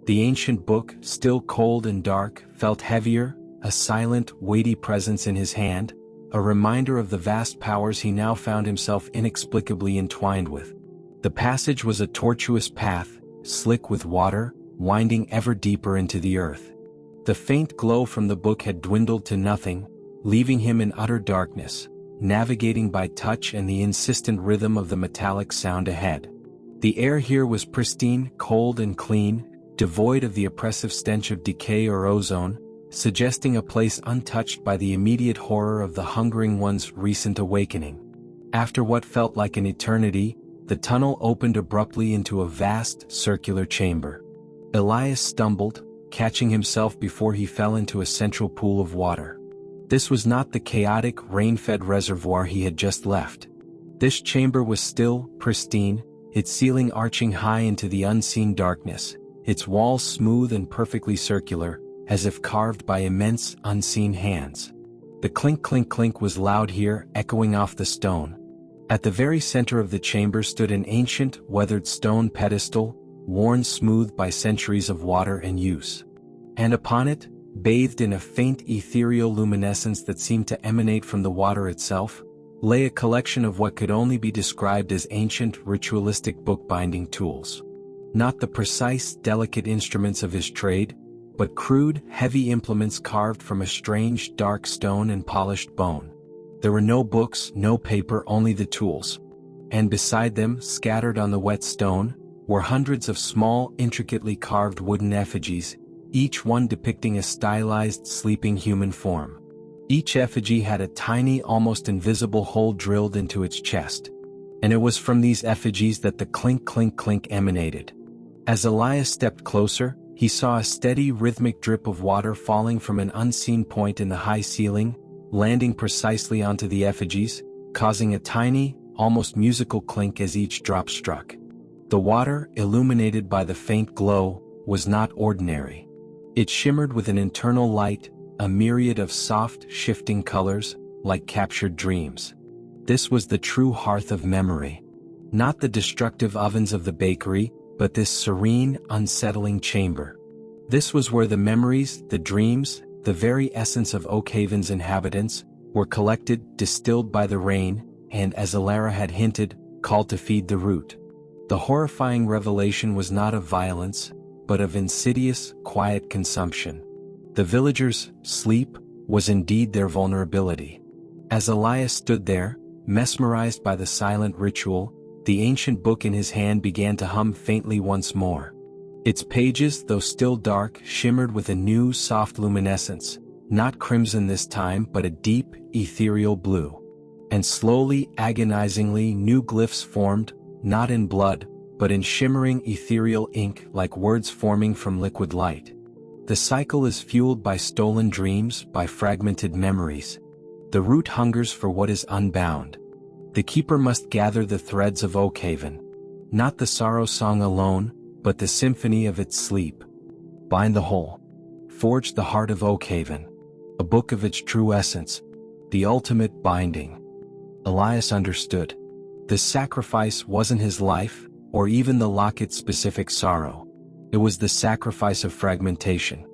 The ancient book, still cold and dark, felt heavier, a silent, weighty presence in his hand, a reminder of the vast powers he now found himself inexplicably entwined with. The passage was a tortuous path, slick with water, winding ever deeper into the earth. The faint glow from the book had dwindled to nothing, leaving him in utter darkness, navigating by touch and the insistent rhythm of the metallic sound ahead. The air here was pristine, cold and clean, devoid of the oppressive stench of decay or ozone, suggesting a place untouched by the immediate horror of the hungering one's recent awakening. After what felt like an eternity, the tunnel opened abruptly into a vast, circular chamber. Elias stumbled, catching himself before he fell into a central pool of water. This was not the chaotic, rain-fed reservoir he had just left. This chamber was still, pristine, its ceiling arching high into the unseen darkness, its walls smooth and perfectly circular, as if carved by immense, unseen hands. The clink clink clink was loud here, echoing off the stone. At the very center of the chamber stood an ancient, weathered stone pedestal, worn smooth by centuries of water and use. And upon it, bathed in a faint ethereal luminescence that seemed to emanate from the water itself, lay a collection of what could only be described as ancient ritualistic bookbinding tools. Not the precise, delicate instruments of his trade, but crude, heavy implements carved from a strange, dark stone and polished bone. There were no books, no paper, only the tools. And beside them, scattered on the wet stone, were hundreds of small, intricately carved wooden effigies, each one depicting a stylized, sleeping human form. Each effigy had a tiny, almost invisible hole drilled into its chest. And it was from these effigies that the clink clink clink emanated. As Elias stepped closer, he saw a steady, rhythmic drip of water falling from an unseen point in the high ceiling, landing precisely onto the effigies, causing a tiny, almost musical clink as each drop struck. The water, illuminated by the faint glow, was not ordinary. It shimmered with an internal light, a myriad of soft, shifting colors, like captured dreams. This was the true hearth of memory. Not the destructive ovens of the bakery, but this serene, unsettling chamber. This was where the memories, the dreams, the very essence of Oakhaven's inhabitants, were collected, distilled by the rain, and, as Alara had hinted, called to feed the root. The horrifying revelation was not of violence, but of insidious, quiet consumption. The villagers' sleep was indeed their vulnerability. As Elias stood there, mesmerized by the silent ritual, the ancient book in his hand began to hum faintly once more. Its pages, though still dark, shimmered with a new, soft luminescence, not crimson this time, but a deep, ethereal blue. And slowly, agonizingly, new glyphs formed, not in blood, but in shimmering ethereal ink, like words forming from liquid light. The cycle is fueled by stolen dreams, by fragmented memories. The root hungers for what is unbound. The keeper must gather the threads of Oakhaven. Not the sorrow song alone, but the symphony of its sleep. Bind the whole. Forge the heart of Oakhaven. A book of its true essence. The ultimate binding. Elias understood. The sacrifice wasn't his life, or even the locket's specific sorrow. It was the sacrifice of fragmentation.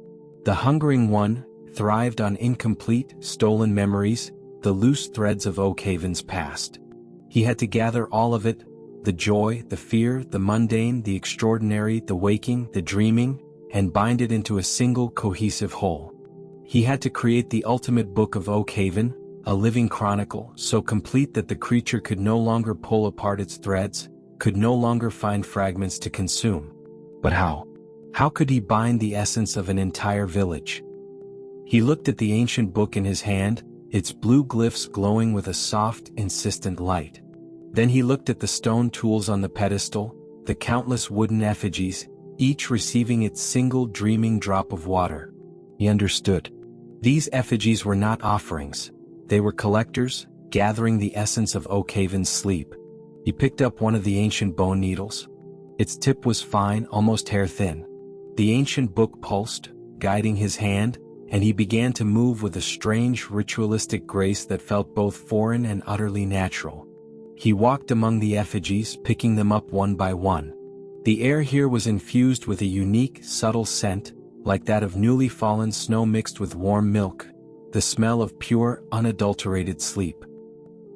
The hungering one thrived on incomplete, stolen memories, the loose threads of Oakhaven's past. He had to gather all of it, the joy, the fear, the mundane, the extraordinary, the waking, the dreaming, and bind it into a single cohesive whole. He had to create the ultimate book of Oakhaven, a living chronicle, so complete that the creature could no longer pull apart its threads, could no longer find fragments to consume. But how? How could he bind the essence of an entire village? He looked at the ancient book in his hand, its blue glyphs glowing with a soft, insistent light. Then he looked at the stone tools on the pedestal, the countless wooden effigies, each receiving its single dreaming drop of water. He understood. These effigies were not offerings. They were collectors, gathering the essence of Oakhaven's sleep. He picked up one of the ancient bone needles. Its tip was fine, almost hair-thin. The ancient book pulsed, guiding his hand, and he began to move with a strange ritualistic grace that felt both foreign and utterly natural. He walked among the effigies, picking them up one by one. The air here was infused with a unique, subtle scent, like that of newly fallen snow mixed with warm milk, the smell of pure, unadulterated sleep.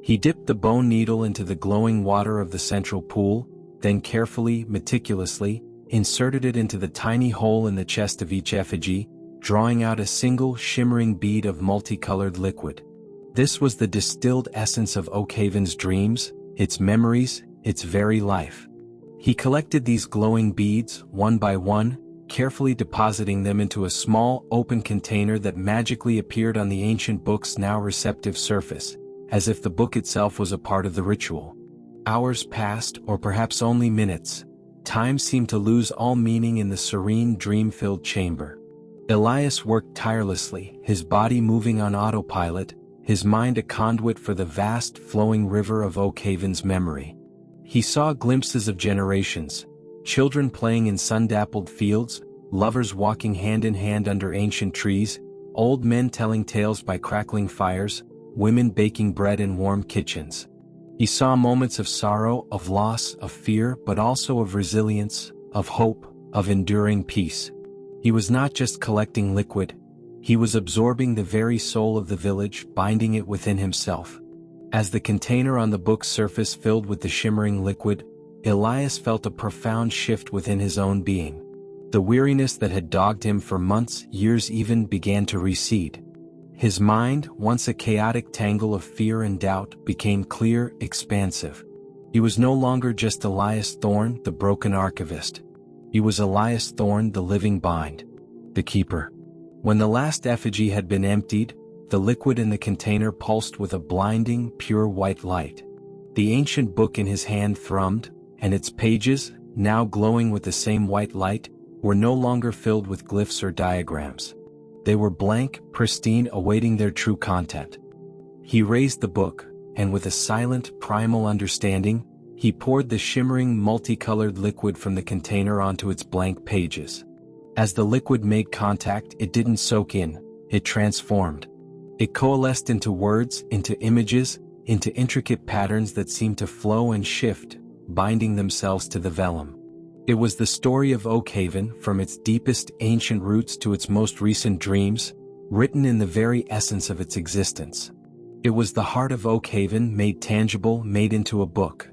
He dipped the bone needle into the glowing water of the central pool, then carefully, meticulously, inserted it into the tiny hole in the chest of each effigy, drawing out a single shimmering bead of multicolored liquid. This was the distilled essence of Oakhaven's dreams, its memories, its very life. He collected these glowing beads, one by one, carefully depositing them into a small, open container that magically appeared on the ancient book's now receptive surface, as if the book itself was a part of the ritual. Hours passed, or perhaps only minutes. Time seemed to lose all meaning in the serene, dream-filled chamber. Elias worked tirelessly, his body moving on autopilot, his mind a conduit for the vast, flowing river of Oakhaven's memory. He saw glimpses of generations, children playing in sun-dappled fields, lovers walking hand in hand under ancient trees, old men telling tales by crackling fires, women baking bread in warm kitchens. He saw moments of sorrow, of loss, of fear, but also of resilience, of hope, of enduring peace. He was not just collecting liquid, he was absorbing the very soul of the village, binding it within himself. As the container on the book's surface filled with the shimmering liquid, Elias felt a profound shift within his own being. The weariness that had dogged him for months, years even, began to recede. His mind, once a chaotic tangle of fear and doubt, became clear, expansive. He was no longer just Elias Thorne, the broken archivist. He was Elias Thorne, the living bind, the keeper. When the last effigy had been emptied, the liquid in the container pulsed with a blinding, pure white light. The ancient book in his hand thrummed, and its pages, now glowing with the same white light, were no longer filled with glyphs or diagrams. They were blank, pristine, awaiting their true content. He raised the book, and with a silent, primal understanding, he poured the shimmering, multicolored liquid from the container onto its blank pages. As the liquid made contact, it didn't soak in, it transformed. It coalesced into words, into images, into intricate patterns that seemed to flow and shift, binding themselves to the vellum. It was the story of Oakhaven, from its deepest ancient roots to its most recent dreams, written in the very essence of its existence. It was the heart of Oakhaven made tangible, made into a book.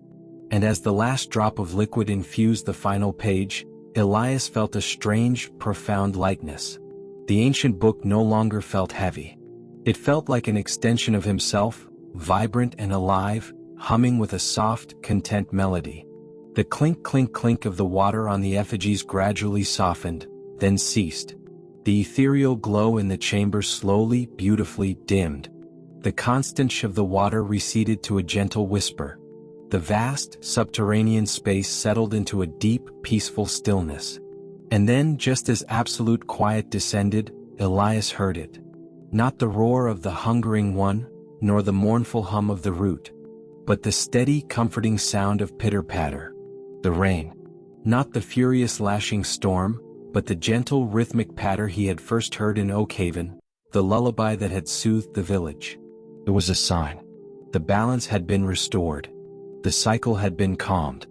And as the last drop of liquid infused the final page, Elias felt a strange, profound lightness. The ancient book no longer felt heavy. It felt like an extension of himself, vibrant and alive, humming with a soft, content melody. The clink clink clink of the water on the effigies gradually softened, then ceased. The ethereal glow in the chamber slowly, beautifully dimmed. The constant shh of the water receded to a gentle whisper. The vast, subterranean space settled into a deep, peaceful stillness. And then, just as absolute quiet descended, Elias heard it. Not the roar of the hungering one, nor the mournful hum of the root, but the steady, comforting sound of pitter-patter. The rain. Not the furious lashing storm, but the gentle rhythmic patter he had first heard in Oakhaven, the lullaby that had soothed the village. It was a sign. The balance had been restored. The cycle had been calmed.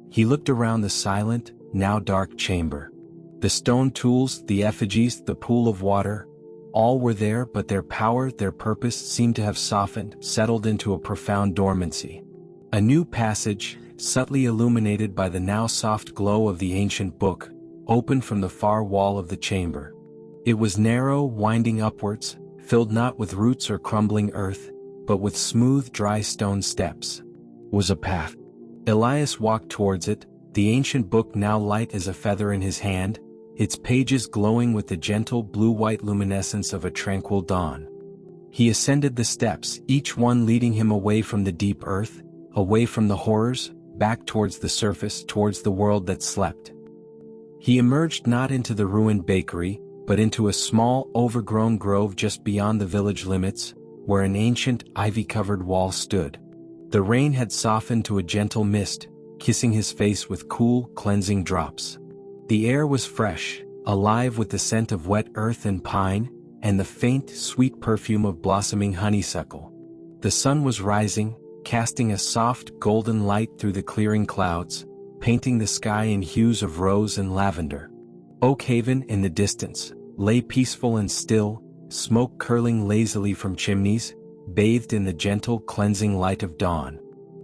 He looked around the silent, now dark chamber. The stone tools, the effigies, the pool of water, all were there, but their power, their purpose seemed to have softened, settled into a profound dormancy. A new passage, subtly illuminated by the now soft glow of the ancient book, opened from the far wall of the chamber. It was narrow, winding upwards, filled not with roots or crumbling earth, but with smooth, dry stone steps. It was a path. Elias walked towards it, the ancient book now light as a feather in his hand, its pages glowing with the gentle blue-white luminescence of a tranquil dawn. He ascended the steps, each one leading him away from the deep earth, away from the horrors, back towards the surface, towards the world that slept. He emerged not into the ruined bakery, but into a small, overgrown grove just beyond the village limits, where an ancient, ivy-covered wall stood. The rain had softened to a gentle mist, kissing his face with cool, cleansing drops. The air was fresh, alive with the scent of wet earth and pine, and the faint, sweet perfume of blossoming honeysuckle. The sun was rising, casting a soft, golden light through the clearing clouds, painting the sky in hues of rose and lavender. Oakhaven, in the distance, lay peaceful and still, smoke curling lazily from chimneys, bathed in the gentle, cleansing light of dawn.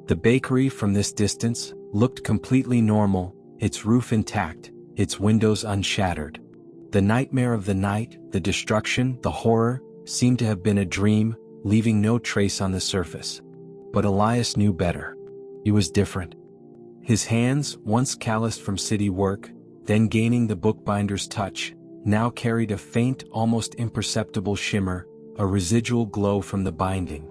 The bakery, from this distance, looked completely normal, its roof intact, its windows unshattered. The nightmare of the night, the destruction, the horror, seemed to have been a dream, leaving no trace on the surface. But Elias knew better. He was different. His hands, once calloused from city work, then gaining the bookbinder's touch, now carried a faint, almost imperceptible shimmer, a residual glow from the binding.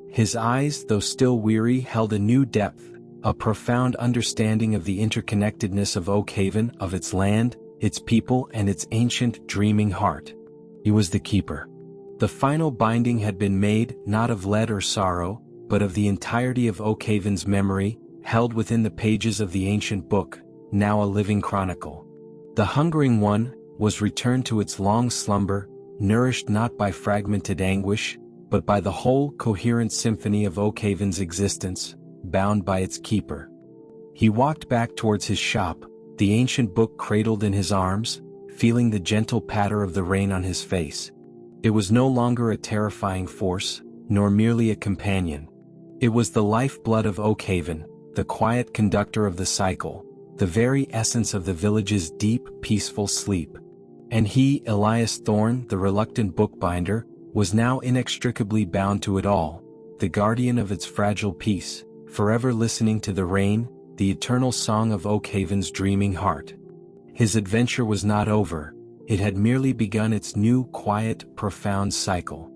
His eyes, though still weary, held a new depth, a profound understanding of the interconnectedness of Oakhaven, of its land, its people, and its ancient, dreaming heart. He was the keeper. The final binding had been made, not of lead or sorrow, but of the entirety of Oakhaven's memory, held within the pages of the ancient book, now a living chronicle. The hungering one was returned to its long slumber, nourished not by fragmented anguish, but by the whole coherent symphony of Oakhaven's existence, bound by its keeper. He walked back towards his shop, the ancient book cradled in his arms, feeling the gentle patter of the rain on his face. It was no longer a terrifying force, nor merely a companion. It was the lifeblood of Oakhaven, the quiet conductor of the cycle, the very essence of the village's deep, peaceful sleep. And he, Elias Thorne, the reluctant bookbinder, was now inextricably bound to it all, the guardian of its fragile peace, forever listening to the rain, the eternal song of Oakhaven's dreaming heart. His adventure was not over, it had merely begun its new, quiet, profound cycle.